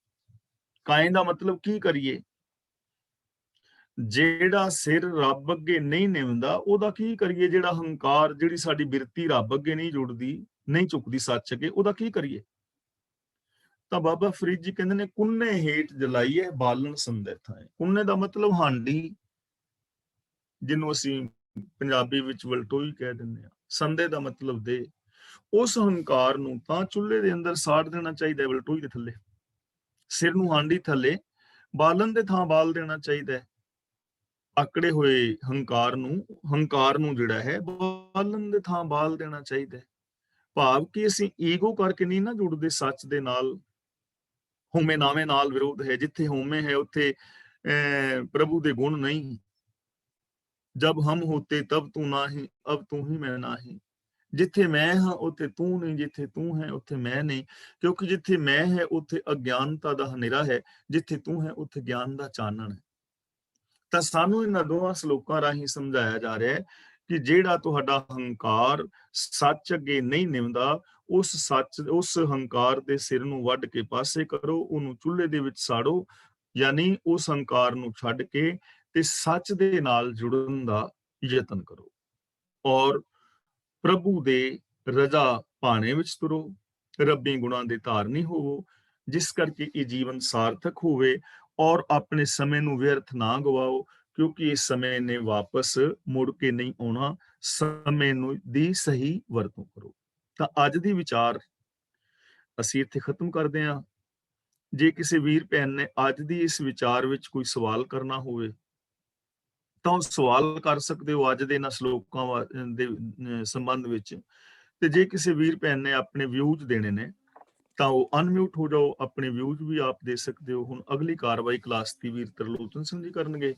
ਕਾਏ ਦਾ ਮਤਲਬ ਕੀ ਕਰੀਏ? ਜਿਹੜਾ ਸਿਰ ਰੱਬ ਅੱਗੇ ਨਹੀਂ ਨਿਵਦਾ, ਉਹਦਾ ਕੀ ਕਰੀਏ? ਜਿਹੜਾ ਹੰਕਾਰ, ਜਿਹੜੀ ਸਾਡੀ ਬਿਰਤੀ ਰੱਬ ਅੱਗੇ ਨਹੀਂ ਜੁੜਦੀ, ਨਹੀਂ ਝੁਕਦੀ ਸੱਚ ਅੱਗੇ, ਉਹਦਾ ਕੀ ਕਰੀਏ? ਤਾਂ ਬਾਬਾ ਫਰੀਦ ਜੀ ਕਹਿੰਦੇ ਨੇ, ਕੁੰਨੇ ਹੇਠ ਜਲਾਈਏ ਬਾਲਣ ਸੰਦੇ ਥਾਏ। ਕੁੰਨੇ ਦਾ ਮਤਲਬ ਹਾਂਡੀ, ਜਿਹਨੂੰ ਅਸੀਂ ਪੰਜਾਬੀ ਵਿੱਚ ਵਲਟੋਈ ਕਹਿ ਦਿੰਦੇ ਹਾਂ। ਸੰਦੇ ਦਾ ਮਤਲਬ ਦੇ। ਉਸ ਹੰਕਾਰ ਨੂੰ ਤਾਂ ਚੁੱਲ੍ਹੇ ਦੇ ਅੰਦਰ ਸਾੜ ਦੇਣਾ ਚਾਹੀਦਾ ਹੈ, ਵਲਟੋਈ ਦੇ ਥੱਲੇ। ਸਿਰ ਨੂੰ ਹਾਂਡੀ ਥੱਲੇ ਬਾਲਣ ਦੇ ਥਾਂ ਬਾਲ ਦੇਣਾ ਚਾਹੀਦਾ ਹੈ। ਆਕੜੇ ਹੋਏ ਹੰਕਾਰ ਨੂੰ ਜਿਹੜਾ ਹੈ ਬਾਲਣ ਦੇ ਥਾਂ ਬਾਲ ਦੇਣਾ ਚਾਹੀਦਾ ਹੈ। ਭਾਵ ਕਿ ਅਸੀਂ ਈਗੋ ਕਰਕੇ ਨਹੀਂ ਨਾ ਜੁੜਦੇ ਸੱਚ ਦੇ ਨਾਲ। ਹੋਮੇ ਨਾਵੇਂ ਨਾਲ ਵਿਰੋਧ ਹੈ। ਜਿੱਥੇ ਹੋਮੇ ਹੈ ਉੱਥੇ ਪ੍ਰਭੂ ਦੇ ਗੁਣ ਨਹੀਂ। ਜਬ ਹਮ ਹੋਤੇ ਤਬ ਤੂੰ ਨਾਹੀਂ, ਅਬ ਤੂੰ ਹੀ ਮੈਂ ਨਾਹੀਂ। ਜਿੱਥੇ ਮੈਂ ਹਾਂ ਉੱਥੇ ਤੂੰ ਨਹੀਂ, ਜਿੱਥੇ ਤੂੰ ਹੈ ਉੱਥੇ ਮੈਂ ਨਹੀਂ। ਕਿਉਂਕਿ ਜਿੱਥੇ ਮੈਂ ਹੈ ਉੱਥੇ ਅਗਿਆਨਤਾ ਦਾ ਹਨੇਰਾ ਹੈ, ਜਿੱਥੇ ਤੂੰ ਹੈ ਉੱਥੇ ਗਿਆਨ ਦਾ ਚਾਨਣ ਹੈ। ਤਾਂ ਸਾਨੂੰ ਇਹਨਾਂ ਦੋਹਾਂ ਸ਼ਲੋਕਾਂ ਰਾਹੀਂ ਸਮਝਾਇਆ ਜਾ ਰਿਹਾ ਹੈ ਕਿ ਜਿਹੜਾ ਤੁਹਾਡਾ ਹੰਕਾਰ ਸੱਚ ਅੱਗੇ ਨਹੀਂ ਨਿਵਦਾ, ਉਸ ਹੰਕਾਰ ਦੇ ਸਿਰ ਨੂੰ ਵੱਢ ਕੇ ਪਾਸੇ ਕਰੋ, ਉਹਨੂੰ ਚੁੱਲ੍ਹੇ ਦੇ ਵਿੱਚ ਸਾੜੋ। ਯਾਨੀ ਉਸ ਹੰਕਾਰ ਨੂੰ ਛੱਡ ਕੇ ਤੇ ਸੱਚ ਦੇ ਨਾਲ ਜੁੜਨ ਦਾ ਯਤਨ ਕਰੋ ਔਰ ਪ੍ਰਭੂ ਦੇ ਰਜ਼ਾ ਭਾਣੇ ਵਿੱਚ ਤੁਰੋ, ਰੱਬੀ ਗੁਣਾਂ ਦੇ ਧਾਰਨੀ ਹੋਵੋ, ਜਿਸ ਕਰਕੇ ਇਹ ਜੀਵਨ ਸਾਰਥਕ ਹੋਵੇ। ਔਰ ਆਪਣੇ ਸਮੇਂ ਨੂੰ ਵਿਅਰਥ ਨਾ ਗਵਾਓ, ਕਿਉਂਕਿ ਇਸ ਸਮੇਂ ਨੇ ਵਾਪਸ ਮੁੜ ਕੇ ਨਹੀਂ ਆਉਣਾ। ਸਮੇਂ ਨੂੰ ਦੀ ਸਹੀ ਵਰਤੋਂ ਕਰੋ। ਤਾਂ ਅੱਜ ਦੀ ਵਿਚਾਰ ਅਸੀਂ ਇੱਥੇ ਖਤਮ ਕਰਦੇ ਹਾਂ। ਜੇ ਕਿਸੇ ਵੀਰ ਭੈਣ ਨੇ ਅੱਜ ਦੀ ਇਸ ਵਿਚਾਰ ਵਿੱਚ ਕੋਈ ਸਵਾਲ ਕਰਨਾ ਹੋਵੇ ਤਾਂ ਉਹ ਸਵਾਲ ਕਰ ਸਕਦੇ ਹੋ ਅੱਜ ਦੇ ਇਹਨਾਂ ਸ਼ਲੋਕਾਂ ਦੇ ਸੰਬੰਧ ਵਿੱਚ। ਤੇ ਜੇ ਕਿਸੇ ਵੀਰ ਭੈਣ ਨੇ ਆਪਣੇ ਵਿਊਜ਼ ਦੇਣੇ ਨੇ ਤਾਂ ਉਹ ਅਨਮਿਊਟ ਹੋ ਜਾਓ, ਆਪਣੇ ਵਿਊਜ਼ ਵੀ ਆਪ ਦੇ ਸਕਦੇ ਹੋ। ਹੁਣ ਅਗਲੀ ਕਾਰਵਾਈ ਕਲਾਸ ਦੀ ਵੀਰ ਤਰਲੋਚਨ ਸਿੰਘ ਜੀ ਕਰਨਗੇ।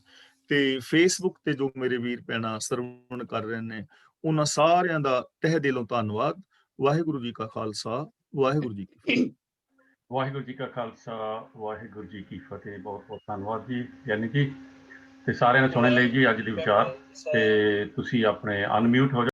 ਤੇ ਫੇਸਬੁੱਕ ਤੇ ਜੋ ਮੇਰੇ ਵੀਰ ਭੈਣਾਂ ਸਰਵਣ ਕਰ ਰਹੇ ਨੇ, ਉਹਨਾਂ ਸਾਰਿਆਂ ਦਾ ਤਹਿ ਦਿਲੋਂ ਧੰਨਵਾਦ। ਵਾਹਿਗੁਰੂ ਜੀ ਕਾ ਖਾਲਸਾ, ਵਾਹਿਗੁਰੂ ਜੀ ਕੀ ਫਤਿਹ। ਵਾਹਿਗੁਰੂ ਜੀ ਕਾ ਖਾਲਸਾ, ਵਾਹਿਗੁਰੂ ਜੀ ਕੀ ਫਤਿਹ। ਬਹੁਤ ਬਹੁਤ ਧੰਨਵਾਦ ਜੀ ਗਿਆਨੀ ਜੀ, ਤੇ ਸਾਰਿਆਂ ਨੇ ਸੁਣਨ ਲਈ ਜੀ ਅੱਜ ਦੀ ਵਿਚਾਰ। ਤੇ ਤੁਸੀਂ ਆਪਣੇ ਅਨਮਿਊਟ ਹੋ